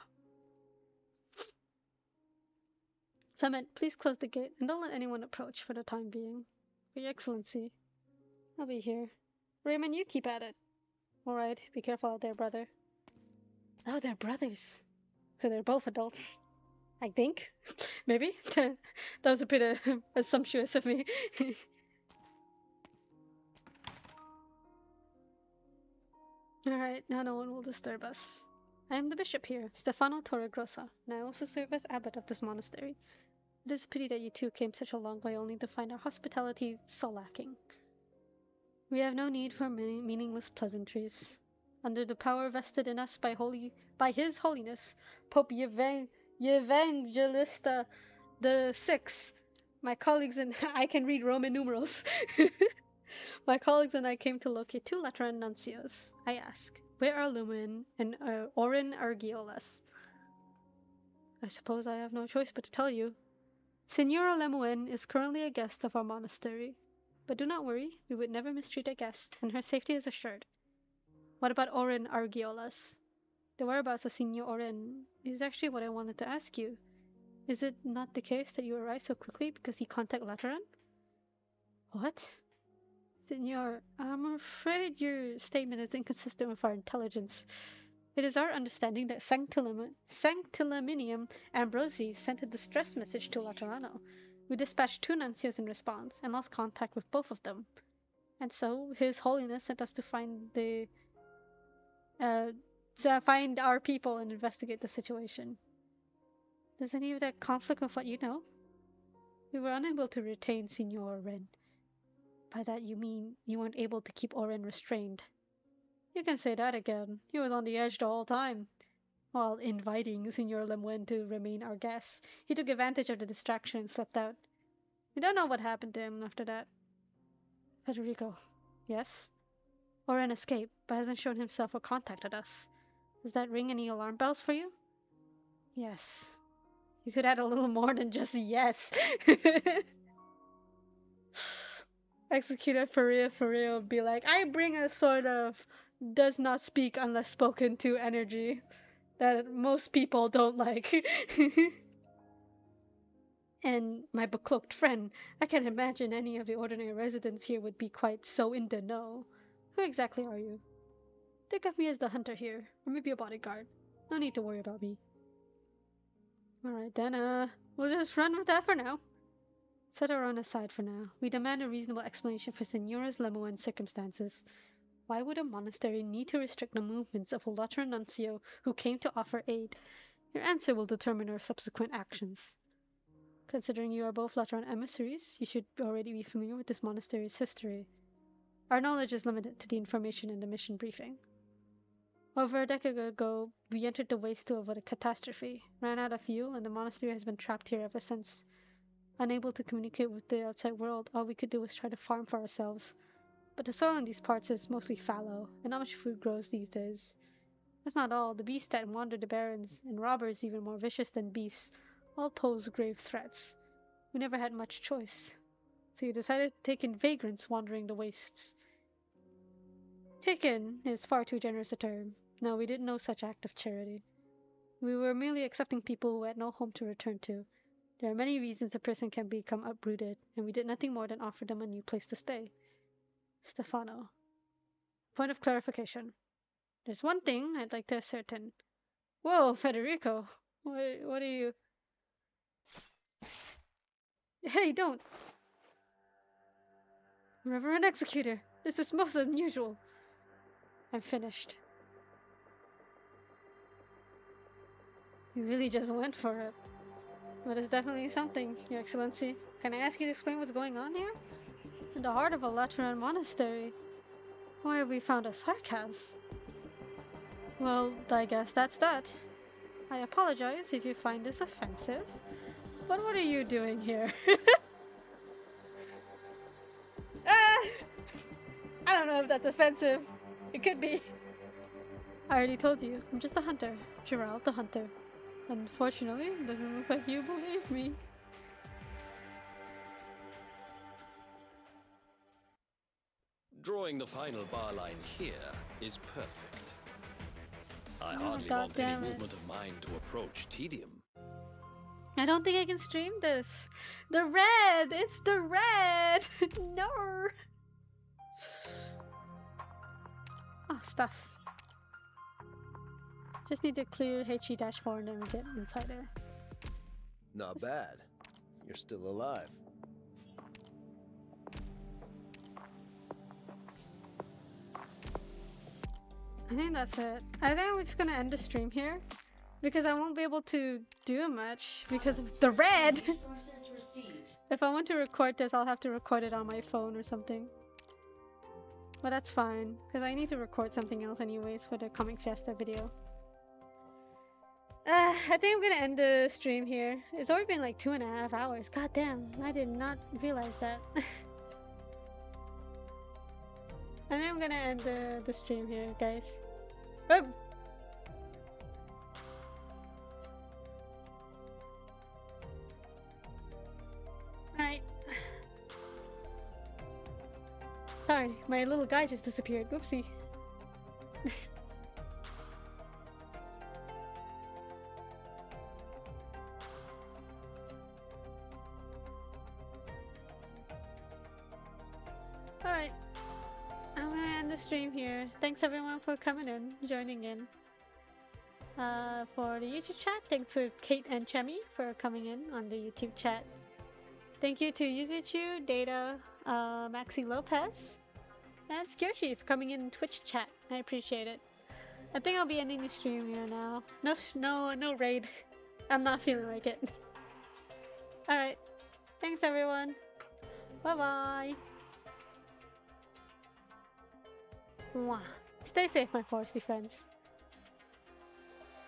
Clement, please close the gate and don't let anyone approach for the time being. For your Excellency. I'll be here. Raymond, you keep at it. Alright, be careful out there, brother. Oh, they're brothers. So they're both adults. I think. Maybe? That was a bit assumptuous of me. Alright, now no one will disturb us. I am the bishop here, Stefano Torregrossa, and I also serve as abbot of this monastery. It is a pity that you two came such a long way only to find our hospitality so lacking. We have no need for many meaningless pleasantries. Under the power vested in us by His Holiness, Pope Evangelista VI, my colleagues and I can read Roman numerals. My colleagues and I came to locate two Lateran nuncios. I ask, where are Lumen and Orin Argiolas? I suppose I have no choice but to tell you. Signora Lemoyne is currently a guest of our monastery. But do not worry, we would never mistreat a guest, and her safety is assured. What about Orin Argiolas? The whereabouts of Signor Orin is actually what I wanted to ask you. Is it not the case that you arrived so quickly because he contacted Lateran? What? Signor, I'm afraid your statement is inconsistent with our intelligence. It is our understanding that Sanctiliminium Ambrosi sent a distress message to Laterano. We dispatched two nuncios in response and lost contact with both of them. And so, His Holiness sent us to find find our people and investigate the situation. Does any of that conflict with what you know? We were unable to retain Signor Oren. By that you mean you weren't able to keep Oren restrained. You can say that again. He was on the edge the whole time. While inviting Signor Lemoyne to remain our guest, he took advantage of the distraction and slipped out. We don't know what happened to him after that. Federico. Yes? Oren escaped, but hasn't shown himself or contacted us. Does that ring any alarm bells for you? Yes. You could add a little more than just yes. Executor Faria would be like, I bring a sort of does not speak unless spoken to energy that most people don't like. And my becloaked friend, I can't imagine any of the ordinary residents here would be quite so in the know. Who exactly are you? Think of me as the hunter here, or maybe a bodyguard. No need to worry about me. Alright then, we'll just run with that for now. Set our own aside for now. We demand a reasonable explanation for Signora's Lemoyne's circumstances. Why would a monastery need to restrict the movements of a Lateran nuncio who came to offer aid? Your answer will determine our subsequent actions. Considering you are both Lateran emissaries, you should already be familiar with this monastery's history. Our knowledge is limited to the information in the mission briefing. Over a decade ago, we entered the waste to avoid a catastrophe, ran out of fuel, and the monastery has been trapped here ever since. Unable to communicate with the outside world, all we could do was try to farm for ourselves. But the soil in these parts is mostly fallow, and not much food grows these days. That's not all. The beasts that wander the barrens, and robbers even more vicious than beasts, all pose grave threats. We never had much choice, so you decided to take in vagrants wandering the wastes. Taken is far too generous a term. No, we did no such act of charity. We were merely accepting people who had no home to return to. There are many reasons a person can become uprooted, and we did nothing more than offer them a new place to stay. Stefano. Point of clarification. There's one thing I'd like to ascertain. Whoa, Federico. What are you... Hey, don't! Reverend Executor, this is most unusual. I'm finished. You really just went for it. But it's definitely something, Your Excellency. Can I ask you to explain what's going on here? In the heart of a Lateran monastery. Why have we found a sarcas? Well, I guess that's that. I apologize if you find this offensive, but what are you doing here? I don't know if that's offensive. It could be. I already told you, I'm just a hunter. Gerald the hunter. Unfortunately, it doesn't look like you believe me.
Drawing the final bar line here is perfect. I
Oh,
hardly
God
want any
damn it.
movement of mine to approach tedium.
I don't think I can stream this. The red! It's the red! No! Oh, stuff. Just need to clear HE-4 and then we get inside there.
Not bad. You're still alive.
I think that's it. I think I'm just gonna end the stream here because I won't be able to do much because of the red!
Resources received.
If I want to record this, I'll have to record it on my phone or something. But that's fine, because I need to record something else anyways for the coming Fiesta video. I think I'm gonna end the stream here. It's already been like 2.5 hours. God damn, I did not realize that. I think I'm gonna end the stream here, guys. Boom! Alright. Sorry, my little guy just disappeared. Oopsie. Alright. I'm gonna end the stream here. Thanks everyone for coming in, joining in. For the YouTube chat, thanks for Kate and Chemi for coming in on the YouTube chat. Thank you to Yuzuchu, Data, Maxi Lopez, and Skyoshi for coming in Twitch chat. I appreciate it. I think I'll be ending the stream here now. No raid. I'm not feeling like it. Alright. Thanks everyone. Bye bye. Mwah. Stay safe, my foresty friends.